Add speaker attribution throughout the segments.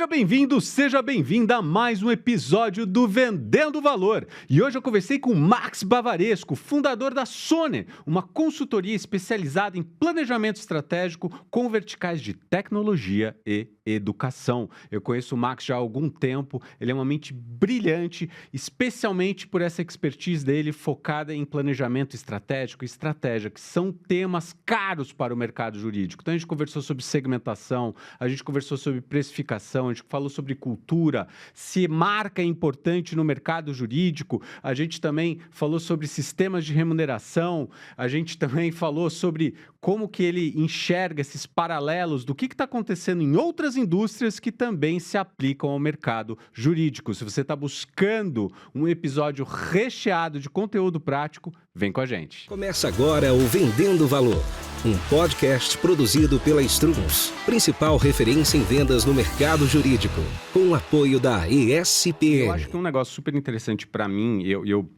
Speaker 1: Seja bem-vindo, seja bem-vinda a mais um episódio do Vendendo Valor. E hoje eu conversei com Max Bavaresco, fundador da Sone, uma consultoria especializada em planejamento estratégico com verticais de tecnologia e educação. Eu conheço o Max já há algum tempo, ele é uma mente brilhante, especialmente por essa expertise dele focada em planejamento estratégico e estratégia, que são temas caros para o mercado jurídico. Então a gente conversou sobre segmentação, a gente conversou sobre precificação, a gente falou sobre cultura, se marca é importante no mercado jurídico, a gente também falou sobre sistemas de remuneração, a gente também falou sobre como que ele enxerga esses paralelos do que está acontecendo em outras indústrias que também se aplicam ao mercado jurídico. Se você está buscando um episódio recheado de conteúdo prático, vem com a gente.
Speaker 2: Começa agora o Vendendo Valor, um podcast produzido pela Struns, principal referência em vendas no mercado jurídico, com o apoio da ESPN.
Speaker 1: Eu acho que um negócio super interessante para mim, eu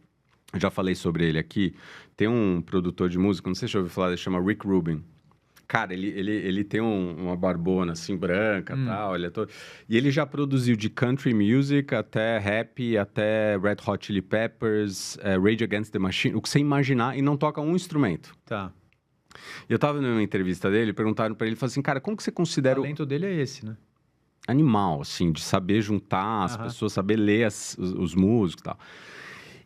Speaker 1: já falei sobre ele aqui, tem um produtor de música, não sei se você ouviu falar, ele chama Rick Rubin. Cara, ele tem uma barbona assim, branca e tal, ele é todo... E ele já produziu de country music até rap, até Red Hot Chili Peppers, Rage Against the Machine, o que você imaginar, e não toca um instrumento.
Speaker 3: Tá.
Speaker 1: Eu tava numa entrevista dele, perguntaram pra ele, falaram assim, cara, como que você considera
Speaker 3: O talento dele é esse, né?
Speaker 1: animal, assim, de saber juntar as pessoas, saber ler os músicos e tal.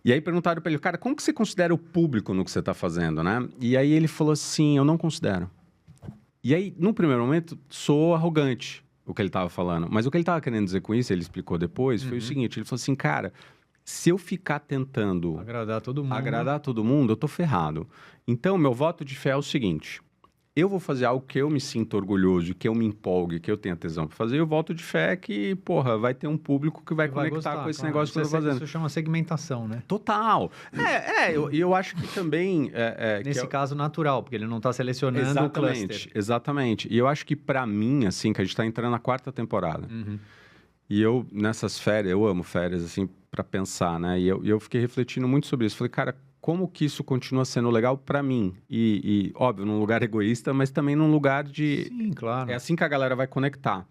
Speaker 1: E aí perguntaram pra ele, cara, como que você considera o público no que você tá fazendo, né? E aí ele falou assim, eu não considero. E aí, num primeiro momento, soou arrogante o que ele estava falando. Mas o que ele estava querendo dizer com isso, ele explicou depois, foi o seguinte, ele falou assim, cara, se eu ficar tentando
Speaker 3: Agradar todo mundo,
Speaker 1: eu tô ferrado. Então, meu voto de fé é o seguinte, eu vou fazer algo que eu me sinto orgulhoso, que eu me empolgue, que eu tenha tesão para fazer, e o voto de fé é que, porra, vai ter um público que vai conectar
Speaker 3: gostar,
Speaker 1: com esse
Speaker 3: claro.
Speaker 1: negócio que eu tô fazendo.
Speaker 3: Isso chama segmentação, né?
Speaker 1: Total. Eu acho que também...
Speaker 3: Nesse caso, natural, porque ele não está selecionando o cluster.
Speaker 1: Exatamente. E eu acho que pra mim, assim, que a gente tá entrando na 4ª temporada. E eu, nessas férias, eu amo férias, assim, pra pensar, né? E eu fiquei refletindo muito sobre isso. Falei, cara, como que isso continua sendo legal pra mim? E, óbvio, num lugar egoísta, mas também num lugar de...
Speaker 3: Sim, claro.
Speaker 1: É assim que a galera vai conectar.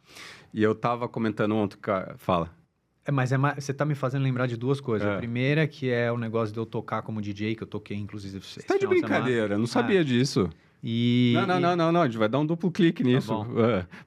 Speaker 1: E eu tava comentando ontem, fala.
Speaker 3: Você tá me fazendo lembrar de duas coisas. A primeira, que é o negócio de eu tocar como DJ, que eu toquei, inclusive, esse
Speaker 1: Tá de
Speaker 3: final de
Speaker 1: brincadeira,
Speaker 3: semana.
Speaker 1: não sabia disso. Não, a gente vai dar um duplo clique nisso.
Speaker 3: bom.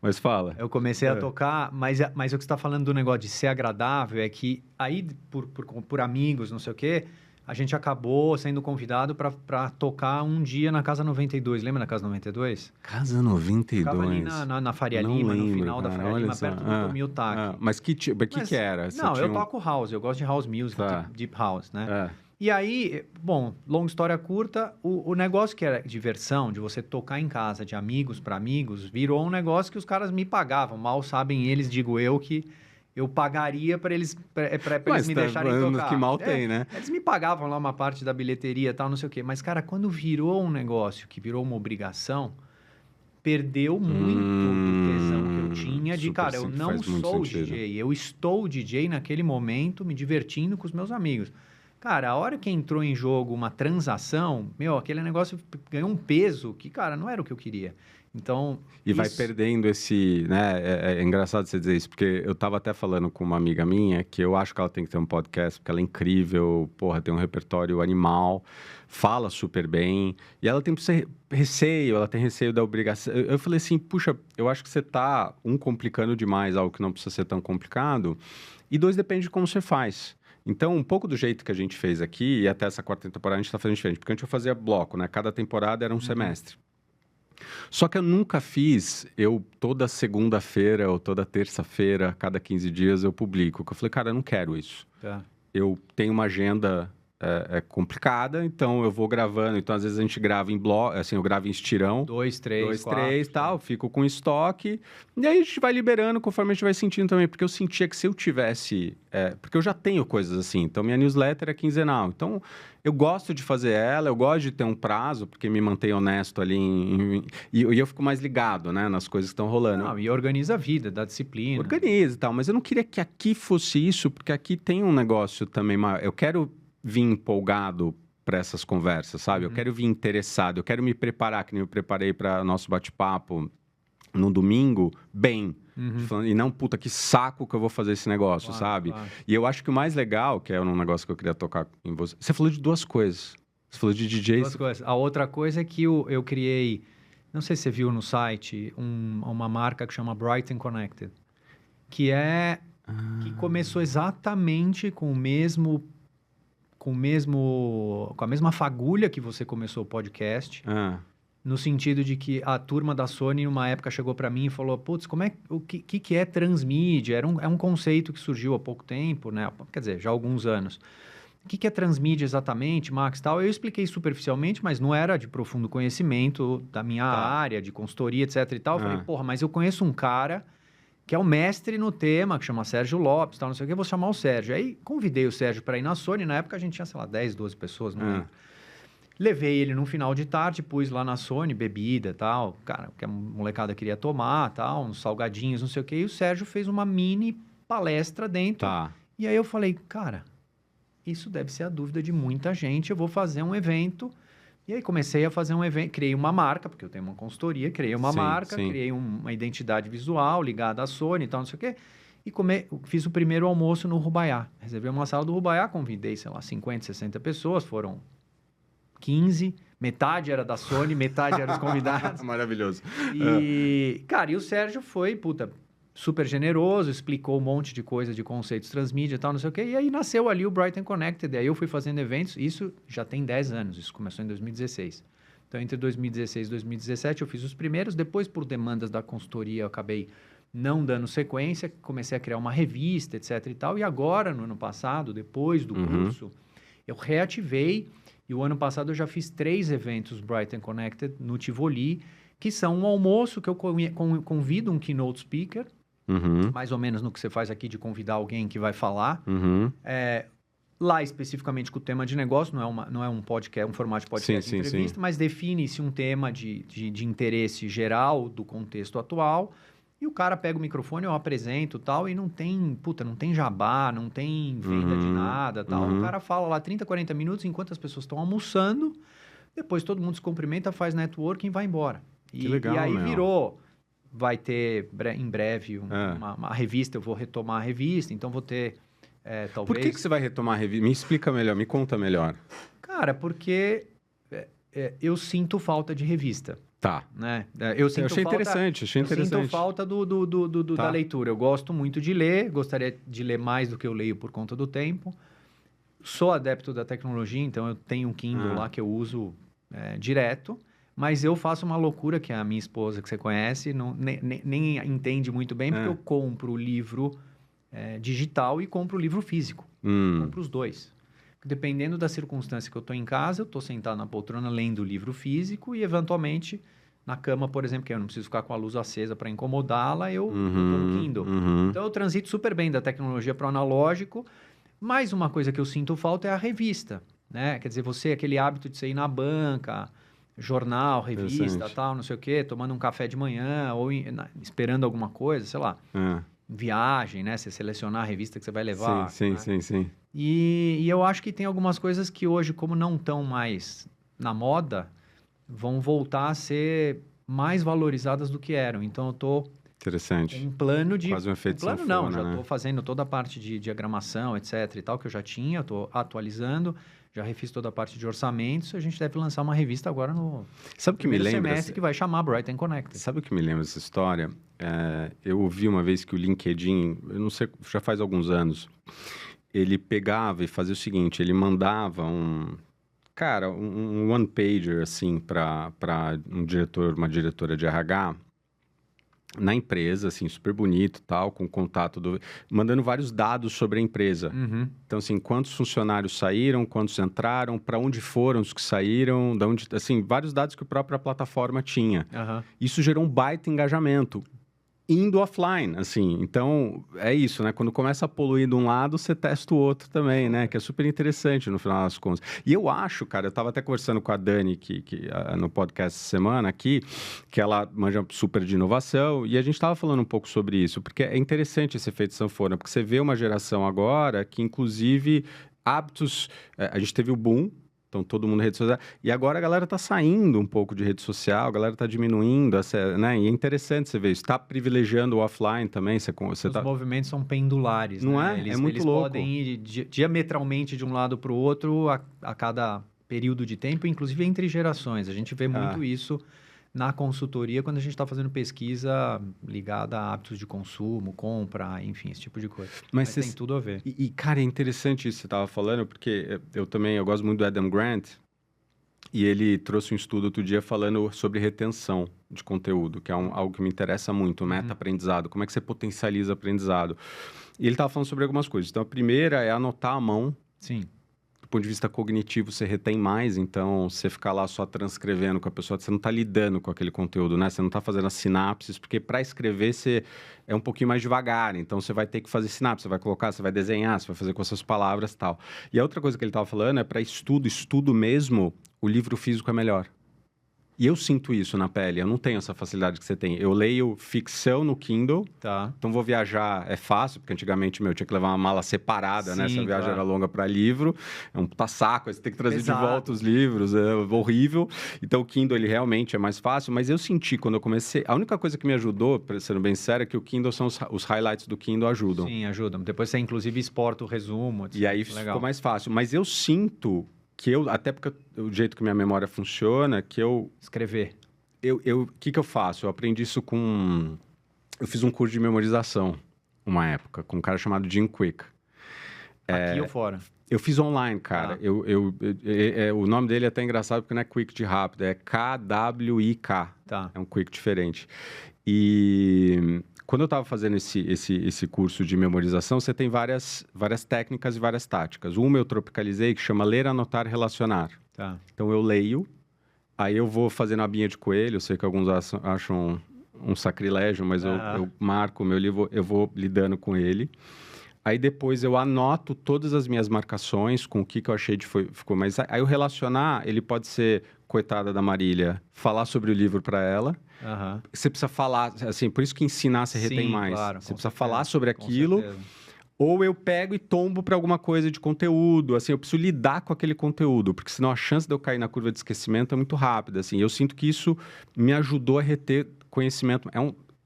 Speaker 1: Mas fala.
Speaker 3: Eu comecei a tocar, mas o que você está falando do negócio de ser agradável é que aí, por amigos, não sei o quê, a gente acabou sendo convidado para tocar um dia na Casa 92. Lembra da Casa 92?
Speaker 1: Casa 92?
Speaker 3: Ficava ali na Faria
Speaker 1: Não
Speaker 3: Lima,
Speaker 1: lembro,
Speaker 3: no final da
Speaker 1: cara,
Speaker 3: Faria
Speaker 1: olha
Speaker 3: Lima,
Speaker 1: só.
Speaker 3: perto do Tommy Otaki.
Speaker 1: Mas que era? Você
Speaker 3: Não,
Speaker 1: tinha
Speaker 3: eu toco house, eu gosto de house music,
Speaker 1: Tá.
Speaker 3: deep house, né?
Speaker 1: É.
Speaker 3: E aí, bom, longa história curta, o negócio que era diversão, de você tocar em casa de amigos para amigos, virou um negócio que os caras me pagavam. Mal sabem eles, digo eu, que eu pagaria para eles me deixarem tocar.
Speaker 1: Que mal tem, né?
Speaker 3: Eles me pagavam lá uma parte da bilheteria e tal, não sei o quê. Mas, cara, quando virou um negócio que virou uma obrigação, perdeu muito do tesão que eu tinha de, cara, eu não sou DJ, eu estou DJ naquele momento, me divertindo com os meus amigos. Cara, a hora que entrou em jogo uma transação, aquele negócio ganhou um peso que, cara, não era o que eu queria. Então...
Speaker 1: E vai perdendo esse... né? É engraçado você dizer isso, porque eu tava até falando com uma amiga minha que eu acho que ela tem que ter um podcast, porque ela é incrível, porra, tem um repertório animal, fala super bem, e ela tem receio da obrigação. Eu falei assim, puxa, eu acho que você tá, complicando demais algo que não precisa ser tão complicado, e 2, depende de como você faz. Então, um pouco do jeito que a gente fez aqui, e até essa 4ª temporada a gente está fazendo diferente, porque antes eu fazia bloco, né? Cada temporada era um semestre. Só que eu nunca fiz, toda segunda-feira ou toda terça-feira, cada 15 dias eu publico. Eu falei, cara, eu não quero isso.
Speaker 3: Tá.
Speaker 1: Eu tenho uma agenda complicada, então eu vou gravando. Então, às vezes a gente grava em bloco, assim, eu gravo em estirão.
Speaker 3: 2, 3, 4.
Speaker 1: E tal, fico com estoque. E aí a gente vai liberando conforme a gente vai sentindo também. Porque eu sentia que se eu tivesse... porque eu já tenho coisas assim. Então, minha newsletter é quinzenal. Então, eu gosto de fazer ela, eu gosto de ter um prazo, porque me mantém honesto ali. E eu fico mais ligado, né, nas coisas que estão rolando.
Speaker 3: Não, e organiza a vida, dá disciplina.
Speaker 1: Organiza e tal. Mas eu não queria que aqui fosse isso, porque aqui tem um negócio também maior. Eu quero vir empolgado para essas conversas, sabe? Eu quero vir interessado, eu quero me preparar, que nem eu preparei para nosso bate-papo no domingo, bem. E não, puta, que saco que eu vou fazer esse negócio, sabe? Claro. E eu acho que o mais legal, que é um negócio que eu queria tocar em você... Você falou de 2 coisas. Você falou de DJs...
Speaker 3: 2 coisas. A outra coisa é que eu criei... Não sei se você viu no site, uma marca que chama Brighton Connected, que começou exatamente com a mesma fagulha que você começou o podcast, no sentido de que a turma da Sony, numa época, chegou para mim e falou, putz, o que é transmídia? É um conceito que surgiu há pouco tempo, né? Quer dizer, já há alguns anos. O que é transmídia exatamente, Max? Tal? Eu expliquei superficialmente, mas não era de profundo conhecimento da minha área, de consultoria, etc. e tal. Eu falei, porra, mas eu conheço um cara que é o mestre no tema, que chama Sérgio Lopes, tal, não sei o que, eu vou chamar o Sérgio. Aí convidei o Sérgio para ir na Sony, na época a gente tinha, sei lá, 10, 12 pessoas, não lembro. Levei ele num final de tarde, pus lá na Sony, bebida e tal, cara, que a molecada queria tomar, tal, uns salgadinhos, não sei o que, e o Sérgio fez uma mini palestra dentro. E aí eu falei, cara... Isso deve ser a dúvida de muita gente. Eu vou fazer um evento. E aí comecei a fazer um evento. Criei uma marca, porque eu tenho uma consultoria. Criei uma marca, criei uma identidade visual ligada à Sony e tal, não sei o quê. E fiz o primeiro almoço no Rubaiá. Reservei uma sala do Rubaiá, convidei, sei lá, 50, 60 pessoas. Foram 15. Metade era da Sony, metade eram os convidados.
Speaker 1: Maravilhoso.
Speaker 3: E, cara, e o Sérgio foi, super generoso, explicou um monte de coisa de conceitos transmídia e tal, não sei o quê. E aí nasceu ali o Brighton Connected. E aí eu fui fazendo eventos. Isso já tem 10 anos. Isso começou em 2016. Então, entre 2016 e 2017, eu fiz os primeiros. Depois, por demandas da consultoria, eu acabei não dando sequência. Comecei a criar uma revista, etc e tal. E agora, no ano passado, depois do curso, eu reativei. E o ano passado eu já fiz 3 eventos Brighton Connected no Tivoli, que são um almoço que eu convido um keynote speaker, mais ou menos no que você faz aqui de convidar alguém que vai falar. Lá especificamente com o tema de negócio, não é um podcast, um formato de podcast de entrevista, mas define-se um tema de interesse geral do contexto atual. E o cara pega o microfone, eu apresento tal, e não tem jabá, não tem venda de nada tal. O cara fala lá 30, 40 minutos enquanto as pessoas estão almoçando, depois todo mundo se cumprimenta, faz networking e vai embora.
Speaker 1: Que legal,
Speaker 3: e aí virou... Vai ter em breve uma revista, eu vou retomar a revista, então vou ter talvez...
Speaker 1: Por que você vai retomar a revista? Me explica melhor, me conta melhor.
Speaker 3: Cara, porque eu sinto falta de revista.
Speaker 1: Tá.
Speaker 3: Né?
Speaker 1: Achei interessante.
Speaker 3: Eu sinto falta da leitura. Eu gosto muito de ler, gostaria de ler mais do que eu leio por conta do tempo. Sou adepto da tecnologia, então eu tenho um Kindle lá que eu uso direto. Mas eu faço uma loucura que a minha esposa, que você conhece, nem entende muito bem, porque eu compro o livro digital e compro o livro físico. Compro os 2. Dependendo da circunstância que eu estou em casa, eu estou sentado na poltrona lendo o livro físico e, eventualmente, na cama, por exemplo, que eu não preciso ficar com a luz acesa para incomodá-la, eu estou no Kindle. Então, eu transito super bem da tecnologia para o analógico. Mais uma coisa que eu sinto falta é a revista. Né? Quer dizer, aquele hábito de você ir na banca... jornal, revista, tal, não sei o quê, tomando um café de manhã ou esperando alguma coisa, sei lá. Viagem, né? Você selecionar a revista que você vai levar.
Speaker 1: Sim.
Speaker 3: E eu acho que tem algumas coisas que hoje, como não estão mais na moda, vão voltar a ser mais valorizadas do que eram. Então, eu estou...
Speaker 1: Interessante.
Speaker 3: Um plano de...
Speaker 1: Quase um efeito
Speaker 3: sanfona,
Speaker 1: não,
Speaker 3: já estou fazendo toda a parte de diagramação, etc e tal, que eu já tinha, estou atualizando. Já refiz toda a parte de orçamentos. A gente deve lançar uma revista agora no primeiro semestre que vai chamar Brighton Connected.
Speaker 1: Sabe o que me lembra essa história? Eu ouvi uma vez que o LinkedIn, eu não sei, já faz alguns anos, ele pegava e fazia o seguinte, ele mandava um one-pager assim, para uma diretora de RH, na empresa, assim, super bonito, tal, com contato mandando vários dados sobre a empresa. Então, assim, quantos funcionários saíram, quantos entraram, para onde foram os que saíram, de onde, assim, vários dados que a própria plataforma tinha. Isso gerou um baita engajamento, indo offline, assim. Então, é isso, né? Quando começa a poluir de um lado, você testa o outro também, né? Que é super interessante no final das contas. E eu acho, cara, eu estava até conversando com a Dani no podcast essa semana aqui, que ela manja super de inovação, e a gente estava falando um pouco sobre isso, porque é interessante esse efeito sanfona, porque você vê uma geração agora que, inclusive, hábitos... a gente teve o boom Então, todo mundo rede social. E agora a galera tá saindo um pouco de rede social, a galera tá diminuindo, né? E é interessante você ver isso. Tá privilegiando o offline também. Os
Speaker 3: movimentos são pendulares,
Speaker 1: não
Speaker 3: né?
Speaker 1: É? É muito
Speaker 3: eles
Speaker 1: louco.
Speaker 3: Podem ir diametralmente de um lado para o outro a cada período de tempo, inclusive entre gerações. A gente vê muito isso na consultoria quando a gente está fazendo pesquisa ligada a hábitos de consumo, compra, enfim, esse tipo de coisa. Mas tem tudo a ver.
Speaker 1: Cara, é interessante isso que você estava falando, porque eu gosto muito do Adam Grant, e ele trouxe um estudo outro dia falando sobre retenção de conteúdo, que é algo que me interessa muito, meta-aprendizado, como é que você potencializa aprendizado. E ele estava falando sobre algumas coisas. Então, a primeira é anotar à mão.
Speaker 3: Sim.
Speaker 1: Do ponto de vista cognitivo, você retém mais, então você ficar lá só transcrevendo com a pessoa, você não está lidando com aquele conteúdo, né? Você não está fazendo as sinapses, porque para escrever você é um pouquinho mais devagar, então você vai ter que fazer sinapse, você vai colocar, você vai desenhar, você vai fazer com essas palavras e tal. E a outra coisa que ele estava falando é para estudo mesmo, o livro físico é melhor. E eu sinto isso na pele, eu não tenho essa facilidade que você tem. Eu leio ficção no Kindle, então vou viajar, é fácil, porque antigamente, tinha que levar uma mala separada, né? Se a viagem era longa para livro, é um puta saco, aí você tem que trazer de volta os livros, é horrível. Então o Kindle, ele realmente é mais fácil, mas eu senti quando eu comecei, a única coisa que me ajudou, sendo bem sério, é que o Kindle são os highlights do Kindle ajudam.
Speaker 3: Sim, ajudam. Depois você inclusive exporta o resumo.
Speaker 1: E aí ficou mais fácil. Mas eu sinto que até porque o jeito que minha memória funciona, que eu...
Speaker 3: Escrever.
Speaker 1: O que eu faço? Eu aprendi isso eu fiz um curso de memorização, uma época, com um cara chamado Jim Quick.
Speaker 3: Aqui ou fora?
Speaker 1: Eu fiz online, cara. O nome dele é até engraçado, porque não é Quick de rápido, é K-W-I-K. É um Quick diferente. E... Quando eu estava fazendo esse curso de memorização, você tem várias técnicas e várias táticas. Uma eu tropicalizei, que chama ler, anotar, relacionar. Então, eu leio, aí eu vou fazendo a abinha de coelho. Eu sei que alguns acham um sacrilégio, mas eu marco o meu livro, eu vou lidando com ele. Aí, depois, eu anoto todas as minhas marcações com o que eu achei ficou mais... Aí, o relacionar, ele pode ser, coitada da Marília, falar sobre o livro para ela. Você precisa falar, assim, por isso que ensinar você retém mais.
Speaker 3: Claro,
Speaker 1: você precisa falar sobre aquilo, ou eu pego e tombo para alguma coisa de conteúdo, assim, eu preciso lidar com aquele conteúdo, porque senão a chance de eu cair na curva de esquecimento é muito rápida, assim. Eu sinto que isso me ajudou a reter conhecimento.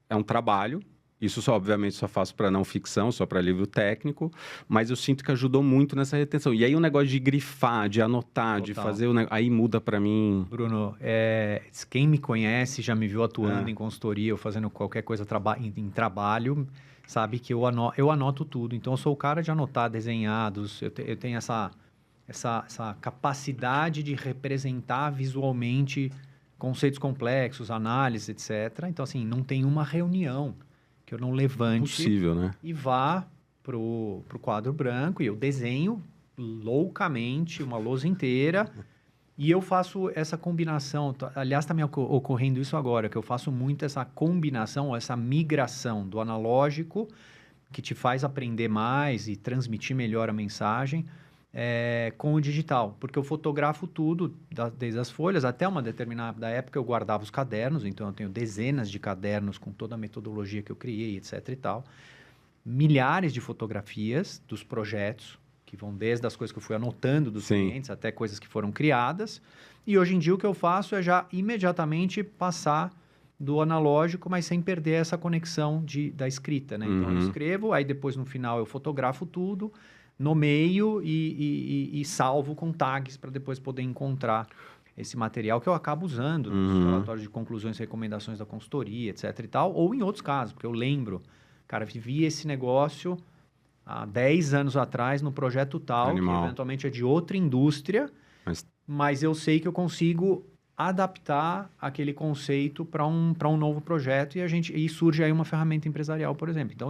Speaker 1: É um trabalho, isso obviamente só faço para não ficção, só para livro técnico, mas eu sinto que ajudou muito nessa retenção. E aí o negócio de grifar, de anotar, de fazer, aí muda para mim.
Speaker 3: Bruno, quem me conhece, já me viu atuando em consultoria ou fazendo qualquer coisa em trabalho, sabe que eu anoto tudo. Então eu sou o cara de anotar desenhados, eu tenho essa capacidade de representar visualmente conceitos complexos, análises, etc. Então assim, não tem uma reunião que eu não levante e vá pro quadro branco e eu desenho loucamente uma lousa inteira e eu faço essa combinação. Aliás, está me ocorrendo isso agora, que eu faço muito essa combinação, essa migração do analógico, que te faz aprender mais e transmitir melhor a mensagem, com o digital. Porque eu fotografo tudo, desde as folhas, até uma determinada época eu guardava os cadernos, então eu tenho dezenas de cadernos com toda a metodologia que eu criei, etc e tal. Milhares de fotografias dos projetos, que vão desde as coisas que eu fui anotando dos clientes até coisas que foram criadas. E hoje em dia o que eu faço é já imediatamente passar do analógico, mas sem perder essa conexão da escrita, né? Então eu escrevo, aí depois no final eu fotografo tudo, nomeio e salvo com tags para depois poder encontrar esse material que eu acabo usando nos relatórios de conclusões e recomendações da consultoria, etc e tal, ou em outros casos, porque eu lembro, cara, vivi esse negócio há 10 anos atrás no projeto tal, que eventualmente é de outra indústria, mas eu sei que eu consigo adaptar aquele conceito para um novo projeto e surge aí uma ferramenta empresarial, por exemplo. Então,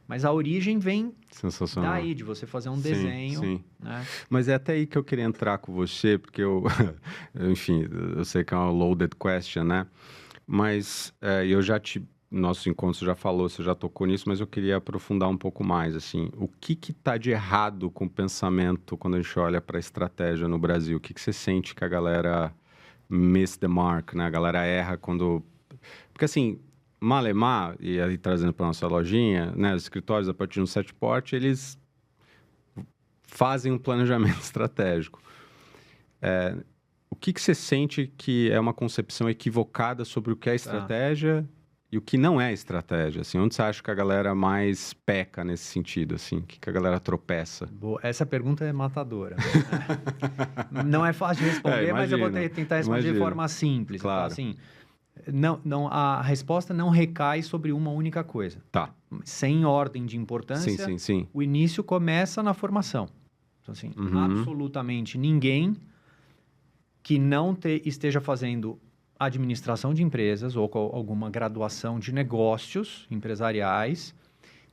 Speaker 3: mas a origem vem daí, de você fazer um desenho. Né?
Speaker 1: Mas é até aí que eu queria entrar com você, porque enfim, eu sei que é uma loaded question, né? Mas eu nosso encontro já falou, você já tocou nisso, mas eu queria aprofundar um pouco mais, assim. O que está de errado com o pensamento quando a gente olha para a estratégia no Brasil? O que você sente que a galera miss the mark, né? A galera erra quando... Porque, assim... Malemar, e aí trazendo para nossa lojinha, né, os escritórios a partir de um set port, eles fazem um planejamento estratégico. o que você sente que é uma concepção equivocada sobre o que é estratégia e o que não é estratégia? Assim, onde você acha que a galera mais peca nesse sentido? Assim, o que a galera tropeça?
Speaker 3: Boa. Essa pergunta é matadora. Não é fácil de responder, mas eu vou tentar responder de forma simples.
Speaker 1: Claro.
Speaker 3: Então, assim, a resposta não recai sobre uma única coisa.
Speaker 1: Tá.
Speaker 3: Sem ordem de importância,
Speaker 1: sim.
Speaker 3: O início começa na formação. Então, assim, absolutamente ninguém que não esteja fazendo administração de empresas ou alguma graduação de negócios empresariais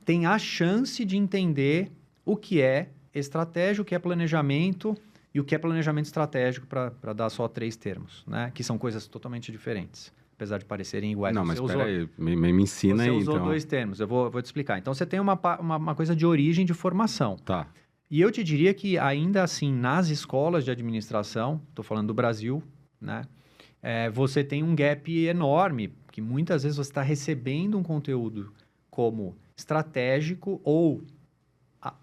Speaker 3: tem a chance de entender o que é estratégia, o que é planejamento e o que é planejamento estratégico, para dar só 3 termos, né? Que são coisas totalmente diferentes, apesar de parecerem iguais.
Speaker 1: Não, mas espera aí, me ensina aí, então.
Speaker 3: Você usou 2 termos, eu vou te explicar. Então, você tem uma coisa de origem, de formação.
Speaker 1: Tá.
Speaker 3: E eu te diria que, ainda assim, nas escolas de administração, estou falando do Brasil, né? Você tem um gap enorme, que muitas vezes você está recebendo um conteúdo como estratégico ou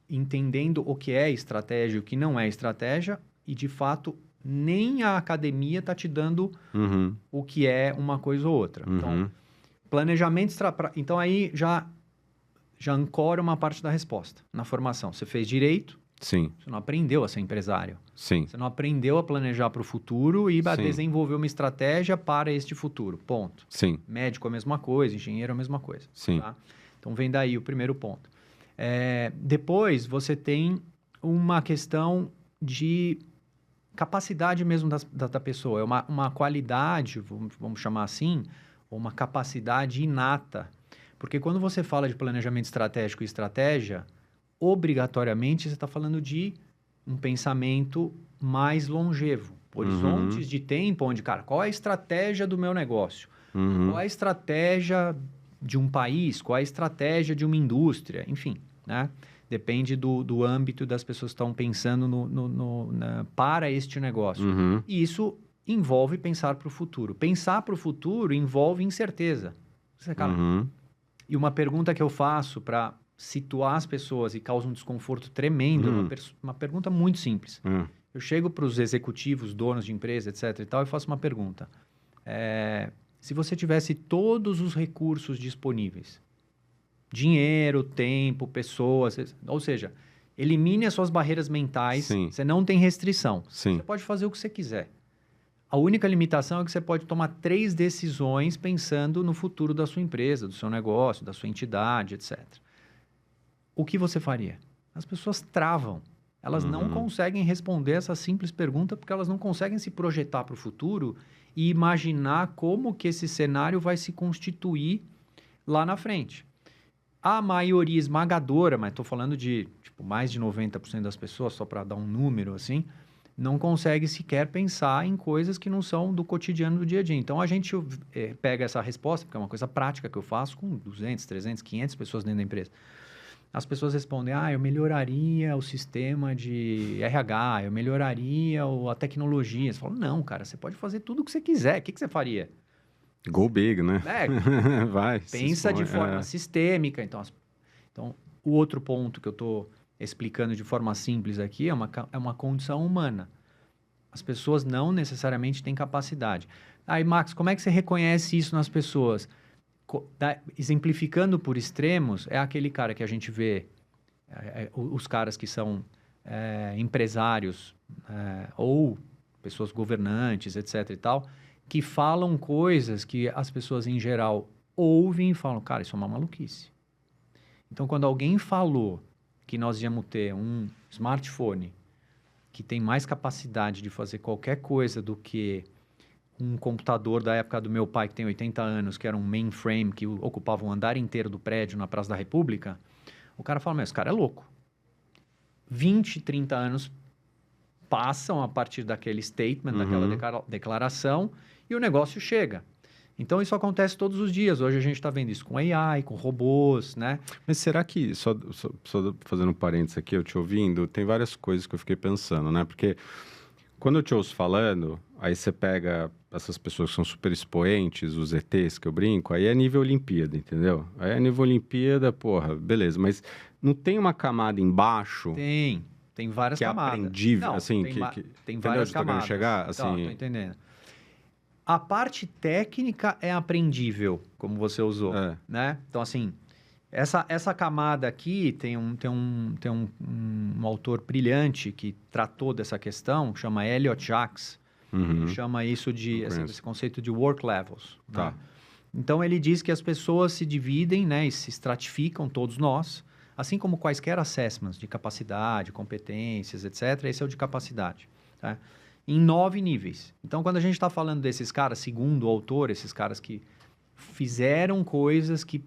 Speaker 3: entendendo o que é estratégia e o que não é estratégia, e, de fato, nem a academia está te dando o que é uma coisa ou outra. Então, planejamento... Então, aí já ancora uma parte da resposta. Na formação, você fez direito,
Speaker 1: Sim.
Speaker 3: Você não aprendeu a ser empresário.
Speaker 1: Sim.
Speaker 3: Você não aprendeu a planejar para o futuro e a desenvolver uma estratégia para este futuro. Ponto.
Speaker 1: Sim.
Speaker 3: Médico é a mesma coisa, engenheiro é a mesma coisa.
Speaker 1: Sim.
Speaker 3: Tá? Então, vem daí o primeiro ponto. Depois, você tem uma questão de capacidade mesmo da pessoa. É uma qualidade, vamos chamar assim, ou uma capacidade inata. Porque quando você fala de planejamento estratégico e estratégia, obrigatoriamente você está falando de um pensamento mais longevo. Horizontes de tempo, onde, cara, qual é a estratégia do meu negócio? Qual é a estratégia de um país? Qual é a estratégia de uma indústria? Enfim, né? Depende do âmbito das pessoas que estão pensando para este negócio. E isso envolve pensar para o futuro. Pensar para o futuro envolve incerteza. Cara, e uma pergunta que eu faço para situar as pessoas e causa um desconforto tremendo, uma pergunta muito simples. Eu chego para os executivos, donos de empresa, etc. e tal, e faço uma pergunta. Se você tivesse todos os recursos disponíveis, dinheiro, tempo, pessoas, ou seja, elimine as suas barreiras mentais, você não tem restrição. Você pode fazer o que você quiser. A única limitação é que você pode tomar 3 decisões pensando no futuro da sua empresa, do seu negócio, da sua entidade, etc. O que você faria? As pessoas travam. Elas não conseguem responder essa simples pergunta porque elas não conseguem se projetar para o futuro e imaginar como que esse cenário vai se constituir lá na frente. A maioria esmagadora, mas estou falando de mais de 90% das pessoas, só para dar um número assim, não consegue sequer pensar em coisas que não são do cotidiano do dia a dia. Então, a gente pega essa resposta, porque é uma coisa prática que eu faço com 200, 300, 500 pessoas dentro da empresa. As pessoas respondem, eu melhoraria o sistema de RH, eu melhoraria a tecnologia. Você fala, não, cara, você pode fazer tudo o que você quiser. O que você faria?
Speaker 1: Go big, né? Vai.
Speaker 3: Pensa de forma sistêmica. Então, o outro ponto que eu estou explicando de forma simples aqui é uma condição humana. As pessoas não necessariamente têm capacidade. Aí, Max, como é que você reconhece isso nas pessoas? Exemplificando por extremos, é aquele cara que a gente vê, os caras que são empresários ou pessoas governantes, etc. e tal, que falam coisas que as pessoas em geral ouvem e falam, cara, isso é uma maluquice. Então, quando alguém falou que nós íamos ter um smartphone que tem mais capacidade de fazer qualquer coisa do que um computador da época do meu pai, que tem 80 anos, que era um mainframe, que ocupava um andar inteiro do prédio na Praça da República, o cara fala, mas esse cara é louco. 20, 30 anos passam a partir daquele statement, daquela declaração, e o negócio chega. Então, isso acontece todos os dias. Hoje a gente está vendo isso com AI, com robôs, né?
Speaker 1: Mas será que, só fazendo um parênteses aqui, eu te ouvindo, tem várias coisas que eu fiquei pensando, né? Porque quando eu te ouço falando, aí você pega essas pessoas que são super expoentes, os ETs que eu brinco, aí é nível Olimpíada, entendeu? Aí é nível Olimpíada, porra, beleza. Mas não tem uma camada embaixo?
Speaker 3: Tem. Tem várias camadas.
Speaker 1: Que é aprendível,
Speaker 3: não,
Speaker 1: assim,
Speaker 3: tem várias camadas.
Speaker 1: Chegar, assim...
Speaker 3: Tô entendendo. A parte técnica é aprendível, como você usou, né? Então, assim, essa camada aqui tem um autor brilhante que tratou dessa questão, que chama Elliot Jacques, chama isso de, assim, esse conceito de work levels.
Speaker 1: Tá.
Speaker 3: Né? Então, ele diz que as pessoas se dividem, né, e se estratificam, todos nós, assim como quaisquer assessments de capacidade, competências, etc. Esse é o de capacidade, tá? Em 9 níveis. Então, quando a gente está falando desses caras, segundo o autor, esses caras que fizeram coisas que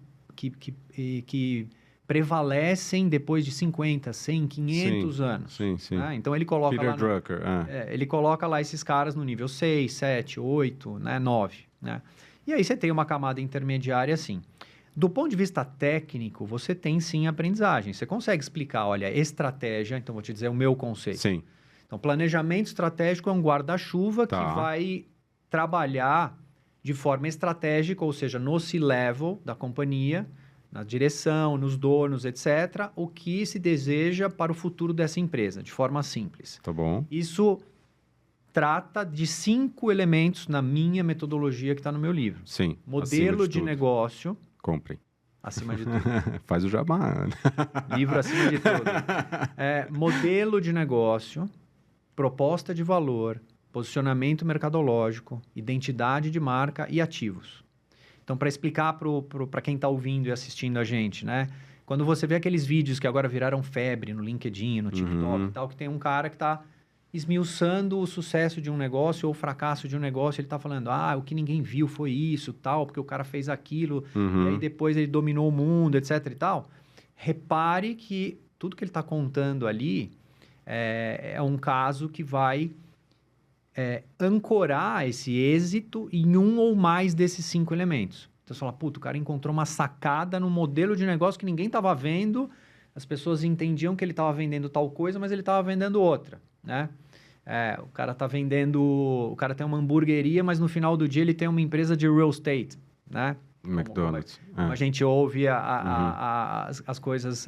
Speaker 3: prevalecem depois de 50, 100, 500 anos.
Speaker 1: Sim.
Speaker 3: Né? Então, ele coloca
Speaker 1: Peter
Speaker 3: lá...
Speaker 1: Drucker.
Speaker 3: ele coloca lá esses caras no nível 6, 7, 8, né, 9. Né? E aí, você tem uma camada intermediária assim. Do ponto de vista técnico, você tem, sim, aprendizagem. Você consegue explicar, olha, estratégia... Então, vou te dizer o meu conceito.
Speaker 1: Sim.
Speaker 3: Então, planejamento estratégico é um guarda-chuva que vai trabalhar de forma estratégica, ou seja, no C-level da companhia, na direção, nos donos, etc., o que se deseja para o futuro dessa empresa, de forma simples.
Speaker 1: Tá bom.
Speaker 3: Isso trata de 5 elementos na minha metodologia que está no meu livro.
Speaker 1: Sim.
Speaker 3: Modelo de negócio.
Speaker 1: Comprem.
Speaker 3: Acima de tudo.
Speaker 1: Faz o jabá.
Speaker 3: Livro acima de tudo. Modelo de negócio, proposta de valor, posicionamento mercadológico, identidade de marca e ativos. Então, para explicar para quem está ouvindo e assistindo a gente, né? Quando você vê aqueles vídeos que agora viraram febre no LinkedIn, no TikTok e tal, que tem um cara que está esmiuçando o sucesso de um negócio ou o fracasso de um negócio, ele está falando, o que ninguém viu foi isso, tal, porque o cara fez aquilo, e aí depois ele dominou o mundo, etc e tal. Repare que tudo que ele está contando ali é um caso que vai ancorar esse êxito em um ou mais desses 5 elementos. Então, você fala, puta, o cara encontrou uma sacada no modelo de negócio que ninguém estava vendo, as pessoas entendiam que ele estava vendendo tal coisa, mas ele estava vendendo outra, né? O cara tá vendendo... O cara tem uma hamburgueria, mas no final do dia ele tem uma empresa de real estate, né?
Speaker 1: McDonald's.
Speaker 3: Como a gente ouve as coisas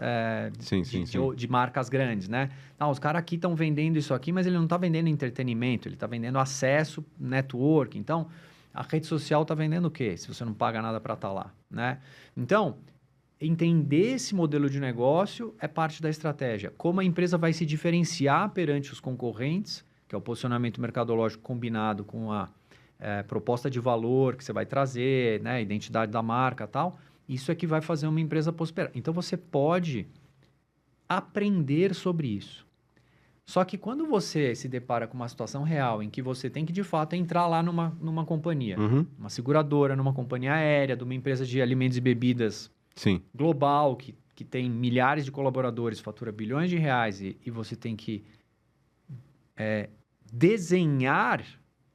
Speaker 3: de marcas grandes, né? Os caras aqui estão vendendo isso aqui, mas ele não está vendendo entretenimento, ele está vendendo acesso, network. Então, a rede social está vendendo o quê? Se você não paga nada para estar lá, né? Então, entender esse modelo de negócio é parte da estratégia. Como a empresa vai se diferenciar perante os concorrentes, que é o posicionamento mercadológico combinado com a proposta de valor que você vai trazer, né, identidade da marca e tal, isso é que vai fazer uma empresa prosperar. Então, você pode aprender sobre isso. Só que quando você se depara com uma situação real em que você tem que, de fato, entrar lá numa companhia, uma seguradora, numa companhia aérea, de uma empresa de alimentos e bebidas global, que tem milhares de colaboradores, fatura bilhões de reais, e você tem que desenhar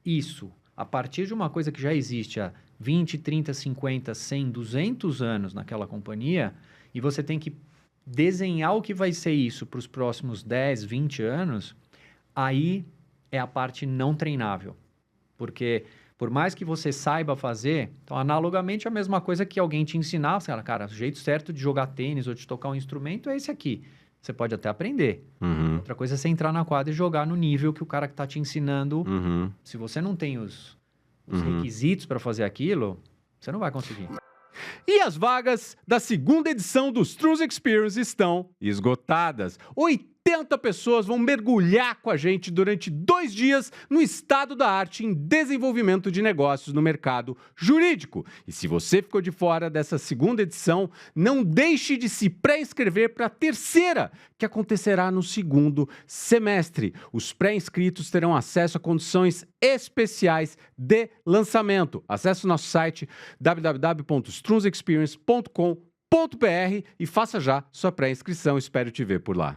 Speaker 3: isso a partir de uma coisa que já existe há 20, 30, 50, 100, 200 anos naquela companhia, e você tem que desenhar o que vai ser isso para os próximos 10, 20 anos, aí é a parte não treinável. Porque, por mais que você saiba fazer, então, analogamente, a mesma coisa que alguém te ensinar, você fala, cara, o jeito certo de jogar tênis ou de tocar um instrumento é esse aqui. Você pode até aprender. Outra coisa é você entrar na quadra e jogar no nível que o cara que está te ensinando. Se você não tem os requisitos para fazer aquilo, você não vai conseguir.
Speaker 1: E as vagas da segunda edição dos Strunz Experience estão esgotadas. 80 pessoas vão mergulhar com a gente durante 2 dias no estado da arte em desenvolvimento de negócios no mercado jurídico. E se você ficou de fora dessa segunda edição, não deixe de se pré-inscrever para a terceira, que acontecerá no segundo semestre. Os pré-inscritos terão acesso a condições especiais de lançamento. Acesse o nosso site www.strunzexperience.com.br e faça já sua pré-inscrição. Espero te ver por lá.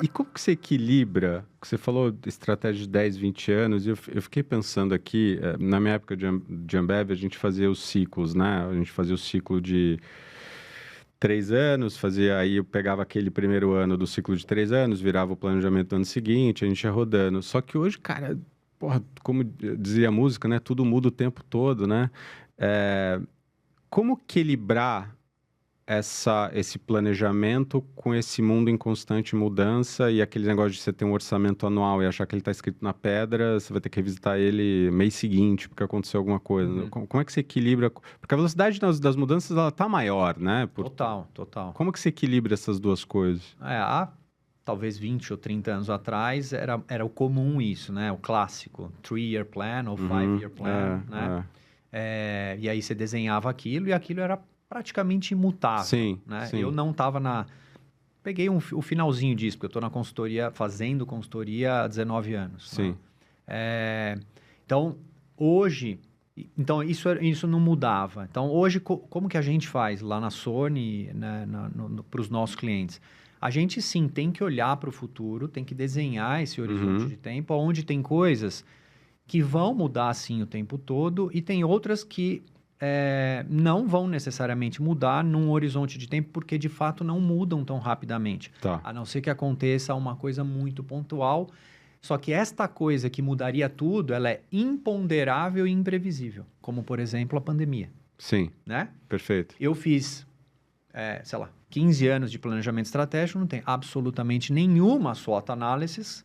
Speaker 1: E como que você equilibra? Você falou de estratégia de 10, 20 anos, e eu fiquei pensando aqui, na minha época de Ambev, a gente fazia os ciclos, né? A gente fazia o ciclo de 3 anos, aí eu pegava aquele primeiro ano do ciclo de 3 anos, virava o planejamento do ano seguinte, a gente ia rodando. Só que hoje, cara, como dizia a música, né? Tudo muda o tempo todo, né? Como equilibrar esse planejamento com esse mundo em constante mudança e aquele negócio de você ter um orçamento anual e achar que ele está escrito na pedra, você vai ter que revisitar ele mês seguinte porque aconteceu alguma coisa. Como é que você equilibra? Porque a velocidade das mudanças ela está maior, né?
Speaker 3: Total.
Speaker 1: Como que você equilibra essas duas coisas?
Speaker 3: Há talvez 20 ou 30 anos atrás era o comum isso, né? O clássico 3-year plan ou 5-year plan, né? E aí você desenhava aquilo e aquilo era praticamente imutável.
Speaker 1: Sim,
Speaker 3: né?
Speaker 1: sim.
Speaker 3: Eu não estava Peguei o finalzinho disso, porque eu estou na consultoria, fazendo consultoria há 19 anos.
Speaker 1: Sim.
Speaker 3: Né? Então, hoje... Então, isso não mudava. Então, hoje, como que a gente faz lá na Sony, né, para os nossos clientes? A gente, sim, tem que olhar para o futuro, tem que desenhar esse horizonte de tempo, onde tem coisas que vão mudar, sim, o tempo todo, e tem outras que não vão necessariamente mudar num horizonte de tempo, porque, de fato, não mudam tão rapidamente.
Speaker 1: Tá.
Speaker 3: A não ser que aconteça uma coisa muito pontual. Só que esta coisa que mudaria tudo, ela é imponderável e imprevisível. Como, por exemplo, a pandemia.
Speaker 1: Sim,
Speaker 3: né?
Speaker 1: Perfeito.
Speaker 3: Eu fiz, 15 anos de planejamento estratégico, não tem absolutamente nenhuma SWOT analysis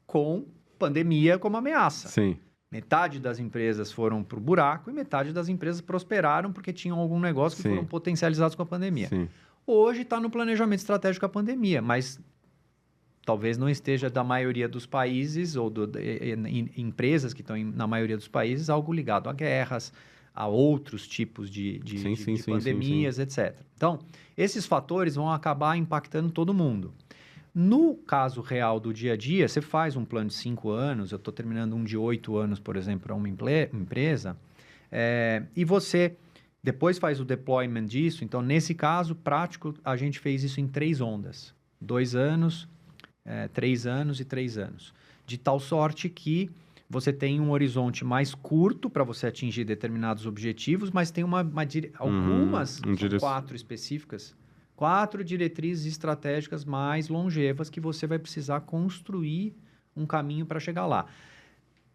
Speaker 3: com pandemia como ameaça.
Speaker 1: Sim.
Speaker 3: Metade das empresas foram para o buraco e metade das empresas prosperaram porque tinham algum negócio que foram potencializados com a pandemia.
Speaker 1: Sim.
Speaker 3: Hoje está no planejamento estratégico a pandemia, mas talvez não esteja da maioria dos países ou empresas que estão na maioria dos países algo ligado a guerras, a outros tipos de pandemias, etc. Então, esses fatores vão acabar impactando todo mundo. No caso real do dia a dia, você faz um plano de 5 anos, eu estou terminando um de 8 anos, por exemplo, para uma empresa, e você depois faz o deployment disso. Então, nesse caso prático, a gente fez isso em 3 ondas. 2 anos, 3 anos e 3 anos. De tal sorte que você tem um horizonte mais curto para você atingir determinados objetivos, mas tem algumas, são 4 específicas, 4 diretrizes estratégicas mais longevas que você vai precisar construir um caminho para chegar lá.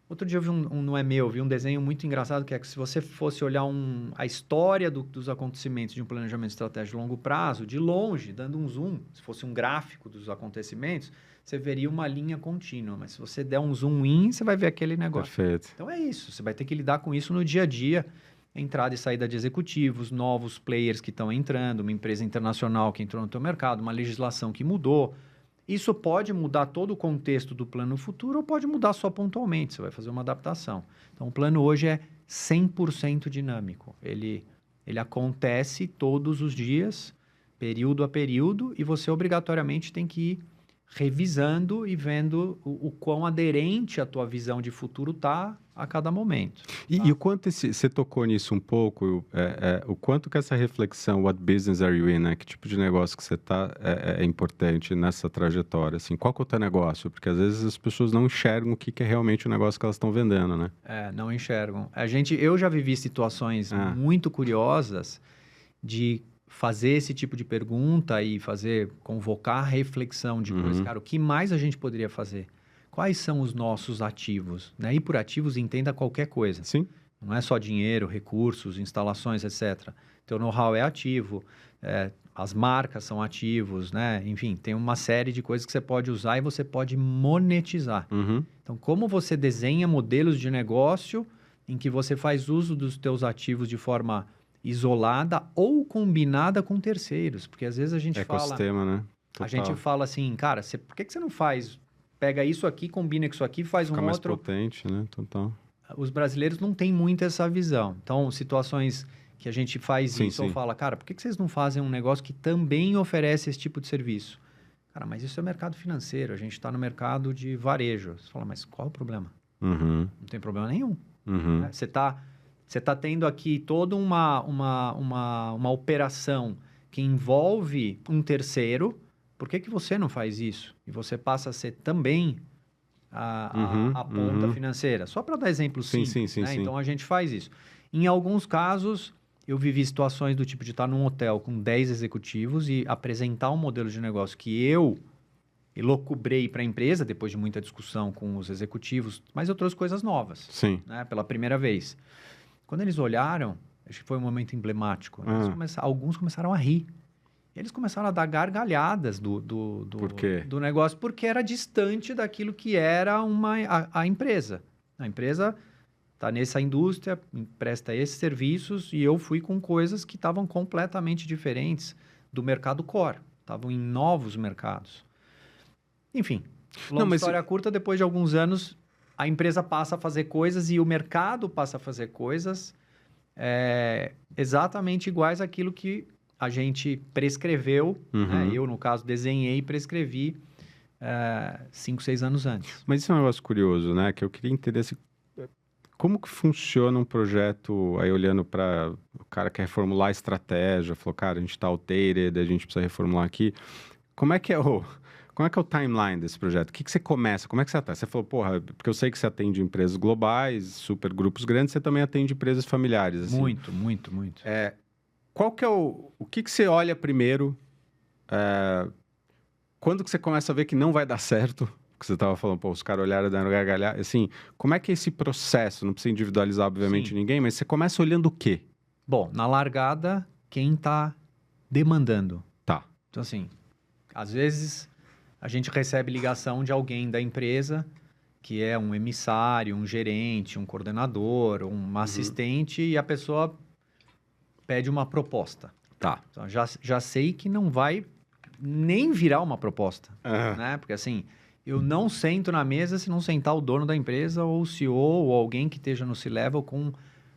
Speaker 3: Outro dia eu vi não é meu, vi um desenho muito engraçado que se você fosse olhar a história dos acontecimentos de um planejamento estratégico de longo prazo, de longe, dando um zoom, se fosse um gráfico dos acontecimentos, você veria uma linha contínua, mas se você der um zoom in, você vai ver aquele negócio.
Speaker 1: Perfeito.
Speaker 3: Então é isso, você vai ter que lidar com isso no dia a dia, entrada e saída de executivos, novos players que estão entrando, uma empresa internacional que entrou no teu mercado, uma legislação que mudou. Isso pode mudar todo o contexto do plano futuro ou pode mudar só pontualmente, você vai fazer uma adaptação. Então, o plano hoje é 100% dinâmico. Ele acontece todos os dias, período a período, e você obrigatoriamente tem que ir revisando e vendo o quão aderente a tua visão de futuro está a cada momento.
Speaker 1: E o quanto você tocou nisso um pouco, o quanto que essa reflexão, what business are you in, né? Que tipo de negócio que você está é importante nessa trajetória, assim, qual que é o teu negócio? Porque às vezes as pessoas não enxergam o que é realmente o negócio que elas estão vendendo, né?
Speaker 3: Não enxergam. Eu já vivi situações muito curiosas de fazer esse tipo de pergunta e convocar reflexão de coisa. Cara, o que mais a gente poderia fazer? Quais são os nossos ativos? Né? E por ativos, entenda qualquer coisa.
Speaker 1: Sim.
Speaker 3: Não é só dinheiro, recursos, instalações, etc. Teu know-how é ativo, as marcas são ativos, né? Enfim, tem uma série de coisas que você pode usar e você pode monetizar. Então, como você desenha modelos de negócio em que você faz uso dos teus ativos de forma isolada ou combinada com terceiros? Porque às vezes a gente
Speaker 1: ecossistema, né?
Speaker 3: Total. A gente fala assim, cara, por que você não faz... Pega isso aqui, combina com isso aqui, faz
Speaker 1: Fica
Speaker 3: um
Speaker 1: mais
Speaker 3: outro...
Speaker 1: potente, né? Total.
Speaker 3: Os brasileiros não têm muito essa visão. Então, situações que a gente faz ou fala, cara, por que vocês não fazem um negócio que também oferece esse tipo de serviço? Cara, mas isso é mercado financeiro, a gente está no mercado de varejo. Você fala, mas qual é o problema? Não tem problema nenhum. Né? Você tá tendo aqui toda uma operação que envolve um terceiro. Por que você não faz isso? E você passa a ser também a ponta financeira. Só para dar exemplo simples. Sim. Então, a gente faz isso. Em alguns casos, eu vivi situações do tipo de estar num hotel com 10 executivos e apresentar um modelo de negócio que eu elocubrei para a empresa, depois de muita discussão com os executivos, mas eu trouxe coisas novas.
Speaker 1: Sim.
Speaker 3: Né, pela primeira vez. Quando eles olharam, Acho que foi um momento emblemático. Alguns começaram a rir. Eles começaram a dar gargalhadas
Speaker 1: Por quê?
Speaker 3: do negócio, porque era distante daquilo que era a empresa. A empresa está nessa indústria, presta esses serviços, e eu fui com coisas que estavam completamente diferentes do mercado core. Estavam em novos mercados. Enfim, história curta, depois de alguns anos, a empresa passa a fazer coisas e o mercado passa a fazer coisas exatamente iguais àquilo que a gente prescreveu, né? Eu, no caso, desenhei e prescrevi 5, 6 anos antes.
Speaker 1: Mas isso é um negócio curioso, né? Que eu queria entender como que funciona um projeto, aí olhando para o cara que quer reformular a estratégia, falou, cara, a gente está outdated, a gente precisa reformular aqui. Como é que é o timeline desse projeto? O que você começa? Como é que você atende? Você falou, porque eu sei que você atende empresas globais, super grupos grandes, você também atende empresas familiares. Assim.
Speaker 3: Muito.
Speaker 1: Qual que é o que você olha primeiro? Quando que você começa a ver que não vai dar certo? Que você estava falando, os caras olharam dando gargalhar. Assim, como é que é esse processo? Não precisa individualizar, obviamente, ninguém, mas você começa olhando o quê?
Speaker 3: Bom, na largada, quem está demandando.
Speaker 1: Tá.
Speaker 3: Então, assim, às vezes a gente recebe ligação de alguém da empresa que é um emissário, um gerente, um coordenador, um assistente, e a pessoa pede uma proposta.
Speaker 1: Tá.
Speaker 3: Então, já sei que não vai nem virar uma proposta, né? Porque, assim, eu não sento na mesa se não sentar o dono da empresa ou o CEO ou alguém que esteja no C-Level com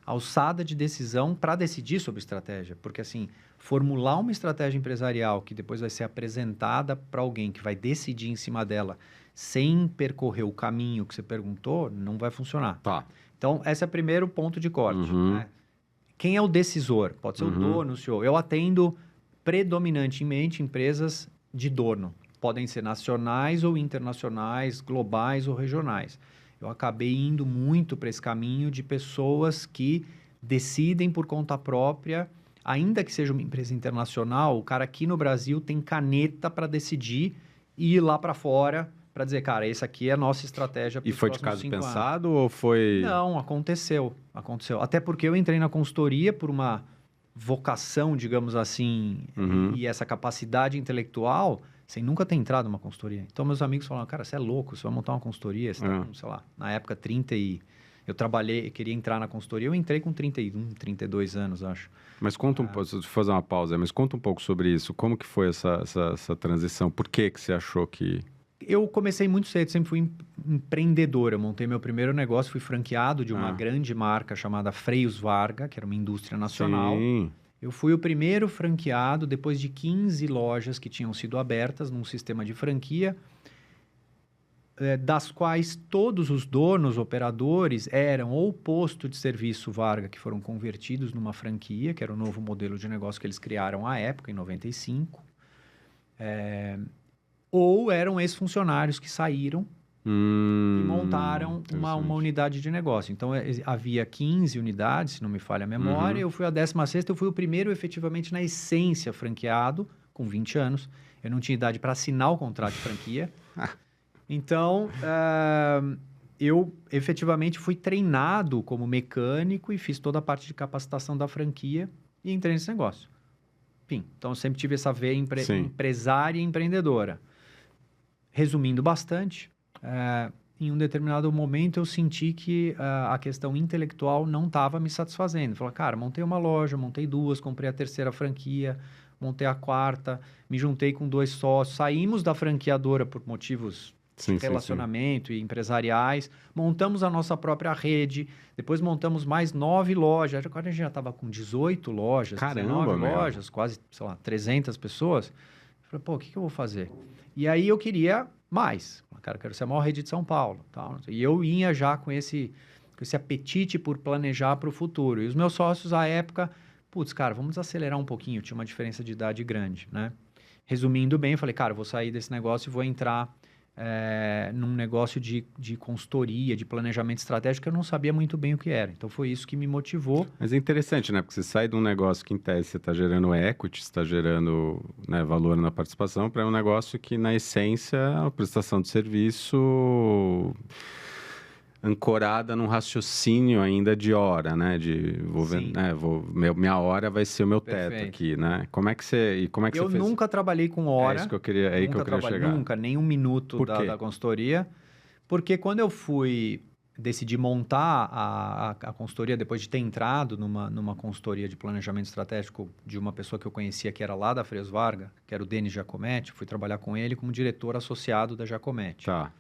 Speaker 3: alçada de decisão para decidir sobre estratégia. Porque, assim, formular uma estratégia empresarial que depois vai ser apresentada para alguém que vai decidir em cima dela sem percorrer o caminho que você perguntou, não vai funcionar.
Speaker 1: Tá.
Speaker 3: Então, esse é o primeiro ponto de corte. Né? Quem é o decisor? Pode ser o dono, o CEO. Eu atendo predominantemente empresas de dono. Podem ser nacionais ou internacionais, globais ou regionais. Eu acabei indo muito para esse caminho de pessoas que decidem por conta própria, ainda que seja uma empresa internacional, o cara aqui no Brasil tem caneta para decidir e ir lá para fora para dizer, cara, essa aqui é a nossa estratégia para os próximos 5 anos.
Speaker 1: E foi de caso pensado ou foi...
Speaker 3: Não, aconteceu. Até porque eu entrei na consultoria por uma vocação, digamos assim, e essa capacidade intelectual, sem nunca ter entrado numa consultoria. Então, meus amigos falaram, cara, você é louco, você vai montar uma consultoria, você tá com, sei lá, na época 30 e... Eu trabalhei, queria entrar na consultoria, eu entrei com 31, 32 anos, acho. Mas
Speaker 1: conta um pouco, deixa eu fazer uma pausa, mas conta um pouco sobre isso. Como que foi essa transição? Por que você achou que...
Speaker 3: Eu comecei muito cedo, sempre fui empreendedor. Eu montei meu primeiro negócio, fui franqueado de uma grande marca chamada Freios Varga, que era uma indústria nacional.
Speaker 1: Sim.
Speaker 3: Eu fui o primeiro franqueado depois de 15 lojas que tinham sido abertas num sistema de franquia, das quais todos os donos, operadores, eram ou posto de serviço Varga, que foram convertidos numa franquia, que era o novo modelo de negócio que eles criaram à época, em 95, ou eram ex-funcionários que saíram e montaram uma unidade de negócio. Então, havia 15 unidades, se não me falha a memória. Eu fui a 16ª, eu fui o primeiro efetivamente na essência franqueado, com 20 anos. Eu não tinha idade para assinar o contrato de franquia. Então, eu efetivamente fui treinado como mecânico e fiz toda a parte de capacitação da franquia e entrei nesse negócio. Enfim, então eu sempre tive essa veia empresária e empreendedora. Resumindo bastante, em um determinado momento eu senti que a questão intelectual não estava me satisfazendo. Falei, cara, montei uma loja, montei 2, comprei a 3ª franquia, montei a 4ª, me juntei com 2 sócios, saímos da franqueadora por motivos de relacionamento e empresariais, montamos a nossa própria rede, depois montamos mais 9 lojas, agora a gente já estava com 18 lojas, 19 lojas, quase, sei lá, 300 pessoas. Eu falei, o que eu vou fazer? E aí eu queria mais. Cara, eu quero ser a maior rede de São Paulo. Tal. E eu ia já com esse apetite por planejar para o futuro. E os meus sócios, à época, cara, vamos acelerar um pouquinho. Tinha uma diferença de idade grande, né? Resumindo bem, eu falei, cara, eu vou sair desse negócio e vou entrar num negócio de consultoria, de planejamento estratégico, que eu não sabia muito bem o que era. Então, foi isso que me motivou.
Speaker 1: Mas é interessante, né? Porque você sai de um negócio que, em tese, você está gerando equity, você está gerando valor na participação, para um negócio que, na essência, é uma prestação de serviço ancorada num raciocínio ainda de hora, né? Minha hora vai ser o meu teto aqui, né? Como é que você fez?
Speaker 3: Eu nunca trabalhei com hora.
Speaker 1: É isso que eu queria, aí que eu queria chegar.
Speaker 3: Nunca, nem um minuto da consultoria. Porque quando eu decidi montar a consultoria, depois de ter entrado numa consultoria de planejamento estratégico de uma pessoa que eu conhecia, que era lá da Freios Vargas, que era o Denis Giacometti, fui trabalhar com ele como diretor associado da Giacometti.
Speaker 1: Tá.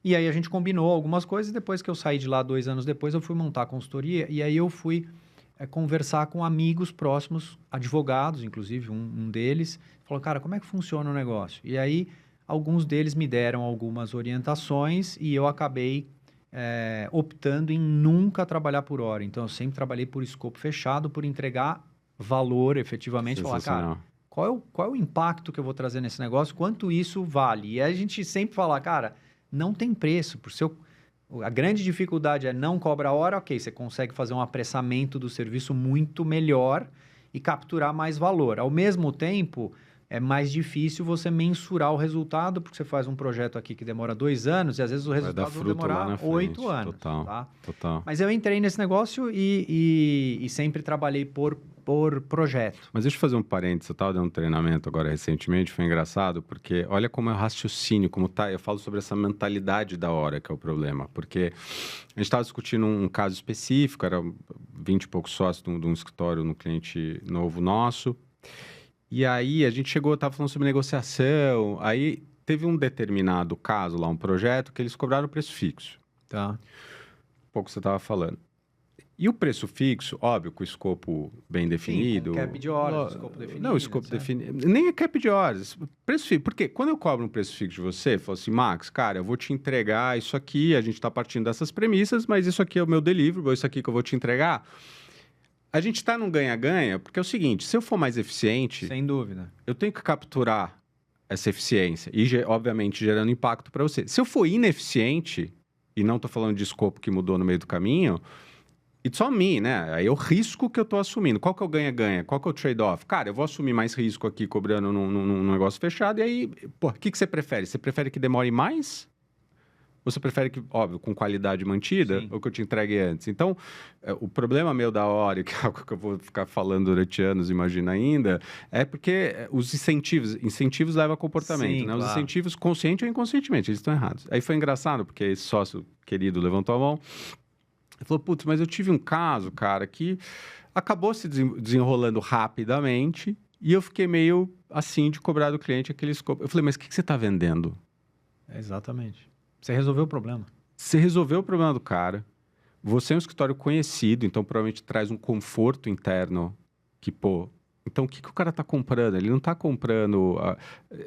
Speaker 3: E aí a gente combinou algumas coisas, e depois que eu saí de lá 2 anos depois, eu fui montar a consultoria, e aí eu fui conversar com amigos próximos, advogados, inclusive um deles, falou, cara, como é que funciona o negócio? E aí alguns deles me deram algumas orientações e eu acabei optando em nunca trabalhar por hora. Então, eu sempre trabalhei por escopo fechado, por entregar valor efetivamente. Falar, cara, qual é o impacto que eu vou trazer nesse negócio? Quanto isso vale? E aí a gente sempre fala, cara, não tem preço. A grande dificuldade é não cobra hora, ok, você consegue fazer um apressamento do serviço muito melhor e capturar mais valor. Ao mesmo tempo, é mais difícil você mensurar o resultado, porque você faz um projeto aqui que demora 2 anos e às vezes o resultado vai demorar 8 anos.
Speaker 1: Total.
Speaker 3: Mas eu entrei nesse negócio e sempre trabalhei por projeto.
Speaker 1: Mas deixa eu fazer um parênteses, eu estava dando um treinamento agora recentemente, foi engraçado, porque olha como é o raciocínio, como tá, eu falo sobre essa mentalidade da hora que é o problema, porque a gente estava discutindo um caso específico, era 20 e poucos sócios de um escritório no cliente novo nosso, e aí a gente estava falando sobre negociação, aí teve um determinado caso lá, um projeto, que eles cobraram preço fixo.
Speaker 3: Tá.
Speaker 1: Um pouco você estava falando. E o preço fixo, óbvio, com o escopo bem definido...
Speaker 3: Sim, com cap de horas, escopo definido.
Speaker 1: Não, escopo definido. Nem é cap de horas. Preço fixo. Porque quando eu cobro um preço fixo de você, eu falo assim, Max, cara, eu vou te entregar isso aqui, a gente está partindo dessas premissas, mas isso aqui é o meu delivery, isso aqui que eu vou te entregar. A gente está num ganha-ganha, porque é o seguinte, se eu for mais eficiente...
Speaker 3: Sem dúvida.
Speaker 1: Eu tenho que capturar essa eficiência e, obviamente, gerando impacto para você. Se eu for ineficiente, e não estou falando de escopo que mudou no meio do caminho... It's on me, né? Aí é o risco que eu estou assumindo. Qual que é o ganha-ganha? Qual que é o trade-off? Cara, eu vou assumir mais risco aqui cobrando num negócio fechado. E aí, pô, o que você prefere? Você prefere que demore mais? Ou você prefere que, óbvio, com qualidade mantida? Sim. Ou que eu te entregue antes? Então, o problema meu da hora, que é algo que eu vou ficar falando durante anos, imagina ainda, é porque os incentivos levam a comportamento,
Speaker 3: sim,
Speaker 1: né?
Speaker 3: Claro.
Speaker 1: Os incentivos, consciente ou inconscientemente, eles estão errados. Aí foi engraçado, porque esse sócio querido levantou a mão. Ele falou, putz, mas eu tive um caso, cara, que acabou se desenrolando rapidamente e eu fiquei meio assim de cobrar do cliente aquele escopo. Eu falei, mas o que você está vendendo?
Speaker 3: Exatamente. Você resolveu o problema.
Speaker 1: Você resolveu o problema do cara. Você é um escritório conhecido, então provavelmente traz um conforto interno que, pô... Então, o que o cara está comprando? Ele não está comprando...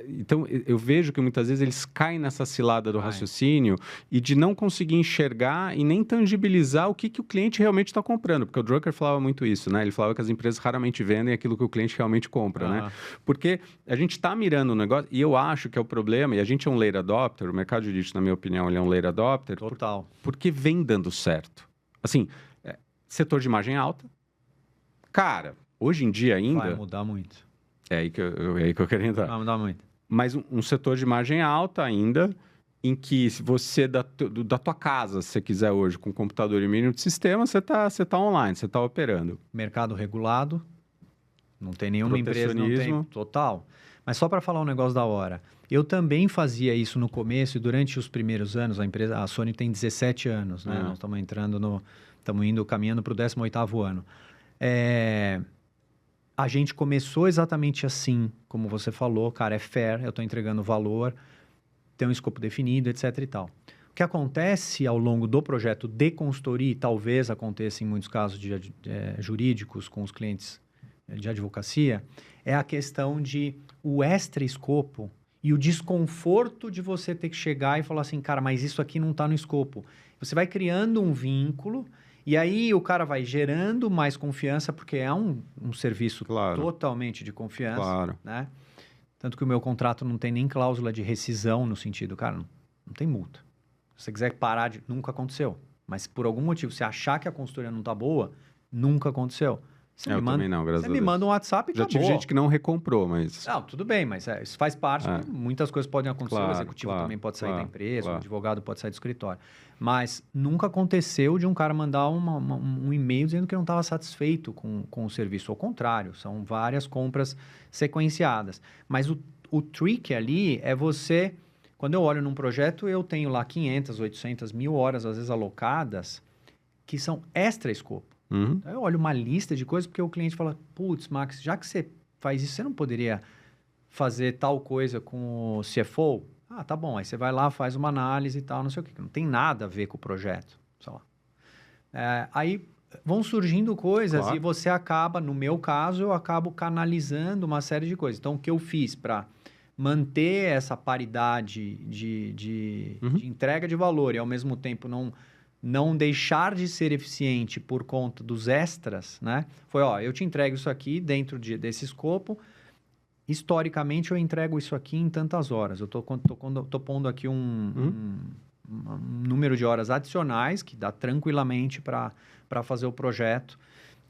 Speaker 1: Então, eu vejo que muitas vezes eles caem nessa cilada do raciocínio e de não conseguir enxergar e nem tangibilizar o que o cliente realmente está comprando. Porque o Drucker falava muito isso, né? Ele falava que as empresas raramente vendem aquilo que o cliente realmente compra, né? Porque a gente está mirando o negócio e eu acho que é o problema, e a gente é um late adopter, o mercado jurídico, na minha opinião, ele é um late adopter.
Speaker 3: Total.
Speaker 1: Porque vem dando certo. Assim, setor de margem alta. Cara... Hoje em dia ainda...
Speaker 3: Vai mudar muito.
Speaker 1: É aí que eu quero entrar.
Speaker 3: Vai mudar muito.
Speaker 1: Mas um setor de margem alta ainda, em que se você, da tua casa, se você quiser hoje, com computador e mínimo de sistema, você tá online, você está operando.
Speaker 3: Mercado regulado, não tem nenhuma empresa, não tem... Total. Mas só para falar um negócio da hora. Eu também fazia isso no começo e durante os primeiros anos, a Sony tem 17 anos, né? Nós estamos caminhando para o 18º ano. A gente começou exatamente assim, como você falou, cara, é fair, eu estou entregando valor, tem um escopo definido, etc e tal. O que acontece ao longo do projeto de consultoria, e talvez aconteça em muitos casos jurídicos com os clientes de advocacia, é a questão de o extra escopo e o desconforto de você ter que chegar e falar assim, cara, mas isso aqui não está no escopo. Você vai criando um vínculo... E aí o cara vai gerando mais confiança, porque é um serviço totalmente de confiança, né? Tanto que o meu contrato não tem nem cláusula de rescisão no sentido, cara, não tem multa. Se você quiser parar nunca aconteceu. Mas por algum motivo, se achar que a consultoria não está boa, nunca aconteceu.
Speaker 1: também não, graças a Deus.
Speaker 3: Você me manda um WhatsApp e
Speaker 1: já
Speaker 3: acabou.
Speaker 1: tive gente que não recomprou, mas...
Speaker 3: Não, tudo bem, mas isso faz parte. Muitas coisas podem acontecer, o executivo também pode sair da empresa, o advogado pode sair do escritório. Mas nunca aconteceu de um cara mandar um e-mail dizendo que não estava satisfeito com o serviço. Ao contrário, são várias compras sequenciadas. Mas o trick ali é você... Quando eu olho num projeto, eu tenho lá 500, 800, 1.000 horas, às vezes alocadas, que são extra escopo. Então, eu olho uma lista de coisas porque o cliente fala, putz, Max, já que você faz isso, você não poderia fazer tal coisa com o CFO? Ah, tá bom. Aí você vai lá, faz uma análise e tal, não sei o quê. Não tem nada a ver com o projeto, sei lá. Aí vão surgindo coisas e você acaba, no meu caso, eu acabo canalizando uma série de coisas. Então, o que eu fiz para manter essa paridade de entrega de valor e, ao mesmo tempo, não deixar de ser eficiente por conta dos extras, né? Foi, eu te entrego isso aqui dentro desse escopo. Historicamente, eu entrego isso aqui em tantas horas. Eu tô pondo aqui um número de horas adicionais que dá tranquilamente para fazer o projeto.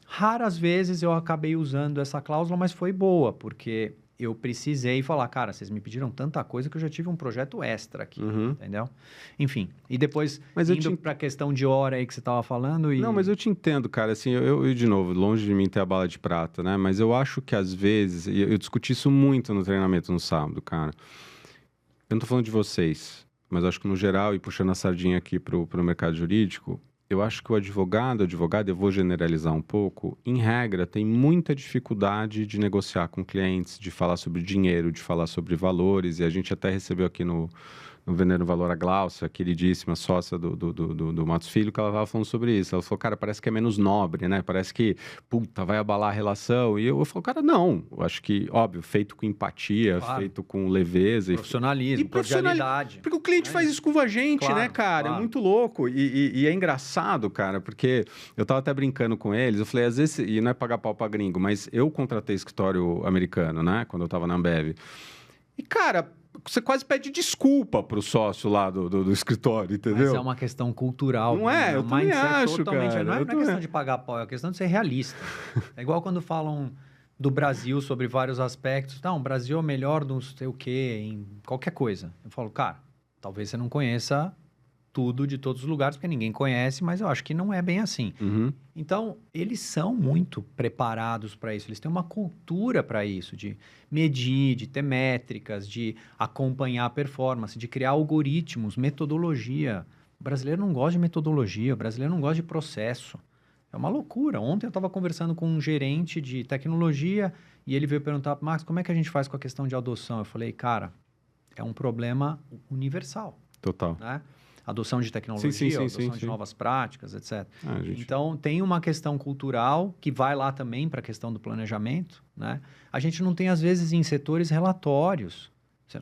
Speaker 3: Raras vezes eu acabei usando essa cláusula, mas foi boa, porque... eu precisei falar, cara, vocês me pediram tanta coisa que eu já tive um projeto extra aqui, entendeu? Enfim, e depois indo para a questão de hora aí que você estava falando...
Speaker 1: Não, mas eu te entendo, cara, assim, eu, de novo, longe de mim ter a bala de prata, né? Mas eu acho que às vezes, e eu discuti isso muito no treinamento no sábado, cara. Eu não tô falando de vocês, mas eu acho que no geral, e puxando a sardinha aqui pro mercado jurídico... Eu acho que o advogado, eu vou generalizar um pouco, em regra, tem muita dificuldade de negociar com clientes, de falar sobre dinheiro, de falar sobre valores, e a gente até recebeu aqui no Vendendo Valor a Glaucia, queridíssima sócia do Matos Filho, que ela estava falando sobre isso. Ela falou, cara, parece que é menos nobre, né? Parece que, vai abalar a relação. E eu falo, cara, não. Eu acho que, óbvio, feito com empatia, feito com leveza.
Speaker 3: Profissionalismo, cordialidade.
Speaker 1: Porque o cliente faz isso com a gente, né, cara? É muito louco. E é engraçado, cara, porque eu tava até brincando com eles. Eu falei, às vezes, e não é pagar pau pra gringo, mas eu contratei escritório americano, né? Quando eu tava na Ambev. E, cara... você quase pede desculpa pro sócio lá do escritório, entendeu?
Speaker 3: Mas é uma questão cultural.
Speaker 1: Não é? Eu também acho, cara.
Speaker 3: Não é questão de pagar pau, é questão de ser realista. É igual quando falam do Brasil sobre vários aspectos. Não, o Brasil é o melhor não sei o quê, em qualquer coisa. Eu falo, cara, talvez você não conheça tudo de todos os lugares, porque ninguém conhece, mas eu acho que não é bem assim. Então, eles são muito preparados para isso, eles têm uma cultura para isso, de medir, de ter métricas, de acompanhar a performance, de criar algoritmos, metodologia. O brasileiro não gosta de metodologia, o brasileiro não gosta de processo. É uma loucura. Ontem eu estava conversando com um gerente de tecnologia e ele veio perguntar, Max, como é que a gente faz com a questão de adoção? Eu falei, cara, é um problema universal.
Speaker 1: Total.
Speaker 3: Né? Adoção de tecnologia, adoção de novas práticas, etc. Então, tem uma questão cultural que vai lá também para a questão do planejamento, né? A gente não tem, às vezes, em setores relatórios.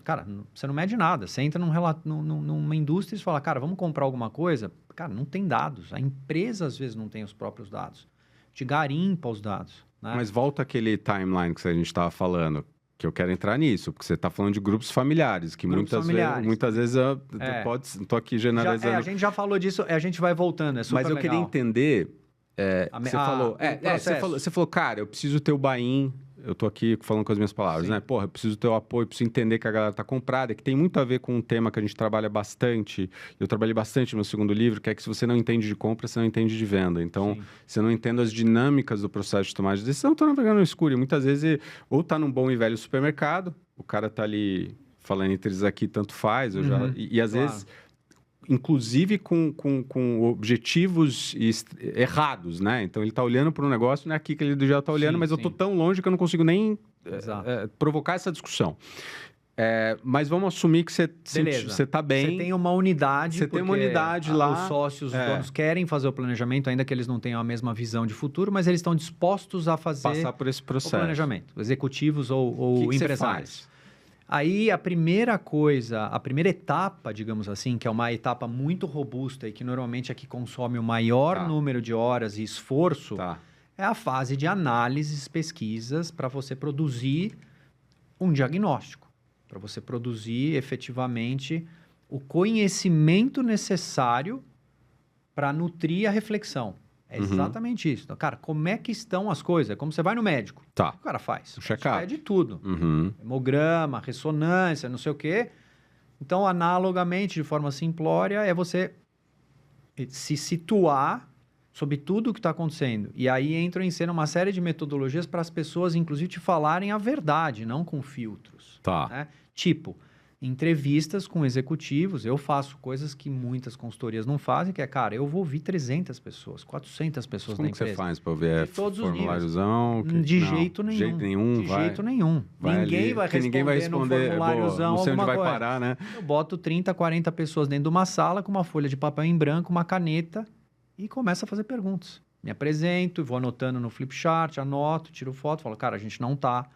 Speaker 3: Cara, você não mede nada. Você entra numa indústria e fala, cara, vamos comprar alguma coisa? Cara, não tem dados. A empresa, às vezes, não tem os próprios dados. Te garimpa os dados. Né?
Speaker 1: Mas volta aquele timeline que a gente estava falando. Que eu quero entrar nisso, porque você está falando de grupos familiares, que muitas vezes não estou aqui generalizando.
Speaker 3: A gente já falou disso, a gente vai voltando, é super
Speaker 1: Mas eu
Speaker 3: legal.
Speaker 1: queria entender, você falou, cara, eu preciso ter o buy-in, eu tô aqui falando com as minhas palavras, né? Porra, eu preciso ter o apoio, preciso entender que a galera tá comprada, que tem muito a ver com um tema que a gente trabalha bastante. Eu trabalhei bastante no meu segundo livro, que é que se você não entende de compra, você não entende de venda. Então, se eu não entendo as dinâmicas do processo de tomada de decisão, eu tô navegando no escuro. E muitas vezes, ou tá num bom e velho supermercado, o cara tá ali falando entre eles aqui, tanto faz, e às vezes... inclusive com objetivos errados, né? Então, ele está olhando para um negócio, não é aqui que ele já está olhando, mas eu estou tão longe que eu não consigo nem provocar essa discussão. Mas vamos assumir que você está bem.
Speaker 3: Você tem uma unidade.
Speaker 1: Você tem uma unidade lá.
Speaker 3: Os sócios, os donos querem fazer o planejamento, ainda que eles não tenham a mesma visão de futuro, mas eles estão dispostos a passar
Speaker 1: por esse processo.
Speaker 3: O planejamento, executivos ou empresários. Aí, a primeira etapa, digamos assim, que é uma etapa muito robusta e que normalmente é que consome o maior número de horas e esforço, é a fase de análises, pesquisas, para você produzir um diagnóstico, para você produzir efetivamente o conhecimento necessário para nutrir a reflexão. É exatamente isso. Então, cara, como é que estão as coisas? Como você vai no médico.
Speaker 1: Tá.
Speaker 3: O que o cara faz?
Speaker 1: O check-up.
Speaker 3: De tudo. Hemograma, ressonância, não sei o quê. Então, analogamente, de forma simplória, é você se situar sobre tudo o que está acontecendo. E aí entram em cena uma série de metodologias para as pessoas, inclusive, te falarem a verdade, não com filtros.
Speaker 1: Tá.
Speaker 3: Né? Tipo, entrevistas com executivos, eu faço coisas que muitas consultorias não fazem, que é, cara, eu vou ouvir 300 pessoas, 400 pessoas na empresa.
Speaker 1: Como que você faz para ouvir?
Speaker 3: De todos os níveis.
Speaker 1: De
Speaker 3: jeito nenhum.
Speaker 1: De
Speaker 3: jeito nenhum. Ninguém vai responder no formuláriozão
Speaker 1: não sei onde
Speaker 3: alguma
Speaker 1: vai
Speaker 3: coisa.
Speaker 1: parar, né?
Speaker 3: Eu boto 30, 40 pessoas dentro de uma sala com uma folha de papel em branco, uma caneta e começo a fazer perguntas. Me apresento, vou anotando no flipchart, anoto, tiro foto, falo, cara, a gente não tá...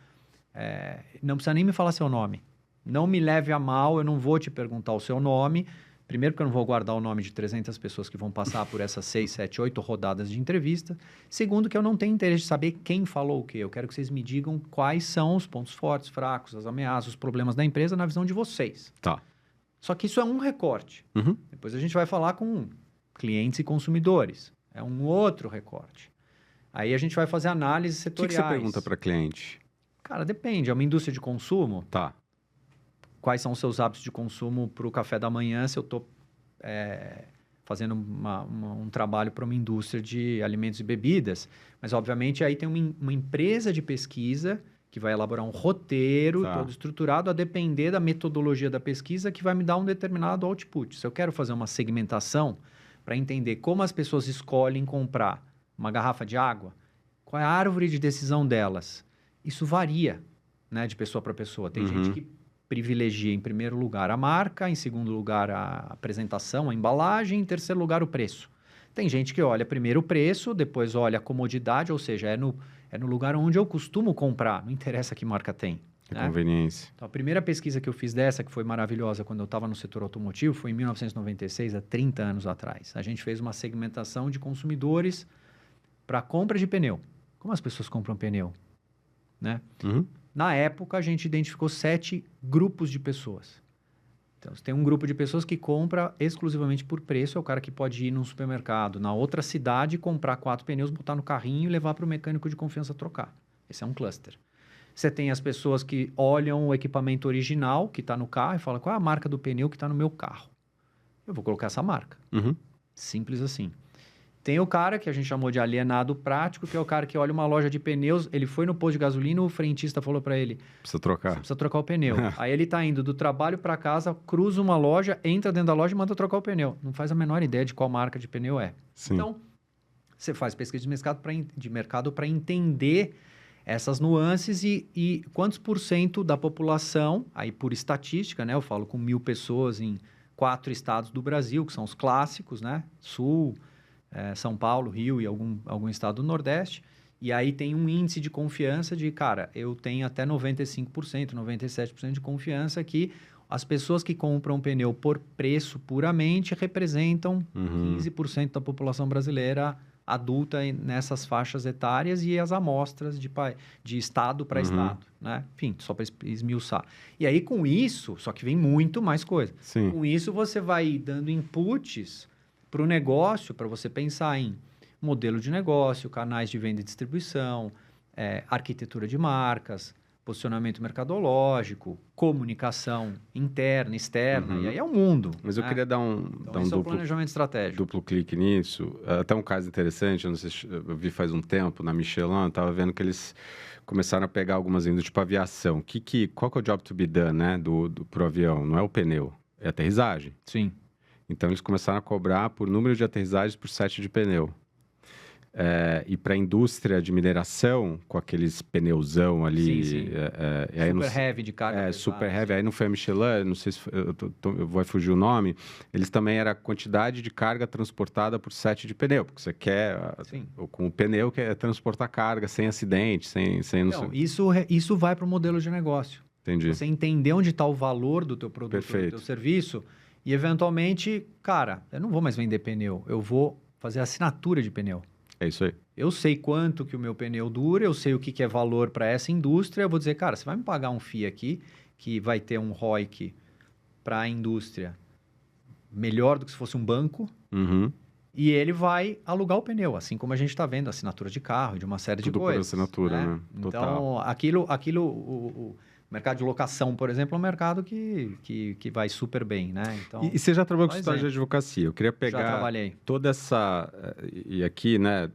Speaker 3: não precisa nem me falar seu nome. Não me leve a mal, eu não vou te perguntar o seu nome. Primeiro, porque eu não vou guardar o nome de 300 pessoas que vão passar por essas 6, 7, 8 rodadas de entrevista. Segundo, que eu não tenho interesse de saber quem falou o quê. Eu quero que vocês me digam quais são os pontos fortes, fracos, as ameaças, os problemas da empresa na visão de vocês.
Speaker 1: Tá.
Speaker 3: Só que isso é um recorte. Depois a gente vai falar com clientes e consumidores. É um outro recorte. Aí a gente vai fazer análises setoriais.
Speaker 1: O que você pergunta para cliente?
Speaker 3: Cara, depende. É uma indústria de consumo?
Speaker 1: Tá.
Speaker 3: Quais são os seus hábitos de consumo para o café da manhã, se eu estou fazendo um trabalho para uma indústria de alimentos e bebidas. Mas, obviamente, aí tem uma empresa de pesquisa que vai elaborar um roteiro todo estruturado a depender da metodologia da pesquisa que vai me dar um determinado output. Se eu quero fazer uma segmentação para entender como as pessoas escolhem comprar uma garrafa de água, qual é a árvore de decisão delas, isso varia, né, de pessoa para pessoa. Tem gente que privilegia, em primeiro lugar, a marca, em segundo lugar, a apresentação, a embalagem, em terceiro lugar, o preço. Tem gente que olha primeiro o preço, depois olha a comodidade, ou seja, é no lugar onde eu costumo comprar, não interessa que marca tem.
Speaker 1: É conveniência.
Speaker 3: Então, a primeira pesquisa que eu fiz dessa, que foi maravilhosa quando eu estava no setor automotivo, foi em 1996, há 30 anos atrás. A gente fez uma segmentação de consumidores para compra de pneu. Como as pessoas compram pneu? Né? Na época, a gente identificou 7 grupos de pessoas. Então, você tem um grupo de pessoas que compra exclusivamente por preço, é o cara que pode ir num supermercado, na outra cidade, comprar 4 pneus, botar no carrinho e levar para o mecânico de confiança trocar. Esse é um cluster. Você tem as pessoas que olham o equipamento original que está no carro e falam, qual é a marca do pneu que está no meu carro? Eu vou colocar essa marca. Simples assim. Tem o cara que a gente chamou de alienado prático, que é o cara que olha uma loja de pneus, ele foi no posto de gasolina, o frentista falou para ele...
Speaker 1: Precisa trocar.
Speaker 3: Você precisa trocar o pneu. Aí ele tá indo do trabalho para casa, cruza uma loja, entra dentro da loja e manda trocar o pneu. Não faz a menor ideia de qual marca de pneu é.
Speaker 1: Sim.
Speaker 3: Então, você faz pesquisa de mercado para entender essas nuances e quantos % da população, aí por estatística, né? Eu falo com 1.000 pessoas em 4 estados do Brasil, que são os clássicos, né? Sul... São Paulo, Rio e algum estado do Nordeste. E aí tem um índice de confiança de, cara, eu tenho até 95%, 97% de confiança que as pessoas que compram pneu por preço puramente representam 15% da população brasileira adulta nessas faixas etárias e as amostras de estado para estado, né? Enfim, só para esmiuçar. E aí com isso, só que vem muito mais coisa.
Speaker 1: Sim.
Speaker 3: Com isso você vai dando inputs para o negócio, para você pensar em modelo de negócio, canais de venda e distribuição, arquitetura de marcas, posicionamento mercadológico, comunicação interna, externa, e aí é o mundo.
Speaker 1: Mas eu queria dar um
Speaker 3: planejamento estratégico.
Speaker 1: Duplo clique nisso. Até um caso interessante, eu não sei se eu vi faz um tempo na Michelin, estava vendo que eles começaram a pegar algumas indústrias, tipo aviação. Qual que é o job to be done, né, pro avião? Não é o pneu, é a aterrissagem.
Speaker 3: Sim.
Speaker 1: Então, eles começaram a cobrar por número de aterrissagens por set de pneu. E para a indústria de mineração, com aqueles pneuzão ali...
Speaker 3: Sim. Super heavy de carga pesada.
Speaker 1: Super heavy. Aí não foi a Michelin, não sei se vai fugir o nome. Eles também era a quantidade de carga transportada por set de pneu. Porque você quer, com o pneu, quer transportar carga sem acidente, sem
Speaker 3: então, isso vai para o modelo de negócio.
Speaker 1: Entendi.
Speaker 3: Você entender onde está o valor do teu produto,
Speaker 1: Perfeito.
Speaker 3: do teu serviço... E, eventualmente, cara, eu não vou mais vender pneu, eu vou fazer assinatura de pneu.
Speaker 1: É isso aí.
Speaker 3: Eu sei quanto que o meu pneu dura, eu sei o que é valor para essa indústria, eu vou dizer, cara, você vai me pagar um FII aqui, que vai ter um ROIC para a indústria melhor do que se fosse um banco, E ele vai alugar o pneu, assim como a gente está vendo, assinatura de carro, de uma série de coisas.
Speaker 1: Tudo por assinatura, né?
Speaker 3: Total. Então, o mercado de locação, por exemplo, é um mercado que vai super bem, né? Então,
Speaker 1: e você já trabalhou com escritório de advocacia? Eu queria pegar toda essa... E aqui, né?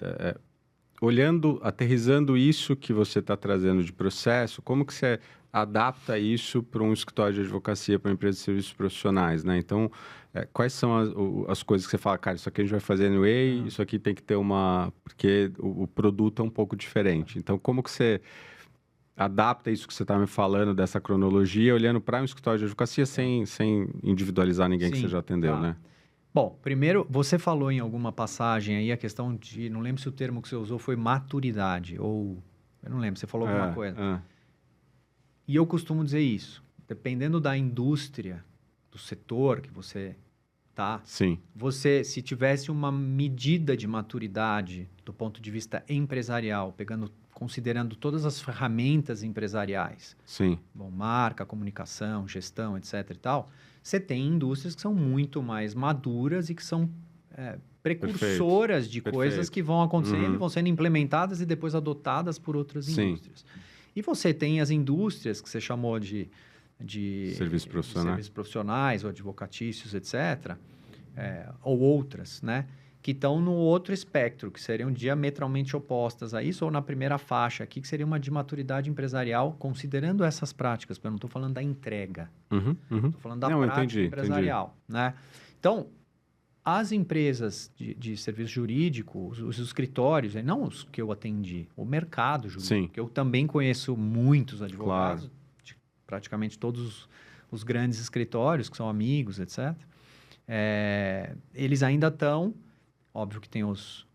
Speaker 1: Olhando, aterrissando isso que você está trazendo de processo, como que você adapta isso para um escritório de advocacia, para uma empresa de serviços profissionais, né? Então, quais são as coisas que você fala, cara, isso aqui a gente vai fazer no Way, isso aqui tem que ter porque o produto é um pouco diferente. Então, como que você adapta isso que você está me falando, dessa cronologia, olhando para um escritório de advocacia sem individualizar ninguém que você já atendeu, né?
Speaker 3: Bom, primeiro, você falou em alguma passagem aí a questão de, não lembro se o termo que você usou foi maturidade, ou, eu não lembro, você falou alguma coisa. E eu costumo dizer isso, dependendo da indústria, do setor que você tá, você, se tivesse uma medida de maturidade do ponto de vista empresarial, considerando todas as ferramentas empresariais, bom, marca, comunicação, gestão, etc. e tal, você tem indústrias que são muito mais maduras e que são precursoras de coisas que vão acontecendo e vão sendo implementadas e depois adotadas por outras indústrias. E você tem as indústrias que você chamou de serviços profissionais ou advocatícios, etc., ou outras, né? Que estão no outro espectro, que seriam diametralmente opostas a isso, ou na primeira faixa aqui, que seria uma de maturidade empresarial, considerando essas práticas, porque eu não estou falando da entrega, estou falando da prática empresarial. Né? Então, as empresas de serviço jurídico, os escritórios, não os que eu atendi, o mercado jurídico, que eu também conheço muitos advogados, de praticamente todos os grandes escritórios, que são amigos, etc., eles ainda estão... Óbvio que tem os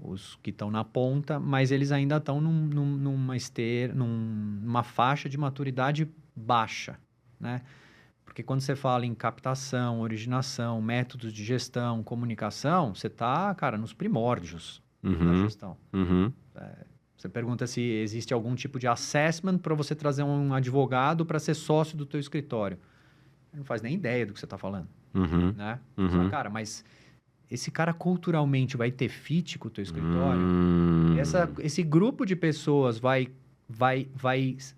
Speaker 3: que estão na ponta, mas eles ainda estão numa faixa de maturidade baixa, né? Porque quando você fala em captação, originação, métodos de gestão, comunicação, você está, cara, nos primórdios da gestão. Você pergunta se existe algum tipo de assessment para você trazer um advogado para ser sócio do teu escritório. Ele não faz nem ideia do que você está falando, né? Você fala, cara, mas... esse cara culturalmente vai ter fit com o teu escritório? Esse grupo de pessoas vai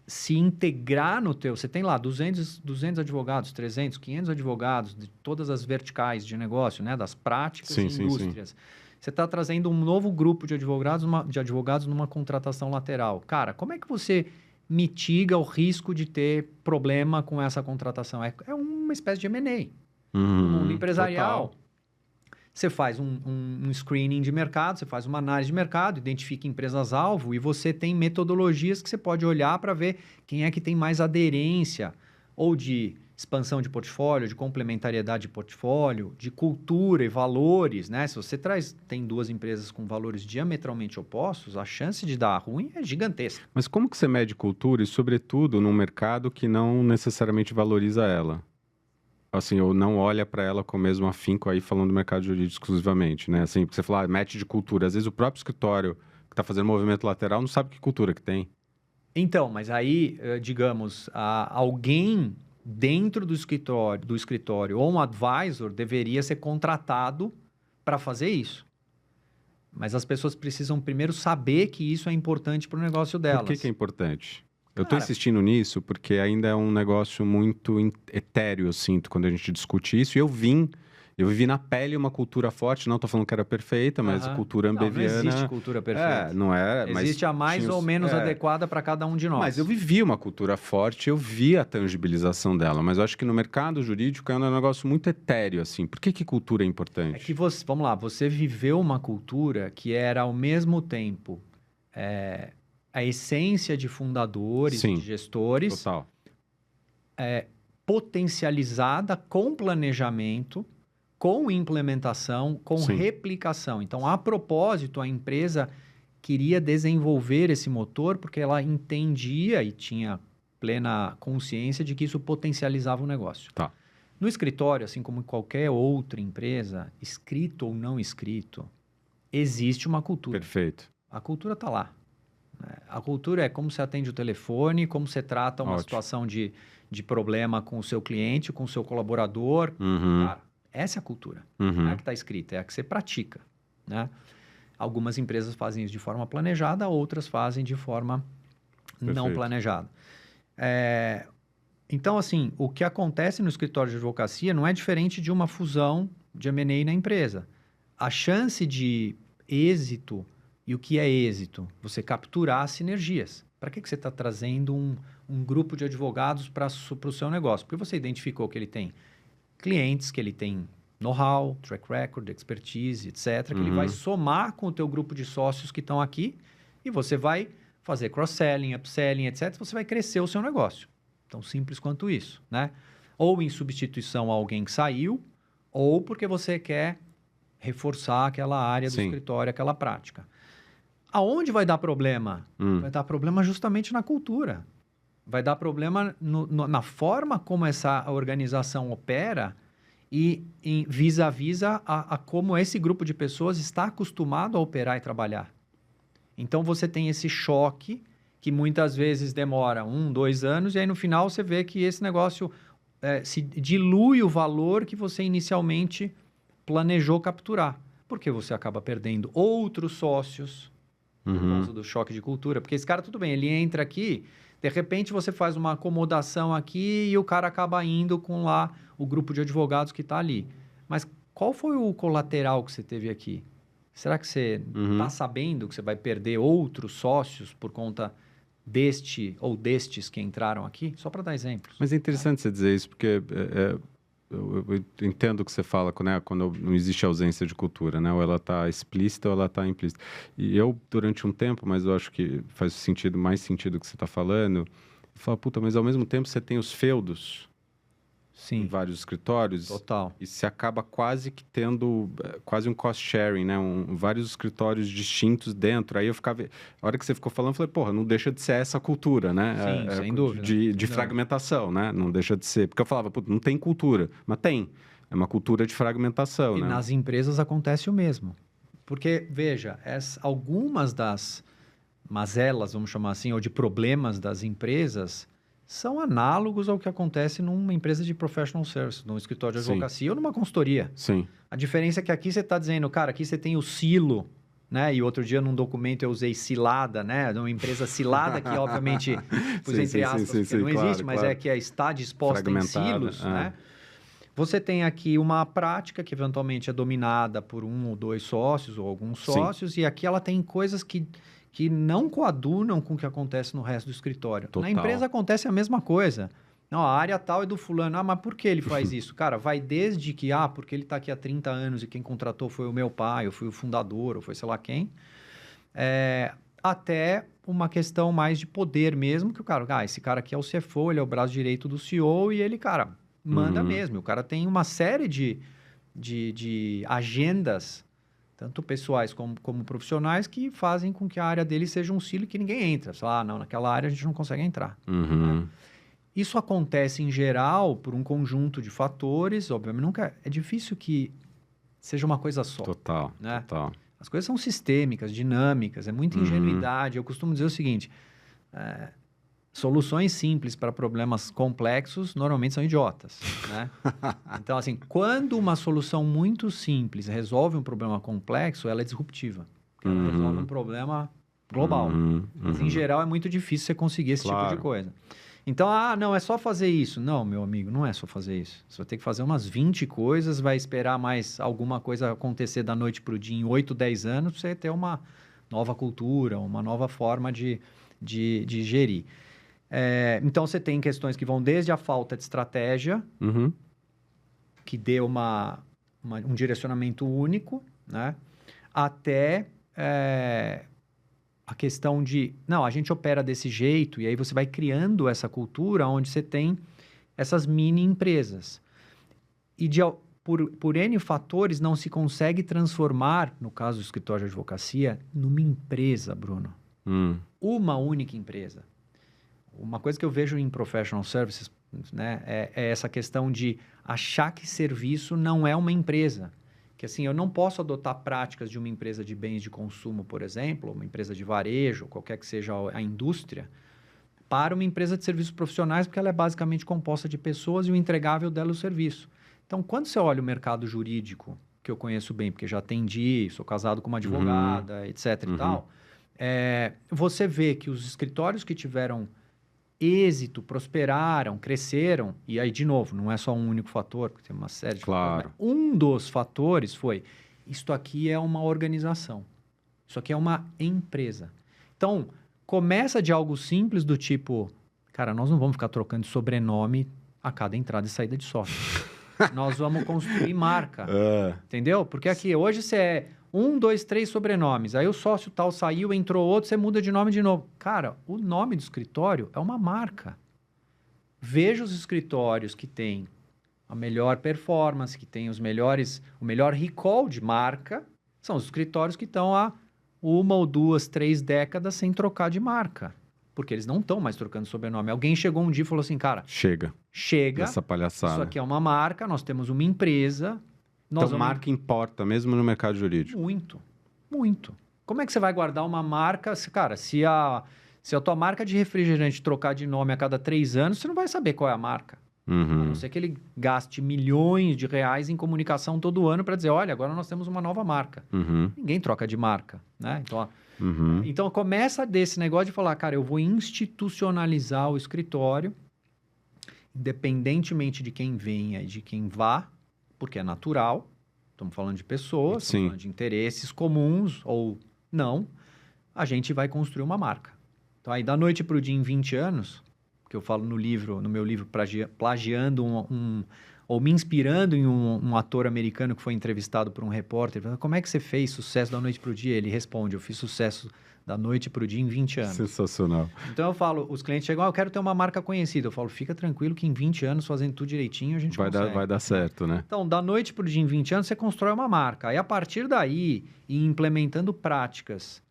Speaker 3: se integrar no teu... Você tem lá 200 advogados, 300, 500 advogados de todas as verticais de negócio, né? Das práticas e indústrias. Você está trazendo um novo grupo de advogados numa contratação lateral. Cara, como é que você mitiga o risco de ter problema com essa contratação? É uma espécie de M&A. No mundo empresarial... Total. Você faz um screening de mercado, você faz uma análise de mercado, identifica empresas-alvo e você tem metodologias que você pode olhar para ver quem é que tem mais aderência ou de expansão de portfólio, de complementariedade de portfólio, de cultura e valores, né? Se você tem duas empresas com valores diametralmente opostos, a chance de dar ruim é gigantesca.
Speaker 1: Mas como que você mede cultura e, sobretudo, num mercado que não necessariamente valoriza ela? Assim, ou não olha para ela com o mesmo afinco aí, falando do mercado jurídico exclusivamente, né? Assim, porque você fala, match de cultura. Às vezes o próprio escritório que está fazendo movimento lateral não sabe que cultura que tem.
Speaker 3: Então, mas aí, digamos, alguém dentro do escritório ou um advisor deveria ser contratado para fazer isso. Mas as pessoas precisam primeiro saber que isso é importante para o negócio delas.
Speaker 1: Por que é importante? Eu estou insistindo nisso porque ainda é um negócio muito etéreo, eu sinto, quando a gente discute isso. E eu vivi na pele uma cultura forte. Não estou falando que era perfeita, mas a cultura ambeviana...
Speaker 3: Não existe cultura perfeita.
Speaker 1: Não é.
Speaker 3: Existe a mais ou menos adequada para cada um de nós.
Speaker 1: Mas eu vivi uma cultura forte, eu vi a tangibilização dela. Mas eu acho que no mercado jurídico é um negócio muito etéreo, assim. Por que cultura é importante?
Speaker 3: É que vamos lá, você viveu uma cultura que era ao mesmo tempo... a essência de fundadores, de gestores,
Speaker 1: total.
Speaker 3: Potencializada com planejamento, com implementação, com replicação. Então, a propósito, a empresa queria desenvolver esse motor porque ela entendia e tinha plena consciência de que isso potencializava o negócio.
Speaker 1: Tá.
Speaker 3: No escritório, assim como em qualquer outra empresa, escrito ou não escrito, existe uma cultura.
Speaker 1: Perfeito.
Speaker 3: A cultura está lá. A cultura é como você atende o telefone, como você trata uma situação de problema com o seu cliente, com o seu colaborador. Cara, essa é a cultura. Não é a que está escrita, é a que você pratica. né? Algumas empresas fazem isso de forma planejada, outras fazem de forma não planejada. Então, assim, o que acontece no escritório de advocacia não é diferente de uma fusão de M&A na empresa. A chance de êxito, e o que é êxito? Você capturar sinergias. Para que você está trazendo um grupo de advogados para o seu negócio? Porque você identificou que ele tem clientes, que ele tem know-how, track record, expertise, etc., que ele vai somar com o teu grupo de sócios que estão aqui e você vai fazer cross-selling, upselling, etc., você vai crescer o seu negócio. Tão simples quanto isso, né? Ou em substituição a alguém que saiu, ou porque você quer reforçar aquela área do escritório, aquela prática. Aonde vai dar problema? Vai dar problema justamente na cultura. Vai dar problema na forma como essa organização opera e vis-à-vis a como esse grupo de pessoas está acostumado a operar e trabalhar. Então, você tem esse choque que muitas vezes demora 1, 2 anos, e aí no final você vê que esse negócio se dilui o valor que você inicialmente planejou capturar, porque você acaba perdendo outros sócios por causa do choque de cultura. Porque esse cara, tudo bem, ele entra aqui, de repente você faz uma acomodação aqui e o cara acaba indo com lá o grupo de advogados que está ali. Mas qual foi o colateral que você teve aqui? Será que você está sabendo que você vai perder outros sócios por conta deste ou destes que entraram aqui? Só para dar exemplos.
Speaker 1: Mas é interessante você dizer isso, porque eu entendo o que você fala, né, quando não existe ausência de cultura, né? Ou ela está explícita ou ela está implícita. E eu, durante um tempo, mas eu acho que faz sentido, mais sentido o que você está falando, eu falo, puta, mas ao mesmo tempo você tem os feudos.
Speaker 3: Sim.
Speaker 1: Em vários escritórios.
Speaker 3: Total.
Speaker 1: E se acaba quase que tendo quase um cost sharing, né? Vários escritórios distintos dentro. Aí eu ficava... A hora que você ficou falando, eu falei, porra, não deixa de ser essa cultura, né?
Speaker 3: Sim, sem dúvida.
Speaker 1: De fragmentação, né? Não deixa de ser. Porque eu falava, puta, não tem cultura. Mas tem. É uma cultura de fragmentação, né?
Speaker 3: E nas empresas acontece o mesmo. Porque, veja, algumas das mazelas, vamos chamar assim, ou de problemas das empresas... são análogos ao que acontece numa empresa de professional service, num escritório de advocacia ou numa consultoria.
Speaker 1: Sim.
Speaker 3: A diferença é que aqui você está dizendo, cara, aqui você tem o silo, né? E outro dia num documento eu usei cilada, né? De uma empresa cilada que, obviamente, pus entre aspas, porque não existe, mas é que está disposta em silos, né? Você tem aqui uma prática que eventualmente é dominada por 1 ou 2 sócios ou alguns sócios, e aqui ela tem coisas que não coadunam com o que acontece no resto do escritório.
Speaker 1: Total.
Speaker 3: Na empresa acontece a mesma coisa. Não, a área tal é do fulano. Ah, mas por que ele faz isso? Cara, vai desde que, porque ele está aqui há 30 anos e quem contratou foi o meu pai, ou foi o fundador, ou foi sei lá quem, até uma questão mais de poder mesmo, que o cara, esse cara aqui é o CFO, ele é o braço direito do CEO e ele, cara, manda mesmo. O cara tem uma série de agendas, tanto pessoais como profissionais, que fazem com que a área dele seja um silo que ninguém entra. Você fala, não, naquela área a gente não consegue entrar. Né? Isso acontece, em geral, por um conjunto de fatores. Obviamente, é difícil que seja uma coisa só.
Speaker 1: Total,
Speaker 3: né?
Speaker 1: total.
Speaker 3: As coisas são sistêmicas, dinâmicas, é muita ingenuidade. Eu costumo dizer o seguinte, soluções simples para problemas complexos normalmente são idiotas, né? Então, assim, quando uma solução muito simples resolve um problema complexo, ela é disruptiva. Porque ela resolve um problema global. Mas, em geral, é muito difícil você conseguir esse tipo de coisa. Então, não, é só fazer isso. Não, meu amigo, não é só fazer isso. Você vai ter que fazer umas 20 coisas, vai esperar mais alguma coisa acontecer da noite para o dia em 8, 10 anos, para você ter uma nova cultura, uma nova forma de gerir. Então, você tem questões que vão desde a falta de estratégia, que dê um direcionamento único, né? Até a questão de, não, a gente opera desse jeito, e aí você vai criando essa cultura onde você tem essas mini empresas. E por N fatores não se consegue transformar, no caso do escritório de advocacia, numa empresa, Bruno. Uma única empresa. Uma coisa que eu vejo em professional services, né, é essa questão de achar que serviço não é uma empresa. Que assim, eu não posso adotar práticas de uma empresa de bens de consumo, por exemplo, uma empresa de varejo, qualquer que seja a indústria, para uma empresa de serviços profissionais, porque ela é basicamente composta de pessoas e o entregável dela é o serviço. Então, quando você olha o mercado jurídico, que eu conheço bem, porque já atendi, sou casado com uma advogada, etc e tal, você vê que os escritórios que tiveram êxito, prosperaram, cresceram, e aí, de novo, não é só um único fator, porque tem uma série de fatores. Um dos fatores foi, isto aqui é uma organização, isso aqui é uma empresa. Então, começa de algo simples do tipo, cara, nós não vamos ficar trocando de sobrenome a cada entrada e saída de sócio. Nós vamos construir marca, entendeu? Porque aqui, hoje você é 1, 2, 3 sobrenomes. Aí o sócio tal saiu, entrou outro, você muda de nome de novo. Cara, o nome do escritório é uma marca. Veja os escritórios que têm a melhor performance, que têm o melhor recall de marca, são os escritórios que estão há 1 ou 2, 3 décadas sem trocar de marca. Porque eles não estão mais trocando sobrenome. Alguém chegou um dia e falou assim, cara... Chega.
Speaker 1: Essa palhaçada.
Speaker 3: Isso aqui é uma marca, nós temos uma empresa...
Speaker 1: Então, marca importa, mesmo no mercado jurídico?
Speaker 3: Muito, muito. Como é que você vai guardar uma marca? Cara, se a tua marca de refrigerante trocar de nome a cada 3 anos, você não vai saber qual é a marca. A não ser que ele gaste milhões de reais em comunicação todo ano para dizer, olha, agora nós temos uma nova marca. Ninguém troca de marca, né? Então, começa desse negócio de falar, cara, eu vou institucionalizar o escritório, independentemente de quem venha e de quem vá, porque é natural, estamos falando de pessoas, estamos falando de interesses comuns ou não, a gente vai construir uma marca. Então, aí da noite para o dia em 20 anos, que eu falo no meu livro, plagiando ou me inspirando em um ator americano que foi entrevistado por um repórter, como é que você fez sucesso da noite para o dia? Ele responde, eu fiz sucesso da noite para o dia em 20 anos.
Speaker 1: Sensacional.
Speaker 3: Então eu falo, os clientes chegam, eu quero ter uma marca conhecida. Eu falo, fica tranquilo que em 20 anos, fazendo tudo direitinho, a gente consegue.
Speaker 1: Vai dar certo, né?
Speaker 3: Então, da noite para o dia em 20 anos, você constrói uma marca. Aí, a partir daí, e implementando práticas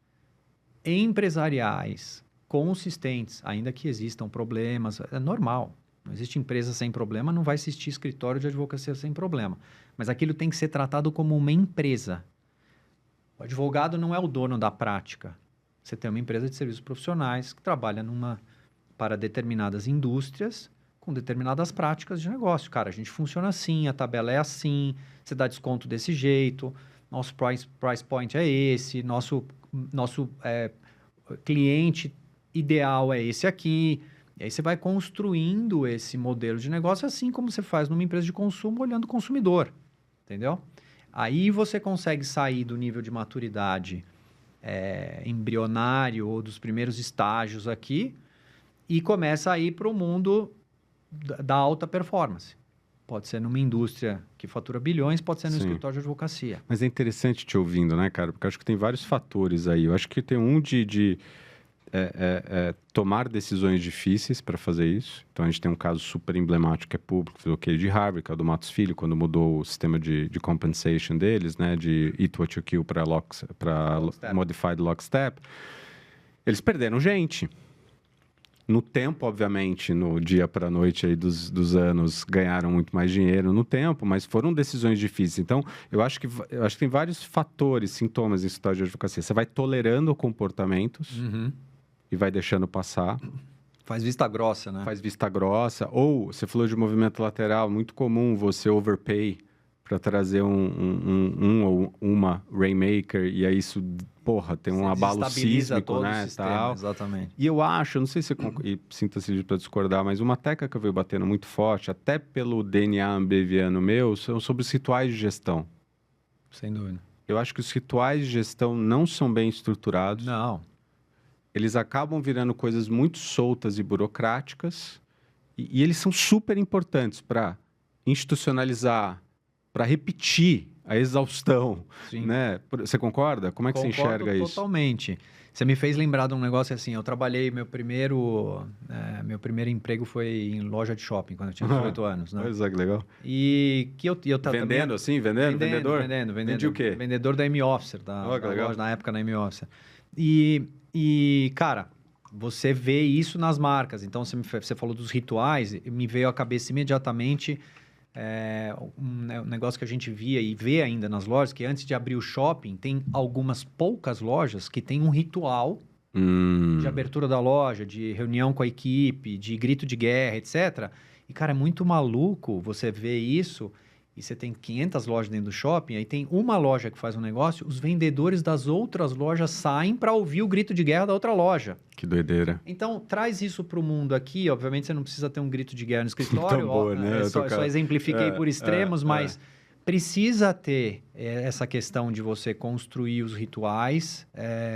Speaker 3: empresariais, consistentes, ainda que existam problemas, é normal. Não existe empresa sem problema, não vai existir escritório de advocacia sem problema. Mas aquilo tem que ser tratado como uma empresa. O advogado não é o dono da prática. Você tem uma empresa de serviços profissionais que trabalha para determinadas indústrias com determinadas práticas de negócio. Cara, a gente funciona assim, a tabela é assim, você dá desconto desse jeito, nosso price point é esse, nosso cliente ideal é esse aqui. E aí você vai construindo esse modelo de negócio assim como você faz numa empresa de consumo olhando o consumidor, entendeu? Aí você consegue sair do nível de maturidade embrionário ou dos primeiros estágios aqui e começa a ir para o mundo da alta performance. Pode ser numa indústria que fatura bilhões, pode ser no escritório de advocacia.
Speaker 1: Mas é interessante te ouvindo, né, cara? Porque eu acho que tem vários fatores aí. Eu acho que tem um de tomar decisões difíceis para fazer isso. Então, a gente tem um caso super emblemático que é público, de Harvard, que é o do Matos Filho, quando mudou o sistema de compensation deles, né, de Eat What You Kill para Modified Lockstep. Eles perderam gente. No tempo, obviamente, no dia para a noite aí dos anos, ganharam muito mais dinheiro no tempo, mas foram decisões difíceis. Então, eu acho que tem vários fatores, sintomas em escritório de advocacia. Você vai tolerando comportamentos e vai deixando passar.
Speaker 3: Faz vista grossa, né?
Speaker 1: Faz vista grossa. Ou, você falou de movimento lateral, muito comum você overpay para trazer um ou uma rainmaker, e aí isso, tem um abalo sísmico, né?
Speaker 3: O sistema,
Speaker 1: tal.
Speaker 3: Exatamente.
Speaker 1: E eu acho, não sei se e sinta-se livre para discordar, mas uma tecla que eu venho batendo muito forte, até pelo DNA ambeviano meu, são sobre os rituais de gestão.
Speaker 3: Sem dúvida.
Speaker 1: Eu acho que os rituais de gestão não são bem estruturados.
Speaker 3: Não.
Speaker 1: Eles acabam virando coisas muito soltas e burocráticas, e eles são super importantes para institucionalizar, para repetir a exaustão, né? Você concorda? Como é que você enxerga isso?
Speaker 3: Totalmente. Você me fez lembrar de um negócio assim, eu trabalhei, meu primeiro emprego foi em loja de shopping, quando eu tinha 18 anos, né?
Speaker 1: Olha que legal.
Speaker 3: E que eu
Speaker 1: vendendo também, assim? Vendedor?
Speaker 3: Vendendo.
Speaker 1: Vendi o quê?
Speaker 3: Vendedor da M-Officer, da loja, na época na M-Officer. E, cara, você vê isso nas marcas. Então, você falou dos rituais, me veio à cabeça imediatamente um negócio que a gente via e vê ainda nas lojas, que antes de abrir o shopping, tem algumas poucas lojas que tem um ritual de abertura da loja, de reunião com a equipe, de grito de guerra, etc. E, cara, é muito maluco você ver isso e você tem 500 lojas dentro do shopping, aí tem uma loja que faz um negócio, os vendedores das outras lojas saem para ouvir o grito de guerra da outra loja.
Speaker 1: Que doideira.
Speaker 3: Então, traz isso para o mundo aqui. Obviamente, você não precisa ter um grito de guerra no escritório.
Speaker 1: Boa, né?
Speaker 3: Eu só exemplifiquei por extremos, mas precisa ter essa questão de você construir os rituais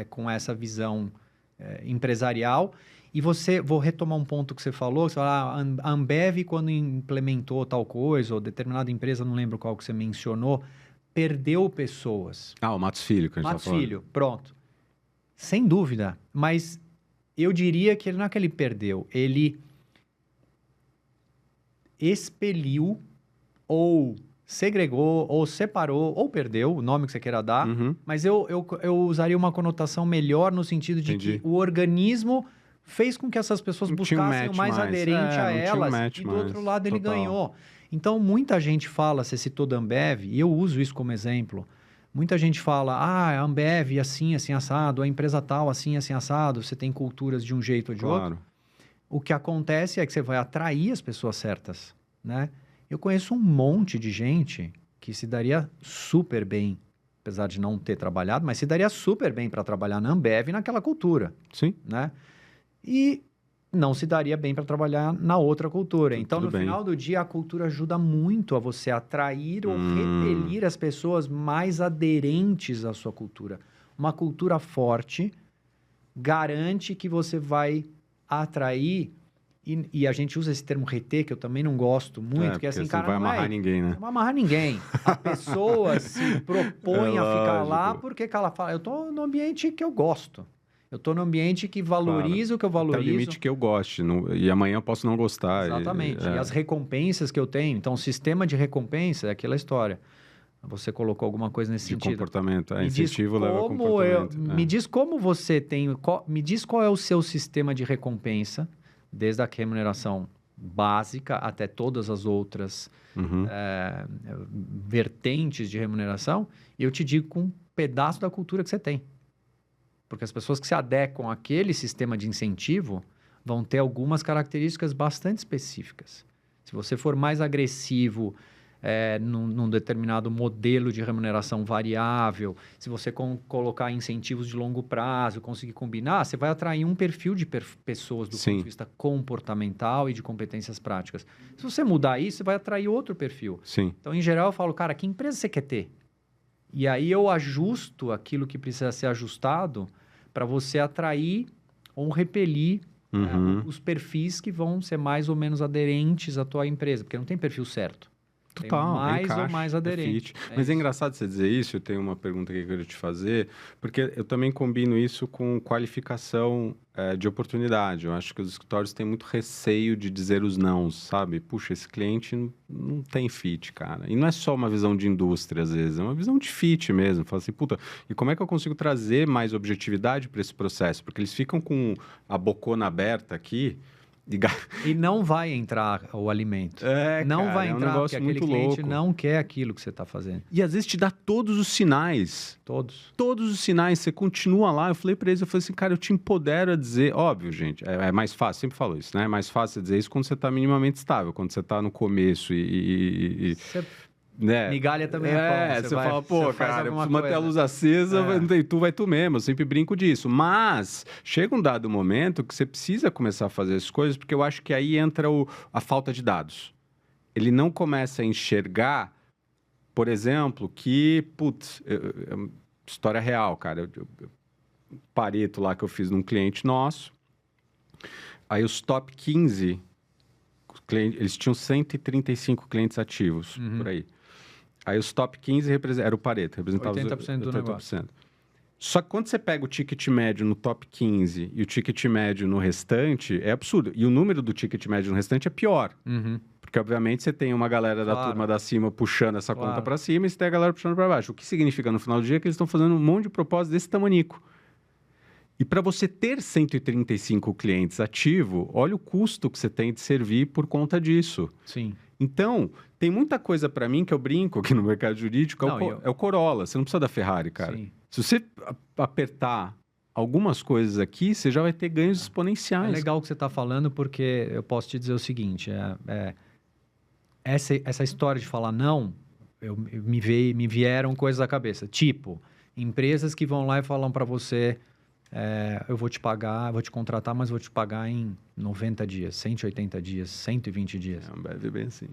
Speaker 3: com essa visão empresarial. E vou retomar um ponto que você falou, você fala, a Ambev, quando implementou tal coisa, ou determinada empresa, não lembro qual que você mencionou, perdeu pessoas.
Speaker 1: O Matos Filho, que a gente
Speaker 3: Matos Filho, pronto. Sem dúvida, mas eu diria que não é que ele perdeu, ele expeliu, ou segregou, ou separou, ou perdeu, o nome que você queira dar, mas eu usaria uma conotação melhor no sentido de que o organismo fez com que essas pessoas buscassem o mais aderente a elas, e do outro lado ele ganhou. Então, muita gente fala, você citou da Ambev, e eu uso isso como exemplo, muita gente fala, a Ambev assim, assim, assado, a empresa tal, assim, assim, assado, você tem culturas de um jeito ou de outro. O que acontece é que você vai atrair as pessoas certas, né? Eu conheço um monte de gente que se daria super bem, apesar de não ter trabalhado, mas se daria super bem para trabalhar na Ambev naquela cultura.
Speaker 1: Sim.
Speaker 3: Né? E não se daria bem para trabalhar na outra cultura. Então, no final do dia, a cultura ajuda muito a você atrair ou repelir as pessoas mais aderentes à sua cultura. Uma cultura forte garante que você vai atrair, e a gente usa esse termo reter, que eu também não gosto muito, que é assim, cara,
Speaker 1: não vai amarrar ninguém, né?
Speaker 3: Não vai amarrar ninguém. A pessoa se propõe a ficar lá porque ela fala, eu estou no ambiente que eu gosto. Eu estou no ambiente que valoriza o que eu valorizo.
Speaker 1: Até o limite que eu goste. E amanhã eu posso não gostar.
Speaker 3: Exatamente. E as recompensas que eu tenho. Então, o sistema de recompensa é aquela história. Você colocou alguma coisa nesse sentido.
Speaker 1: De comportamento. Incentivo leva a comportamento.
Speaker 3: Me diz como você tem... Me diz qual é o seu sistema de recompensa, desde a remuneração básica até todas as outras vertentes de remuneração. E eu te digo com um pedaço da cultura que você tem. Porque as pessoas que se adequam àquele sistema de incentivo vão ter algumas características bastante específicas. Se você for mais agressivo num determinado modelo de remuneração variável, se você colocar incentivos de longo prazo, conseguir combinar, você vai atrair um perfil de pessoas do ponto de vista comportamental e de competências práticas. Se você mudar isso, você vai atrair outro perfil.
Speaker 1: Sim.
Speaker 3: Então, em geral, eu falo, cara, que empresa você quer ter? E aí eu ajusto aquilo que precisa ser ajustado para você atrair ou repelir os perfis que vão ser mais ou menos aderentes à tua empresa, porque não tem perfil certo.
Speaker 1: Total,
Speaker 3: tem mais ou mais aderente.
Speaker 1: Mas é engraçado você dizer isso, eu tenho uma pergunta que eu queria te fazer, porque eu também combino isso com qualificação de oportunidade. Eu acho que os escritórios têm muito receio de dizer os nãos, sabe? Puxa, esse cliente não tem fit, cara. E não é só uma visão de indústria, às vezes, é uma visão de fit mesmo. Fala assim, puta, e como é que eu consigo trazer mais objetividade para esse processo? Porque eles ficam com a bocona aberta aqui,
Speaker 3: e não vai entrar o alimento. Não vai entrar porque aquele cliente não quer aquilo que você está fazendo.
Speaker 1: E às vezes te dá todos os sinais.
Speaker 3: Todos
Speaker 1: os sinais. Você continua lá. Eu falei para eles, eu falei assim, cara, eu te empodero a dizer... Óbvio, gente, é mais fácil, sempre falo isso, né? É mais fácil dizer isso quando você está minimamente estável, quando você está no começo né?
Speaker 3: Migalha também é
Speaker 1: bom. Você fala, pô, cara, eu preciso manter a luz acesa, tu vai tu mesmo. Eu sempre brinco disso. Mas chega um dado momento que você precisa começar a fazer as coisas, porque eu acho que aí entra a falta de dados. Ele não começa a enxergar, por exemplo, que, história real, cara. Pareto lá que eu fiz num cliente nosso, aí os top 15 clientes, eles tinham 135 clientes ativos, por aí. Aí os top 15 era o Pareto, representava
Speaker 3: 80% do negócio.
Speaker 1: Só que quando você pega o ticket médio no top 15 e o ticket médio no restante, é absurdo. E o número do ticket médio no restante é pior. Porque, obviamente, você tem uma galera da turma da cima puxando essa conta para cima e você tem a galera puxando para baixo. O que significa, no final do dia, que eles estão fazendo um monte de propósito desse tamanico. E para você ter 135 clientes ativos, olha o custo que você tem de servir por conta disso.
Speaker 3: Sim.
Speaker 1: Então, tem muita coisa para mim que eu brinco aqui no mercado jurídico, é o Corolla. Você não precisa da Ferrari, cara.
Speaker 3: Sim.
Speaker 1: Se você apertar algumas coisas aqui, você já vai ter ganhos exponenciais.
Speaker 3: É legal o que você está falando, porque eu posso te dizer o seguinte, essa história de falar não, me vieram coisas à cabeça. Tipo, empresas que vão lá e falam para você, eu vou te pagar, vou te contratar, mas vou te pagar em 90 dias, 180 dias, 120 dias.
Speaker 1: É bem assim.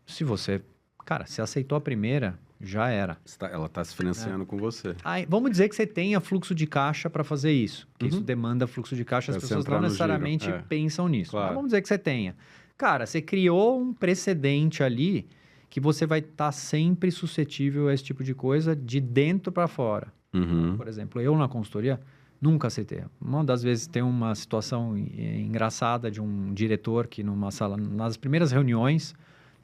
Speaker 3: Se você... Cara, você aceitou a primeira, já era.
Speaker 1: Ela está se financiando com você.
Speaker 3: Aí, vamos dizer que você tenha fluxo de caixa para fazer isso. Que isso demanda fluxo de caixa, as pessoas não necessariamente pensam nisso. Claro. Mas vamos dizer que você tenha. Cara, você criou um precedente ali que você vai estar sempre suscetível a esse tipo de coisa de dentro para fora. Por exemplo, eu na consultoria nunca aceitei. Uma das vezes tem uma situação engraçada de um diretor que numa sala, nas primeiras reuniões,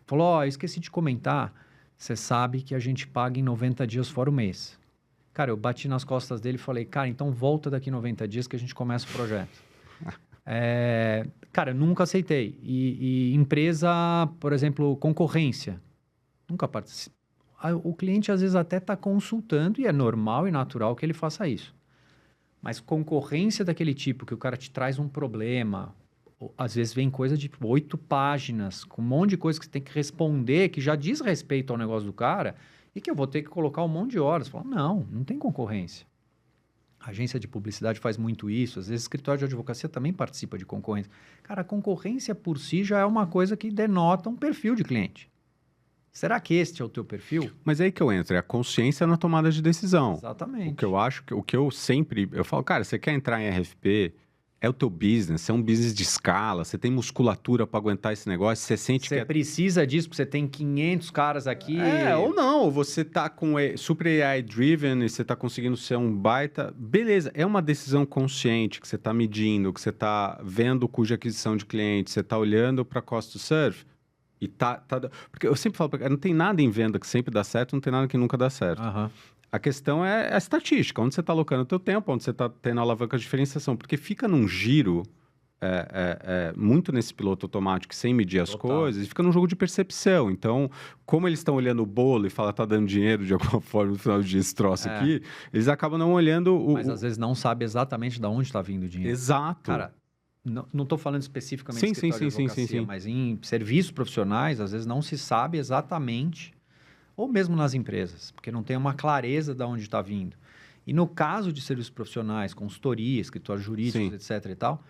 Speaker 3: falou, esqueci de comentar, você sabe que a gente paga em 90 dias fora o mês. Cara, eu bati nas costas dele e falei, cara, então volta daqui 90 dias que a gente começa o projeto. Cara, eu nunca aceitei. E empresa, por exemplo, concorrência, nunca participei. O cliente às vezes até está consultando e é normal e natural que ele faça isso. Mas concorrência daquele tipo, que o cara te traz um problema, às vezes vem coisa de 8 páginas, com um monte de coisa que você tem que responder, que já diz respeito ao negócio do cara, e que eu vou ter que colocar um monte de horas. Fala, não tem concorrência. A agência de publicidade faz muito isso, às vezes o escritório de advocacia também participa de concorrência. Cara, a concorrência por si já é uma coisa que denota um perfil de cliente. Será que este é o teu perfil?
Speaker 1: Mas é aí que eu entro, é a consciência na tomada de decisão.
Speaker 3: Exatamente.
Speaker 1: O que eu acho, eu falo, cara, você quer entrar em RFP, é o teu business, é um business de escala, você tem musculatura para aguentar esse negócio, você sente que...
Speaker 3: Você precisa disso, porque você tem 500 caras aqui...
Speaker 1: ou não, você tá com super AI-driven e você tá conseguindo ser um baita... Beleza, é uma decisão consciente que você tá medindo, que você tá vendo o custo de aquisição de cliente, você tá olhando para cost to serve e porque eu sempre falo, não tem nada em venda que sempre dá certo, não tem nada que nunca dá certo. A questão é a estatística, onde você está alocando o teu tempo, onde você está tendo a alavanca de diferenciação, porque fica num giro muito nesse piloto automático, sem medir as coisas, e fica num jogo de percepção. Então, como eles estão olhando o bolo e falam, tá dando dinheiro de alguma forma no final do dia esse troço aqui, eles acabam não olhando...
Speaker 3: Mas às vezes não sabe exatamente de onde está vindo o dinheiro.
Speaker 1: Exato.
Speaker 3: Cara, não estou falando especificamente de escritório de advocacia, mas em serviços profissionais, às vezes não se sabe exatamente... Ou mesmo nas empresas, porque não tem uma clareza de onde está vindo. E no caso de serviços profissionais, consultoria, escritórios jurídicos, etc. e tal,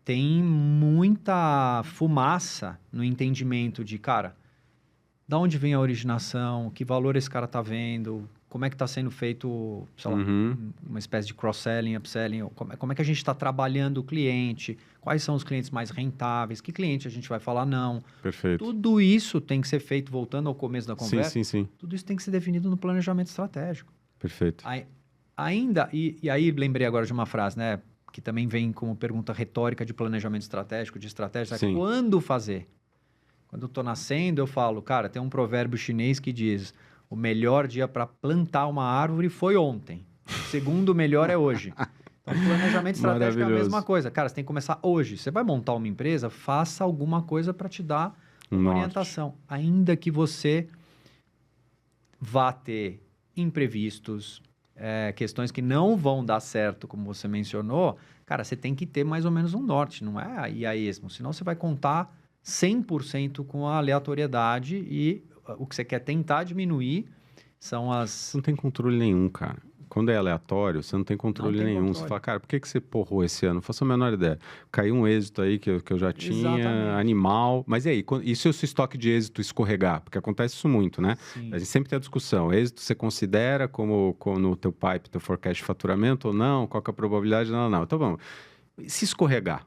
Speaker 3: tem muita fumaça no entendimento de, cara, da onde vem a originação, que valor esse cara está vendo, como é que está sendo feito, sei lá, uma espécie de cross-selling, upselling, como é que a gente está trabalhando o cliente, quais são os clientes mais rentáveis, que cliente a gente vai falar não.
Speaker 1: Perfeito.
Speaker 3: Tudo isso tem que ser feito, voltando ao começo da conversa,
Speaker 1: sim.
Speaker 3: Tudo isso tem que ser definido no planejamento estratégico.
Speaker 1: Perfeito.
Speaker 3: E aí lembrei agora de uma frase, né, que também vem como pergunta retórica de planejamento estratégico, de estratégia, quando fazer? Quando eu estou nascendo, eu falo, cara, tem um provérbio chinês que diz... O melhor dia para plantar uma árvore foi ontem. O segundo melhor é hoje. Então, planejamento estratégico é a mesma coisa. Cara, você tem que começar hoje. Você vai montar uma empresa, faça alguma coisa para te dar uma orientação. Ainda que você vá ter imprevistos, questões que não vão dar certo, como você mencionou, cara, você tem que ter mais ou menos um norte, não é aí a esmo. Senão você vai contar 100% com a aleatoriedade e... O que você quer tentar diminuir são as...
Speaker 1: Você não tem controle nenhum, cara. Quando é aleatório, você não tem controle nenhum. Você fala, cara, por que você porrou esse ano? Não faço a menor ideia. Caiu um êxito aí que eu já tinha, animal. Mas e aí? E se o seu estoque de êxito escorregar? Porque acontece isso muito, né? Sim. A gente sempre tem a discussão. Êxito você considera como no teu pipe, teu forecast de faturamento ou não? Qual que é a probabilidade? Não. Então vamos. E se escorregar?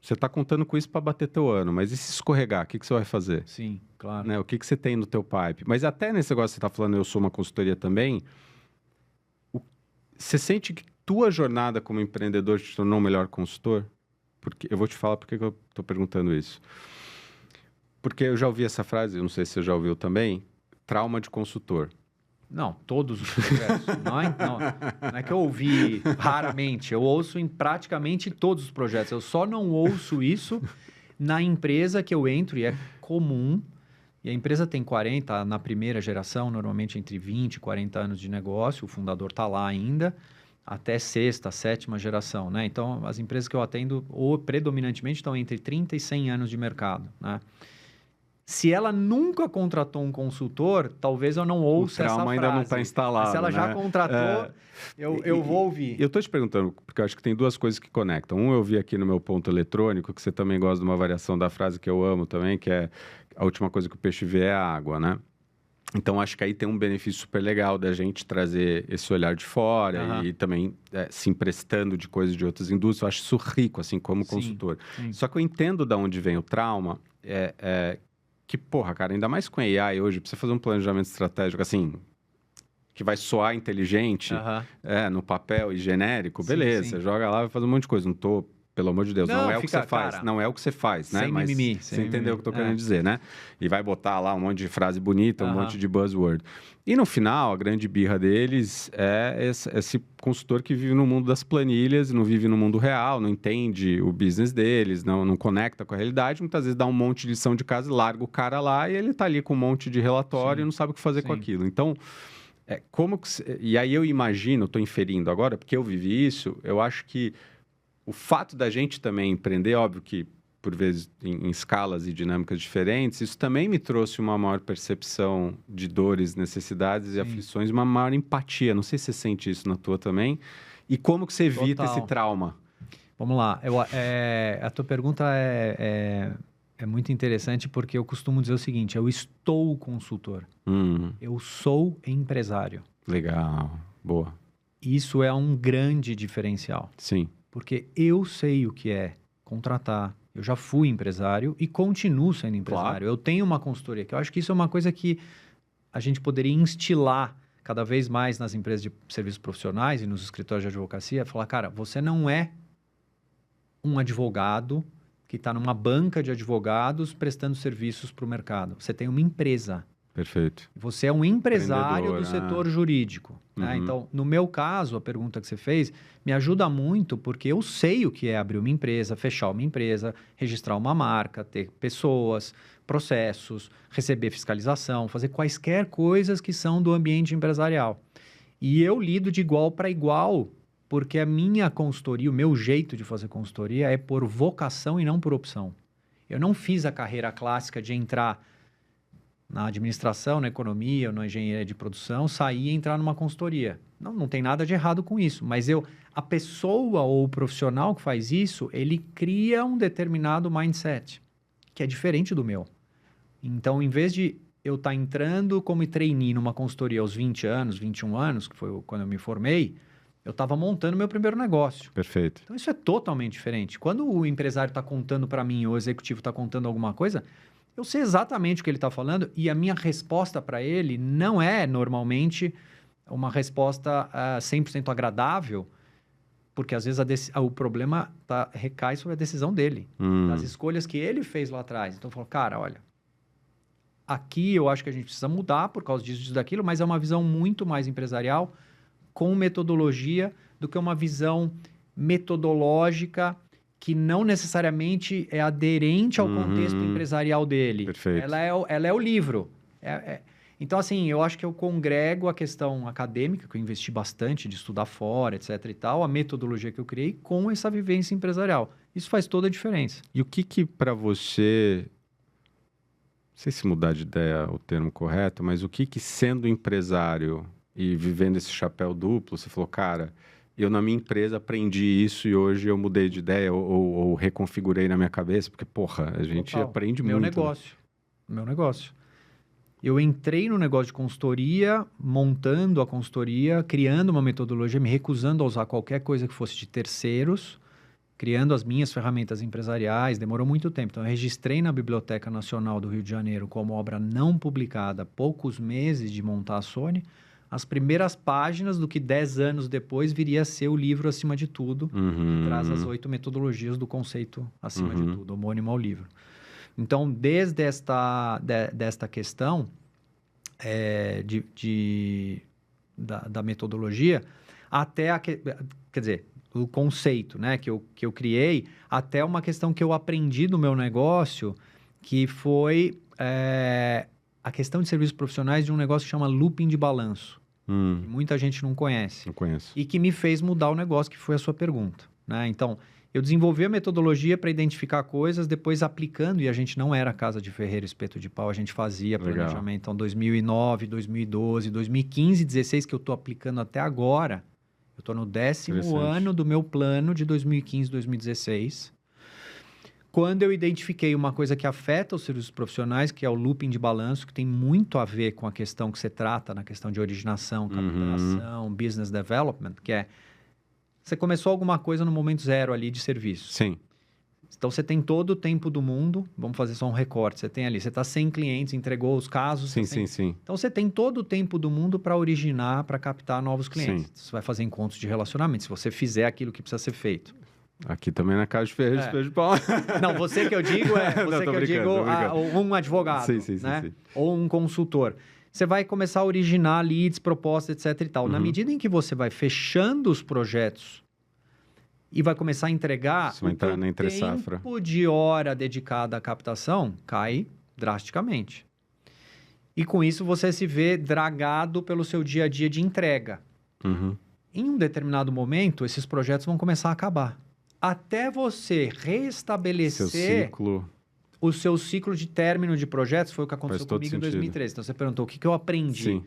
Speaker 1: Você está contando com isso para bater teu ano, mas e se escorregar, o que você vai fazer?
Speaker 3: Sim, claro.
Speaker 1: Né? O que você tem no teu pipe? Mas até nesse negócio que você está falando, eu sou uma consultoria também, você sente que tua jornada como empreendedor te tornou um melhor consultor? Porque eu vou te falar porque eu estou perguntando isso. Porque eu já ouvi essa frase, eu não sei se você já ouviu também, trauma de consultor.
Speaker 3: Não, todos os projetos. não é que eu ouvi raramente, eu ouço em praticamente todos os projetos. Eu só não ouço isso na empresa que eu entro, e é comum. E a empresa tem 40, na primeira geração, normalmente entre 20 e 40 anos de negócio, o fundador está lá ainda, até sexta, sétima geração, né? Então, as empresas que eu atendo, ou predominantemente, estão entre 30 e 100 anos de mercado, né? Se ela nunca contratou um consultor, talvez eu não ouça essa frase.
Speaker 1: O trauma ainda não está instalado,
Speaker 3: mas se ela já contratou, eu vou ouvir.
Speaker 1: Eu estou te perguntando, porque eu acho que tem duas coisas que conectam. Um, eu vi aqui no meu ponto eletrônico, que você também gosta de uma variação da frase que eu amo também, que é a última coisa que o peixe vê é a água, né? Então, acho que aí tem um benefício super legal da gente trazer esse olhar de fora e também se emprestando de coisas de outras indústrias. Eu acho isso rico, assim, como consultor. Sim. Só que eu entendo de onde vem o trauma, que, porra, cara, ainda mais com AI hoje, pra você fazer um planejamento estratégico, assim, que vai soar inteligente, no papel e genérico, beleza, você joga lá e vai fazer um monte de coisa. Não tô, pelo amor de Deus, não é o que você faz. Não é o que você faz, né?
Speaker 3: Mas mimimi,
Speaker 1: você entendeu o que eu tô querendo dizer, né? E vai botar lá um monte de frase bonita, um monte de buzzword. E no final, a grande birra deles é esse consultor que vive no mundo das planilhas, não vive no mundo real, não entende o business deles, não conecta com a realidade, muitas vezes dá um monte de lição de casa, larga o cara lá e ele tá ali com um monte de relatório e não sabe o que fazer com aquilo. Então, e aí eu imagino, estou inferindo agora, porque eu vivi isso, eu acho que o fato da gente também empreender, óbvio que por vezes em escalas e dinâmicas diferentes, isso também me trouxe uma maior percepção de dores, necessidades e aflições, uma maior empatia. Não sei se você sente isso na tua também. E como que você evita esse trauma?
Speaker 3: Vamos lá. A tua pergunta é muito interessante porque eu costumo dizer o seguinte, eu estou consultor. Eu sou empresário.
Speaker 1: Legal. Boa.
Speaker 3: Isso é um grande diferencial.
Speaker 1: Sim.
Speaker 3: Porque eu sei o que é contratar. Eu já fui empresário e continuo sendo empresário. Claro. Eu tenho uma consultoria, que eu acho que isso é uma coisa que a gente poderia instilar cada vez mais nas empresas de serviços profissionais e nos escritórios de advocacia. Falar, cara, você não é um advogado que está numa banca de advogados prestando serviços para o mercado. Você tem uma empresa.
Speaker 1: Perfeito.
Speaker 3: Você é um empresário do setor jurídico. Né? Então, no meu caso, a pergunta que você fez me ajuda muito porque eu sei o que é abrir uma empresa, fechar uma empresa, registrar uma marca, ter pessoas, processos, receber fiscalização, fazer quaisquer coisas que são do ambiente empresarial. E eu lido de igual para igual porque a minha consultoria, o meu jeito de fazer consultoria é por vocação e não por opção. Eu não fiz a carreira clássica de entrar na administração, na economia ou na engenharia de produção, sair e entrar numa consultoria. Não tem nada de errado com isso, mas a pessoa ou o profissional que faz isso, ele cria um determinado mindset, que é diferente do meu. Então, em vez de eu estar entrando como trainee numa consultoria aos 20 anos, 21 anos, que foi quando eu me formei, eu estava montando meu primeiro negócio.
Speaker 1: Perfeito.
Speaker 3: Então, isso é totalmente diferente. Quando o empresário está contando para mim, ou o executivo está contando alguma coisa, eu sei exatamente o que ele está falando e a minha resposta para ele não é, normalmente, uma resposta 100% agradável, porque, às vezes, o problema recai sobre a decisão dele, das escolhas que ele fez lá atrás. Então, eu falo, cara, olha, aqui eu acho que a gente precisa mudar por causa disso, daquilo, mas é uma visão muito mais empresarial, com metodologia, do que uma visão metodológica que não necessariamente é aderente ao contexto empresarial dele.
Speaker 1: Perfeito.
Speaker 3: Ela é o livro. Então, assim, eu acho que eu congrego a questão acadêmica, que eu investi bastante de estudar fora, etc e tal, a metodologia que eu criei com essa vivência empresarial. Isso faz toda a diferença.
Speaker 1: E o que para você... Não sei se mudar de ideia é o termo correto, mas o que sendo empresário e vivendo esse chapéu duplo, você falou, cara... Eu, na minha empresa, aprendi isso e hoje eu mudei de ideia ou reconfigurei na minha cabeça, porque, porra, a gente aprende muito.
Speaker 3: Meu negócio. Eu entrei no negócio de consultoria, montando a consultoria, criando uma metodologia, me recusando a usar qualquer coisa que fosse de terceiros, criando as minhas ferramentas empresariais, demorou muito tempo. Então, eu registrei na Biblioteca Nacional do Rio de Janeiro como obra não publicada, poucos meses de montar a Sony, as primeiras páginas do que 10 anos depois viria a ser o livro Acima de Tudo, que traz as 8 metodologias do conceito Acima de Tudo, homônimo ao livro. Então, desde desta questão da metodologia, até quer dizer, o conceito, né, que eu criei, até uma questão que eu aprendi no meu negócio, que foi a questão de serviços profissionais de um negócio que chama looping de balanço. Que muita gente não conhece.
Speaker 1: Não conheço.
Speaker 3: E que me fez mudar o negócio, que foi a sua pergunta. Né? Então, Eu desenvolvi a metodologia para identificar coisas, depois aplicando, e a gente não era casa de ferreiro, espeto de pau, a gente fazia planejamento. Então, 2009, 2012, 2015, 2016, que eu estou aplicando até agora. Eu estou no 10º ano do meu plano de 2015, 2016. Quando eu identifiquei uma coisa que afeta os serviços profissionais, que é o looping de balanço, que tem muito a ver com a questão que você trata, na questão de originação, captação, business development, que é... Você começou alguma coisa no momento zero ali de serviço.
Speaker 1: Sim.
Speaker 3: Então, você tem todo o tempo do mundo. Vamos fazer só um recorte. Você tem ali, você está 100 clientes, entregou os casos.
Speaker 1: Sim.
Speaker 3: Então, você tem todo o tempo do mundo para originar, para captar novos clientes.
Speaker 1: Sim.
Speaker 3: Você vai fazer encontros de relacionamento, se você fizer aquilo que precisa ser feito.
Speaker 1: Aqui também na casa de ferreiro, espeto de pau.
Speaker 3: Não, você que eu digo um advogado, né?
Speaker 1: Sim.
Speaker 3: Ou um consultor. Você vai começar a originar leads, propostas, etc e tal. Na medida em que você vai fechando os projetos e vai começar a entregar,
Speaker 1: o
Speaker 3: tempo de hora dedicada à captação cai drasticamente. E com isso você se vê dragado pelo seu dia a dia de entrega. Em um determinado momento, esses projetos vão começar a acabar. Até você restabelecer... O seu ciclo de término de projetos foi o que aconteceu comigo em 2013. Então, você perguntou o que eu aprendi.
Speaker 1: Sim.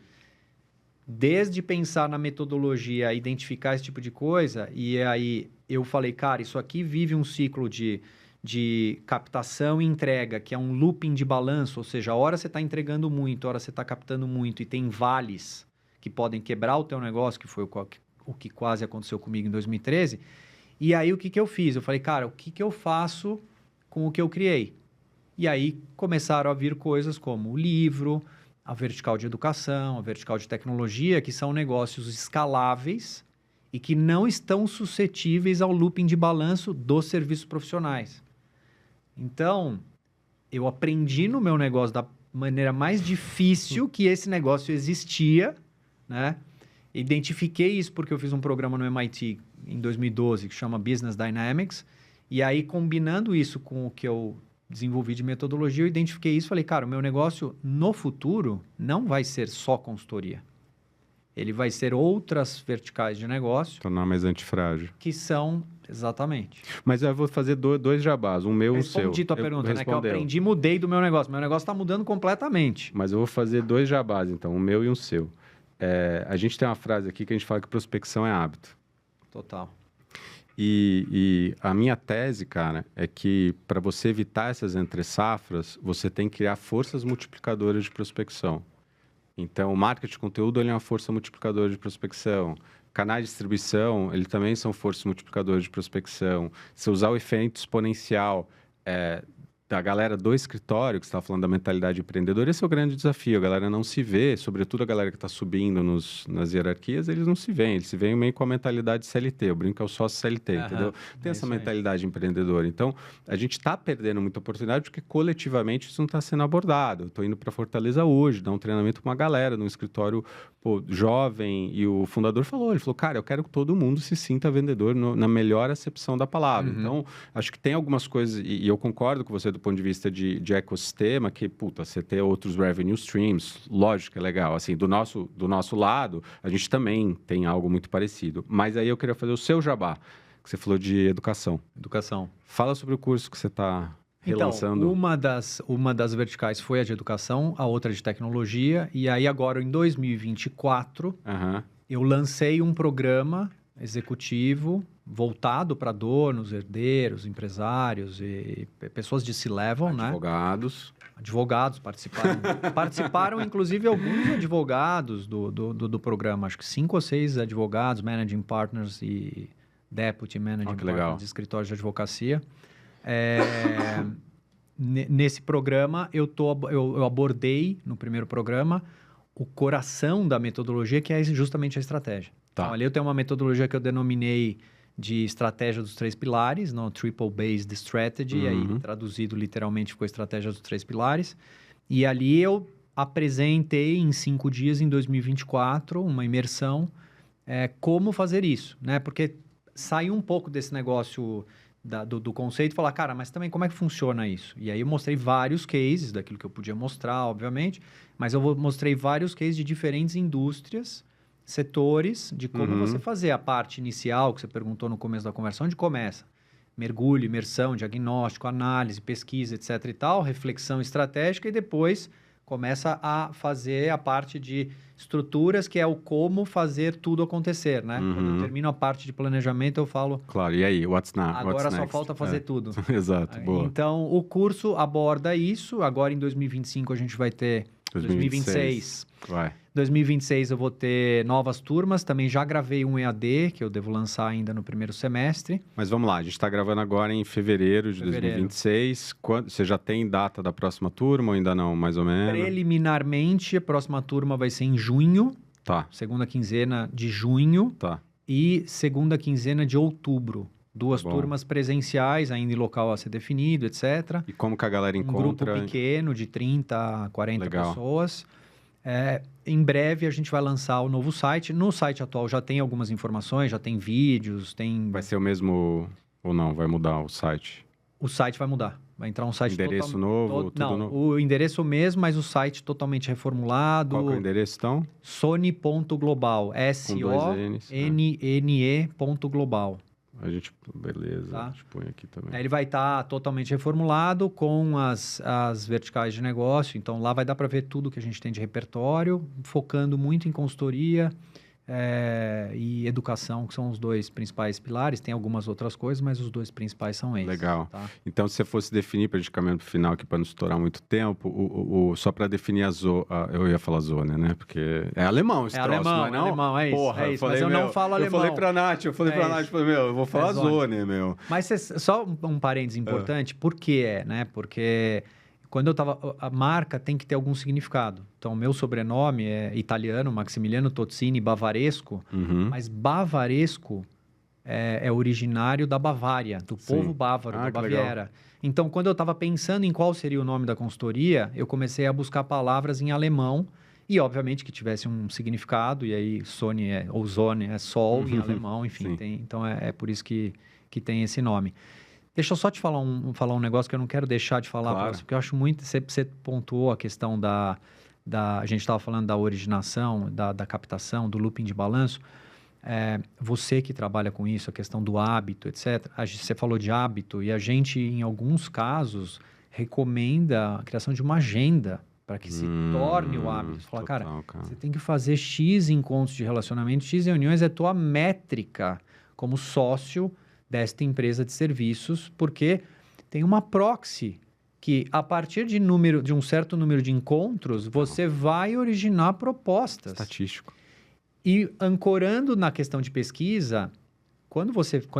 Speaker 3: Desde pensar na metodologia, identificar esse tipo de coisa, e aí eu falei, cara, isso aqui vive um ciclo de captação e entrega, que é um looping de balanço, ou seja, a hora você está entregando muito, a hora você está captando muito, e tem vales que podem quebrar o teu negócio, que foi o que quase aconteceu comigo em 2013. E aí, o que eu fiz? Eu falei, cara, o que eu faço com o que eu criei? E aí começaram a vir coisas como o livro, a vertical de educação, a vertical de tecnologia, que são negócios escaláveis e que não estão suscetíveis ao looping de balanço dos serviços profissionais. Então, eu aprendi no meu negócio da maneira mais difícil que esse negócio existia, né? Identifiquei isso porque eu fiz um programa no MIT em 2012 que chama Business Dynamics, e aí combinando isso com o que eu desenvolvi de metodologia, eu identifiquei isso e falei, cara, o meu negócio no futuro não vai ser só consultoria. Ele vai ser outras verticais de negócio.
Speaker 1: Tornar mais antifrágil.
Speaker 3: Que são, exatamente.
Speaker 1: Mas eu vou fazer dois jabás, um meu e um seu.
Speaker 3: Respondi tua pergunta, né? Que eu aprendi, mudei do meu negócio. Meu negócio está mudando completamente.
Speaker 1: Mas eu vou fazer 2 jabás, então, um meu e um seu. A gente tem uma frase aqui que a gente fala que prospecção é hábito.
Speaker 3: Total.
Speaker 1: E a minha tese, cara, é que para você evitar essas entre-safras, você tem que criar forças multiplicadoras de prospecção. Então, o marketing de conteúdo ele é uma força multiplicadora de prospecção. Canais de distribuição, eles também são forças multiplicadoras de prospecção. Se usar o efeito exponencial da galera do escritório, que você estava falando da mentalidade empreendedora, esse é o grande desafio. A galera não se vê, sobretudo a galera que está subindo nas hierarquias, eles não se veem. Eles se veem meio com a mentalidade CLT. Eu brinco que é o sócio CLT, entendeu? Tem essa mentalidade empreendedora. Então, a gente está perdendo muita oportunidade porque coletivamente isso não está sendo abordado. Eu estou indo para Fortaleza hoje, dar um treinamento com uma galera num escritório jovem, e o fundador falou, cara, eu quero que todo mundo se sinta vendedor na melhor acepção da palavra. Então, acho que tem algumas coisas, e eu concordo com você do ponto de vista de ecossistema, que, você ter outros revenue streams, lógico que é legal. Assim, do nosso lado, a gente também tem algo muito parecido. Mas aí eu queria fazer o seu jabá, que você falou de educação.
Speaker 3: Educação.
Speaker 1: Fala sobre o curso que você está relançando.
Speaker 3: Então, uma das verticais foi a de educação, a outra de tecnologia, e aí agora, em 2024, eu lancei um programa executivo voltado para donos, herdeiros, empresários e pessoas de C-level, né? Advogados participaram. Participaram, inclusive, alguns advogados do programa. Acho que 5 ou 6 advogados, managing partners e deputy managing partners de escritórios de advocacia. Nesse programa, eu abordei, no primeiro programa, o coração da metodologia, que é justamente a estratégia. Então, ali eu tenho uma metodologia que eu denominei de estratégia dos 3 pilares, no Triple Based Strategy, aí traduzido literalmente ficou estratégia dos 3 pilares. E ali eu apresentei em 5 dias, em 2024, uma imersão, como fazer isso, né? Porque saiu um pouco desse negócio do conceito e falar, cara, mas também como é que funciona isso? E aí eu mostrei vários cases, daquilo que eu podia mostrar, obviamente, mas eu mostrei vários cases de diferentes indústrias, setores, de como você fazer a parte inicial, que você perguntou no começo da conversa, onde começa? mergulho, imersão, diagnóstico, análise, pesquisa, etc. e tal, reflexão estratégica, e depois começa a fazer a parte de estruturas, que é o como fazer tudo acontecer, né? Quando eu termino a parte de planejamento, eu falo...
Speaker 1: Claro, e aí? What's
Speaker 3: agora só
Speaker 1: next?
Speaker 3: falta fazer tudo.
Speaker 1: Exato, boa.
Speaker 3: Então, o curso aborda isso. Agora, em 2025, a gente vai ter... 2026.
Speaker 1: Vai.
Speaker 3: 2026 eu vou ter novas turmas. Também já gravei um EAD, que eu devo lançar ainda no primeiro semestre.
Speaker 1: Mas vamos lá, a gente está gravando agora em fevereiro de 2026. Você já tem data da próxima turma ou ainda não, mais ou menos?
Speaker 3: Preliminarmente, a próxima turma vai ser em junho.
Speaker 1: Tá.
Speaker 3: Segunda quinzena de junho.
Speaker 1: Tá.
Speaker 3: E segunda quinzena de outubro. Duas turmas presenciais, ainda em local a ser definido, etc.
Speaker 1: E como que a galera encontra?
Speaker 3: Um grupo pequeno, de 30 a 40 pessoas. Em breve, a gente vai lançar o novo site. No site atual já tem algumas informações, já tem vídeos, tem...
Speaker 1: Vai ser o mesmo ou não? Vai mudar o site?
Speaker 3: O site vai mudar. Vai entrar um site...
Speaker 1: Endereço novo?
Speaker 3: Não,
Speaker 1: novo?
Speaker 3: O endereço mesmo, mas o site totalmente reformulado.
Speaker 1: Qual que é o endereço, então?
Speaker 3: Sone.global. SONNE.global.
Speaker 1: A gente, beleza,
Speaker 3: tá?
Speaker 1: A gente põe aqui também.
Speaker 3: Ele vai estar totalmente reformulado com as verticais de negócio. Então, lá vai dar para ver tudo que a gente tem de repertório, focando muito em consultoria e educação, que são os dois principais pilares. Tem algumas outras coisas, mas os dois principais são esses.
Speaker 1: Legal.
Speaker 3: Tá?
Speaker 1: Então, se você fosse definir para caminho final aqui, para não estourar muito tempo, só para definir eu ia falar Zone, né? Porque é alemão esse troço,
Speaker 3: alemão,
Speaker 1: não é não?
Speaker 3: Alemão, é isso.
Speaker 1: Porra,
Speaker 3: é isso. Mas eu não falo alemão.
Speaker 1: Eu falei pra Nath, eu vou falar Zone, meu.
Speaker 3: Mas só um parênteses importante, por que né? Porque... Quando a marca tem que ter algum significado. Então, o meu sobrenome é italiano, Maximiliano Tozzini Bavaresco, mas Bavaresco é originário da Bavária, do povo bávaro, da Baviera. Legal. Então, quando eu estava pensando em qual seria o nome da consultoria, eu comecei a buscar palavras em alemão e, obviamente, que tivesse um significado. E aí, Sone ou Zone é sol em alemão, enfim. Então, é por isso que tem esse nome. Deixa eu só te falar um negócio que eu não quero deixar de falar, claro. Porque eu acho muito... Você pontuou a questão a gente estava falando da originação, da captação, do looping de balanço. Você que trabalha com isso, a questão do hábito, etc. Você falou de hábito e a gente, em alguns casos, recomenda a criação de uma agenda para que se torne o hábito. Você fala, cara, você tem que fazer X encontros de relacionamento, X reuniões, é tua métrica como sócio desta empresa de serviços, porque tem uma proxy que, a partir de um certo número de encontros, você vai originar propostas.
Speaker 1: Estatístico.
Speaker 3: E ancorando na questão de pesquisa, quando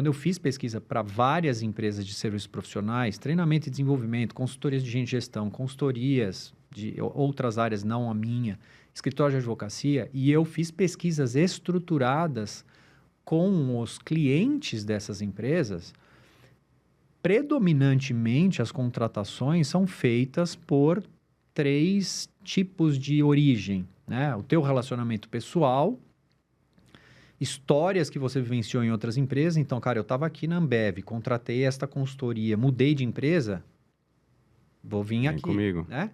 Speaker 3: eu fiz pesquisa para várias empresas de serviços profissionais, treinamento e desenvolvimento, consultorias de gestão, consultorias de outras áreas, não a minha, escritório de advocacia, e eu fiz pesquisas estruturadas com os clientes dessas empresas, predominantemente as contratações são feitas por 3 tipos de origem, né? O teu relacionamento pessoal, histórias que você vivenciou em outras empresas. Então, cara, eu estava aqui na Ambev, contratei esta consultoria, mudei de empresa, vou vir aqui.
Speaker 1: Comigo.
Speaker 3: Né?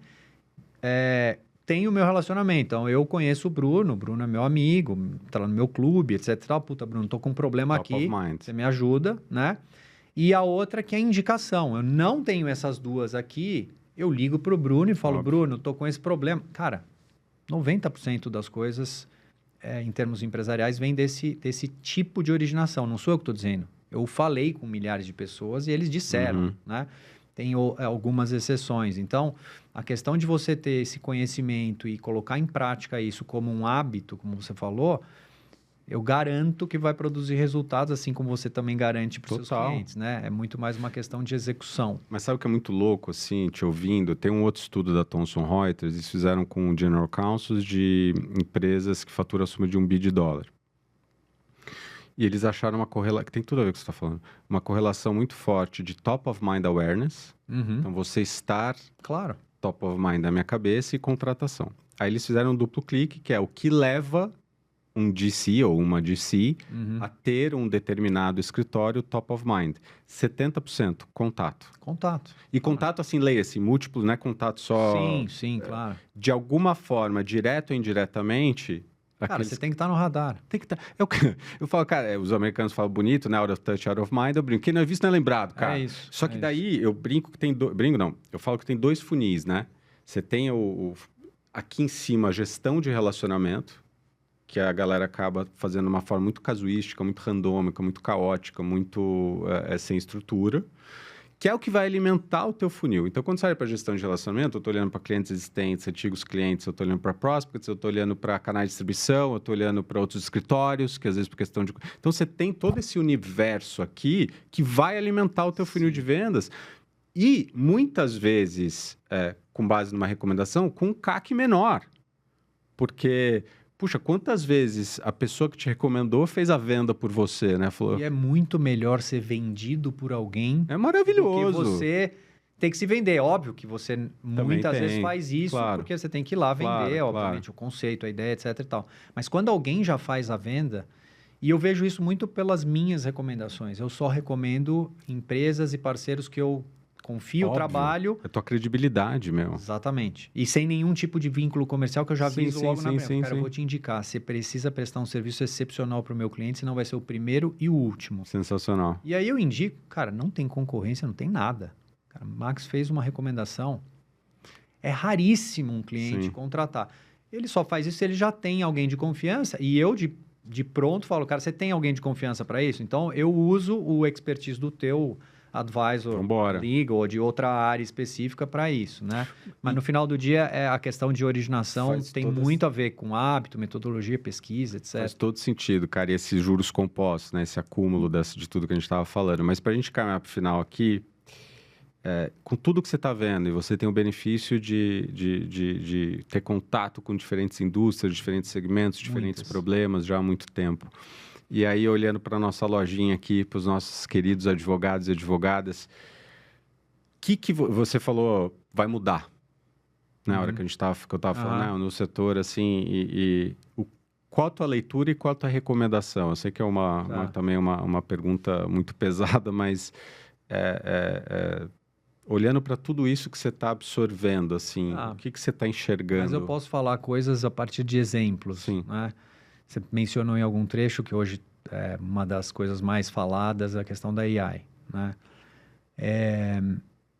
Speaker 3: Tem o meu relacionamento. Então, eu conheço o Bruno é meu amigo, tá lá no meu clube, etc. Puta, Bruno, tô com um problema aqui, você me ajuda, né? E a outra que é a indicação. Eu não tenho essas duas aqui, eu ligo pro Bruno e falo, Bruno, tô com esse problema. Cara, 90% das coisas, em termos empresariais, vem desse tipo de originação. Não sou eu que estou dizendo. Eu falei com milhares de pessoas e eles disseram, né? Tem algumas exceções. Então, a questão de você ter esse conhecimento e colocar em prática isso como um hábito, como você falou, eu garanto que vai produzir resultados, assim como você também garante para os seus clientes, né? É muito mais uma questão de execução.
Speaker 1: Mas sabe o que é muito louco, assim, te ouvindo? Tem um outro estudo da Thomson Reuters, eles fizeram com General Counsels de empresas que faturam acima de $1 bilhão. E eles acharam uma correlação, que tem tudo a ver com o que você está falando, uma correlação muito forte de top of mind awareness, então você estar top of mind da minha cabeça, e contratação. Aí eles fizeram um duplo clique, que é o que leva um GC ou uma GC a ter um determinado escritório top of mind. 70% contato. E contato, assim, leia-se, múltiplo, não é contato só...
Speaker 3: Sim, claro.
Speaker 1: De alguma forma, direto ou indiretamente...
Speaker 3: Cara, você tem que estar no radar.
Speaker 1: Tem que estar. Eu falo, cara, os americanos falam bonito, né? Out of touch, out of mind. Eu brinco. Quem não é visto não é lembrado, cara.
Speaker 3: É isso.
Speaker 1: Só que daí eu brinco que tem... Brinco não. Eu falo que tem 2 funis, né? Você tem aqui em cima a gestão de relacionamento, que a galera acaba fazendo de uma forma muito casuística, muito randômica, muito caótica, muito sem estrutura, que é o que vai alimentar o teu funil. Então, quando você olha para gestão de relacionamento, eu estou olhando para clientes existentes, antigos clientes, eu estou olhando para prospects, eu estou olhando para canais de distribuição, eu estou olhando para outros escritórios, que às vezes por questão de... Então, você tem todo esse universo aqui que vai alimentar o teu funil de vendas e, muitas vezes, com base numa recomendação, com um CAC menor. Porque... Puxa, quantas vezes a pessoa que te recomendou fez a venda por você, né? Falou...
Speaker 3: E é muito melhor ser vendido por alguém.
Speaker 1: É maravilhoso.
Speaker 3: Do que você tem que se vender. Óbvio que você muitas vezes faz isso, porque você tem que ir lá vender, obviamente, o conceito, a ideia, etc e tal. Mas quando alguém já faz a venda, e eu vejo isso muito pelas minhas recomendações, eu só recomendo empresas e parceiros que eu confio, trabalho...
Speaker 1: É tua credibilidade, meu.
Speaker 3: Exatamente. E sem nenhum tipo de vínculo comercial que eu já aviso logo na frente. Cara, eu vou te indicar, você precisa prestar um serviço excepcional para o meu cliente, senão vai ser o primeiro e o último.
Speaker 1: Sensacional.
Speaker 3: E aí eu indico, cara, não tem concorrência, não tem nada. Cara, Max fez uma recomendação. É raríssimo um cliente contratar. Ele só faz isso se ele já tem alguém de confiança. E eu, de pronto, falo, cara, você tem alguém de confiança para isso? Então, eu uso o expertise do teu... advisor, legal ou de outra área específica para isso, né? Mas no final do dia, a questão de originação tem muito a ver com hábito, metodologia, pesquisa, etc.
Speaker 1: Faz todo sentido, cara. E esses juros compostos, né? Esse acúmulo de tudo que a gente estava falando. Mas para a gente caminhar para o final aqui, com tudo que você está vendo, e você tem o benefício de ter contato com diferentes indústrias, diferentes segmentos, diferentes problemas já há muito tempo. E aí, olhando para a nossa lojinha aqui, para os nossos queridos advogados e advogadas, o que você falou vai mudar? Na hora que eu estava falando, no setor, assim, qual a tua leitura e qual a tua recomendação? Eu sei que é também uma pergunta muito pesada, mas olhando para tudo isso que você está absorvendo, assim, o que você está enxergando?
Speaker 3: Mas eu posso falar coisas a partir de exemplos,
Speaker 1: Sim.
Speaker 3: Né? Você mencionou em algum trecho que hoje é uma das coisas mais faladas, a questão da AI, né?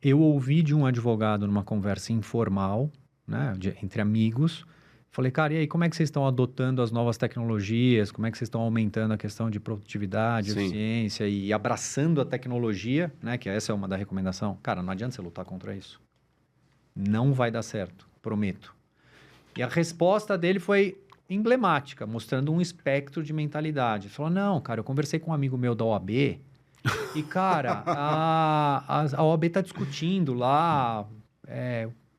Speaker 3: Eu ouvi de um advogado numa conversa informal, né, entre amigos, falei, cara, e aí, como é que vocês estão adotando as novas tecnologias? Como é que vocês estão aumentando a questão de produtividade, eficiência e abraçando a tecnologia, né? Que essa é uma da recomendação. Cara, não adianta você lutar contra isso. Não vai dar certo, prometo. E a resposta dele foi emblemática, mostrando um espectro de mentalidade. Ele falou, não, cara, eu conversei com um amigo meu da OAB e, cara, a OAB está discutindo lá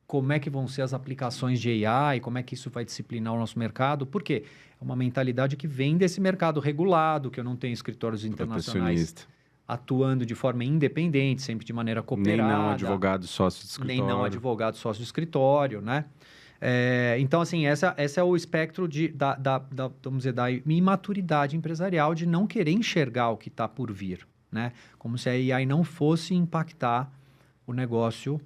Speaker 3: como é que vão ser as aplicações de AI, como é que isso vai disciplinar o nosso mercado. Por quê? É uma mentalidade que vem desse mercado regulado, que eu não tenho escritórios internacionais atuando de forma independente, sempre de maneira cooperada.
Speaker 1: Nem não advogado sócio de escritório.
Speaker 3: Nem não advogado sócio de escritório, né? Então, assim, essa é o espectro vamos dizer, da imaturidade empresarial de não querer enxergar o que está por vir, né? Como se a AI não fosse impactar o negócio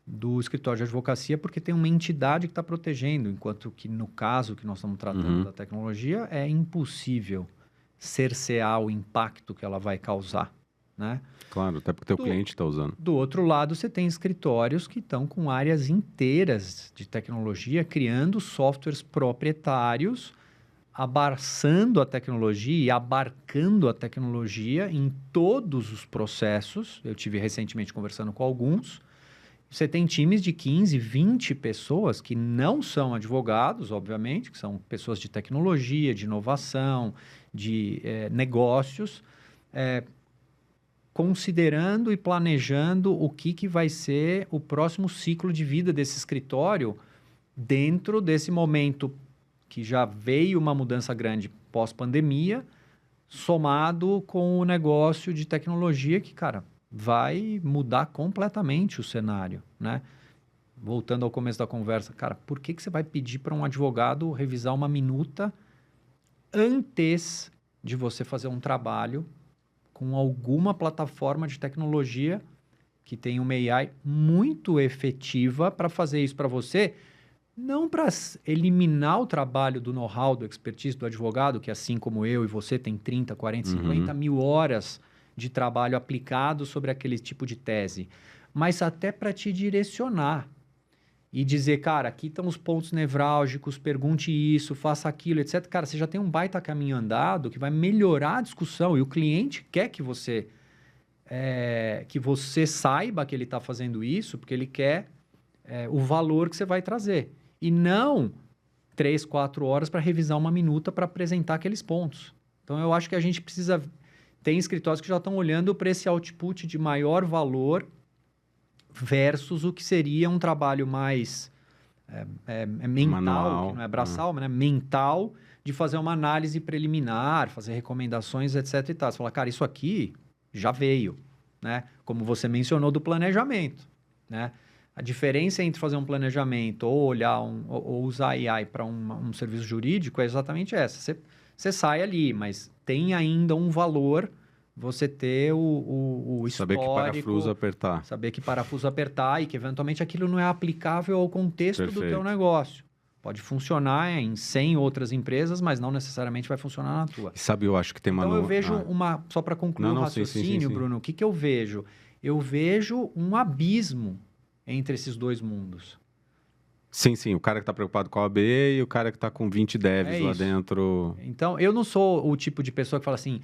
Speaker 3: do escritório de advocacia, porque tem uma entidade que está protegendo, enquanto que no caso que nós estamos tratando da tecnologia, é impossível cercear o impacto que ela vai causar, né?
Speaker 1: Claro, até porque o teu cliente está usando.
Speaker 3: Do outro lado, você tem escritórios que estão com áreas inteiras de tecnologia, criando softwares proprietários, abraçando a tecnologia e abarcando a tecnologia em todos os processos. Eu tive recentemente conversando com alguns. Você tem times de 15, 20 pessoas que não são advogados, obviamente, que são pessoas de tecnologia, de inovação, de negócios, considerando e planejando o que vai ser o próximo ciclo de vida desse escritório dentro desse momento que já veio uma mudança grande pós-pandemia, somado com o negócio de tecnologia que, cara, vai mudar completamente o cenário, né? Voltando ao começo da conversa, cara, por que você vai pedir para um advogado revisar uma minuta antes de você fazer um trabalho com alguma plataforma de tecnologia que tem uma AI muito efetiva para fazer isso para você Não para eliminar o trabalho do know-how, do expertise do advogado, que assim como eu e você tem 30, 40, 50 mil horas de trabalho aplicado sobre aquele tipo de tese, mas até para te direcionar e dizer, cara, aqui estão os pontos nevrálgicos, pergunte isso, faça aquilo, etc. Cara, você já tem um baita caminho andado que vai melhorar a discussão e o cliente quer que você saiba que ele está fazendo isso, porque ele quer o valor que você vai trazer. E não 3, 4 horas para revisar uma minuta para apresentar aqueles pontos. Então, eu acho que a gente precisa... Tem escritórios que já estão olhando para esse output de maior valor versus o que seria um trabalho mais mental, manual, que não é braçal, mas mental, de fazer uma análise preliminar, fazer recomendações, etc. e tal. Você fala, cara, isso aqui já veio, né? Como você mencionou do planejamento, né? A diferença entre fazer um planejamento ou olhar ou usar AI para um serviço jurídico é exatamente essa. Você sai ali, mas tem ainda um valor você ter o histórico.
Speaker 1: Saber que parafuso apertar.
Speaker 3: Saber que parafuso apertar e que, eventualmente, aquilo não é aplicável ao contexto do teu negócio. Pode funcionar em 100 outras empresas, mas não necessariamente vai funcionar na tua.
Speaker 1: Sabe, eu acho que tem uma...
Speaker 3: Então, eu vejo Só para concluir o raciocínio, sim. Bruno, o que eu vejo? Eu vejo um abismo entre esses dois mundos.
Speaker 1: Sim. O cara que está preocupado com a OAB e o cara que está com 20 devs lá dentro.
Speaker 3: Então, eu não sou o tipo de pessoa que fala assim...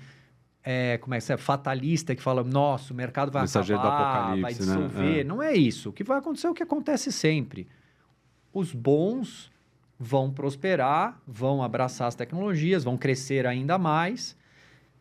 Speaker 3: fatalista, que fala, nossa, o mercado vai acabar, vai dissolver. Né? Não é isso. O que vai acontecer é o que acontece sempre. Os bons vão prosperar, vão abraçar as tecnologias, vão crescer ainda mais.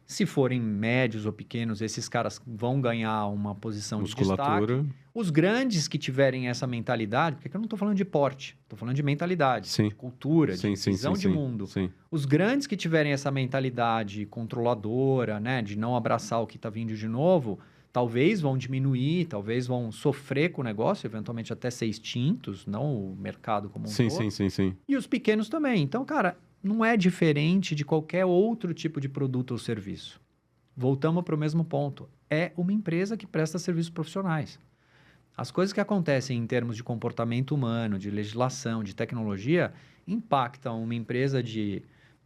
Speaker 3: Se forem médios ou pequenos, esses caras vão ganhar uma posição de destaque. Os grandes que tiverem essa mentalidade, porque eu não estou falando de porte, estou falando de mentalidade, de cultura, de visão de mundo.
Speaker 1: Sim.
Speaker 3: Os grandes que tiverem essa mentalidade controladora, né, de não abraçar o que está vindo de novo, talvez vão diminuir, talvez vão sofrer com o negócio, eventualmente até ser extintos, não o mercado como um todo.
Speaker 1: Sim.
Speaker 3: E os pequenos também. Então, cara, não é diferente de qualquer outro tipo de produto ou serviço. Voltamos para o mesmo ponto. É uma empresa que presta serviços profissionais. As coisas que acontecem em termos de comportamento humano, de legislação, de tecnologia, impactam uma empresa de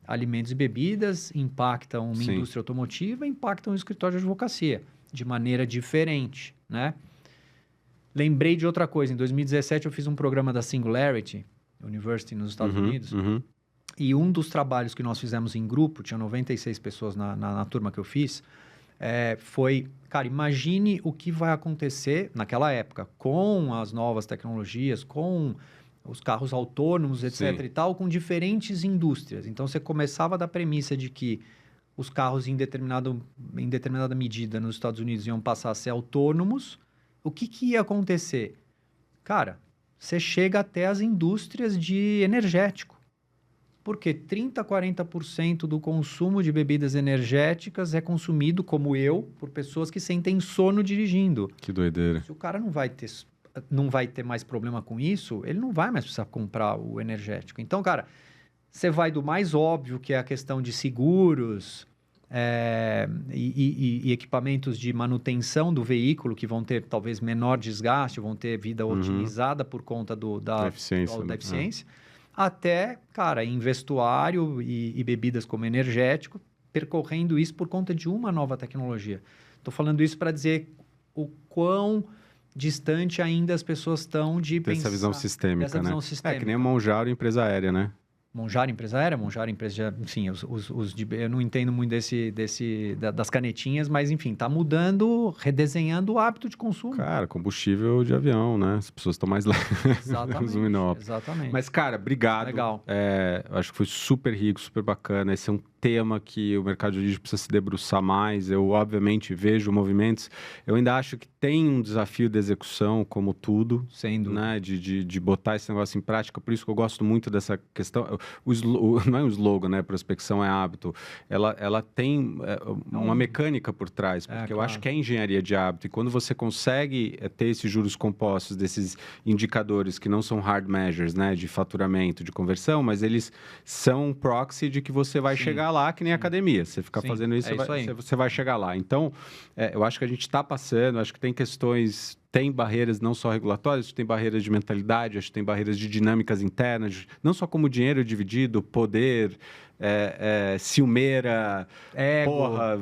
Speaker 3: alimentos e bebidas, impactam uma indústria automotiva, impactam um escritório de advocacia, de maneira diferente, né? Lembrei de outra coisa. Em 2017, eu fiz um programa da Singularity University nos Estados Unidos. E um dos trabalhos que nós fizemos em grupo, tinha 96 pessoas na turma que eu fiz, foi, cara, imagine o que vai acontecer naquela época com as novas tecnologias, com os carros autônomos, etc. e tal, com diferentes indústrias. Então, você começava da premissa de que os carros em determinada medida nos Estados Unidos iam passar a ser autônomos. O que ia acontecer? Cara, você chega até as indústrias de energético. Porque 30%, 40% do consumo de bebidas energéticas é consumido, como eu, por pessoas que sentem sono dirigindo.
Speaker 1: Que doideira.
Speaker 3: Se o cara não vai ter mais problema com isso, ele não vai mais precisar comprar o energético. Então, cara, você vai do mais óbvio, que é a questão de seguros e equipamentos de manutenção do veículo, que vão ter talvez menor desgaste, vão ter vida otimizada por conta da eficiência. Até, cara, em vestuário e bebidas como energético, percorrendo isso por conta de uma nova tecnologia. Estou falando isso para dizer o quão distante ainda as pessoas estão de pensar...
Speaker 1: Dessa visão sistêmica, né? É que nem a Monjaro, empresa aérea, né?
Speaker 3: Monjaro, empresa aérea, Monjaro, empresa... Enfim, eu não entendo muito das canetinhas, mas, enfim, está mudando, redesenhando o hábito de consumo.
Speaker 1: Cara, combustível de avião, né? As pessoas estão mais leves.
Speaker 3: Exatamente.
Speaker 1: Mas, cara, obrigado.
Speaker 3: Legal.
Speaker 1: Eu acho que foi super rico, super bacana. Esse é um tema que o mercado jurídico precisa se debruçar mais. Eu, obviamente, vejo movimentos. Eu ainda acho que tem um desafio de execução, como tudo.
Speaker 3: Sem dúvida.
Speaker 1: Né? De botar esse negócio em prática. Por isso que eu gosto muito dessa questão. Não é um slogan, né? Prospecção é hábito. Ela tem uma mecânica por trás. Porque eu acho que é engenharia de hábito. E quando você consegue ter esses juros compostos, desses indicadores que não são hard measures, né? De faturamento, de conversão, mas eles são proxy de que você vai chegar lá, que nem academia. Você ficar fazendo isso, você vai chegar lá. Então, eu acho que a gente está passando, acho que tem questões tem barreiras não só regulatórias, tem barreiras de mentalidade, acho que tem barreiras de dinâmicas internas, não só como dinheiro dividido, poder, ciumeira,
Speaker 3: ego.
Speaker 1: Porra,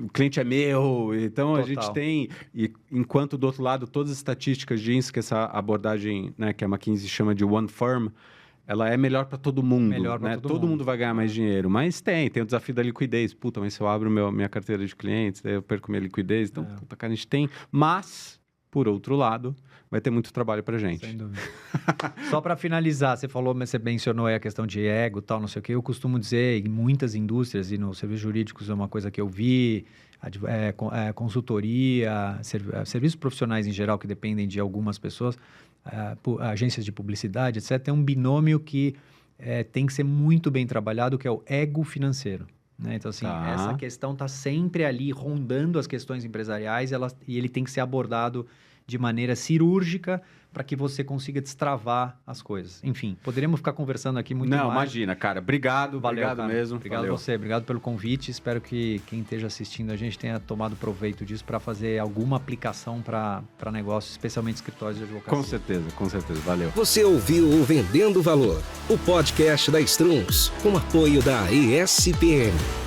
Speaker 1: o cliente é meu. Então,
Speaker 3: Total.
Speaker 1: A gente tem, e enquanto do outro lado, todas as estatísticas dizem que essa abordagem, né, que a McKinsey chama de One Firm, ela é melhor para todo mundo, né? Todo mundo vai ganhar mais dinheiro, mas tem o desafio da liquidez. Puta, mas se eu abro minha carteira de clientes, daí eu perco minha liquidez. Então, puta, cara, a gente tem. Mas, por outro lado, vai ter muito trabalho pra gente.
Speaker 3: Sem dúvida. Só para finalizar, você mencionou aí a questão de ego, tal, não sei o quê. Eu costumo dizer, em muitas indústrias e nos serviços jurídicos é uma coisa que eu vi, consultoria, serviços profissionais em geral que dependem de algumas pessoas, agências de publicidade, etc. Tem um binômio que tem que ser muito bem trabalhado, que é o ego financeiro. Né? Então, assim, essa questão está sempre ali rondando as questões empresariais e ele tem que ser abordado de maneira cirúrgica para que você consiga destravar as coisas. Enfim, poderíamos ficar conversando aqui muito mais.
Speaker 1: Não, imagina, cara. Obrigado,
Speaker 3: Valeu,
Speaker 1: obrigado
Speaker 3: cara.
Speaker 1: mesmo.
Speaker 3: Obrigado
Speaker 1: Valeu.
Speaker 3: a você, obrigado pelo convite. Espero que quem esteja assistindo a gente tenha tomado proveito disso para fazer alguma aplicação para negócios, especialmente escritórios de advocacia.
Speaker 1: Com certeza. Valeu.
Speaker 2: Você ouviu o Vendendo Valor, o podcast da Struns, com apoio da ESPM.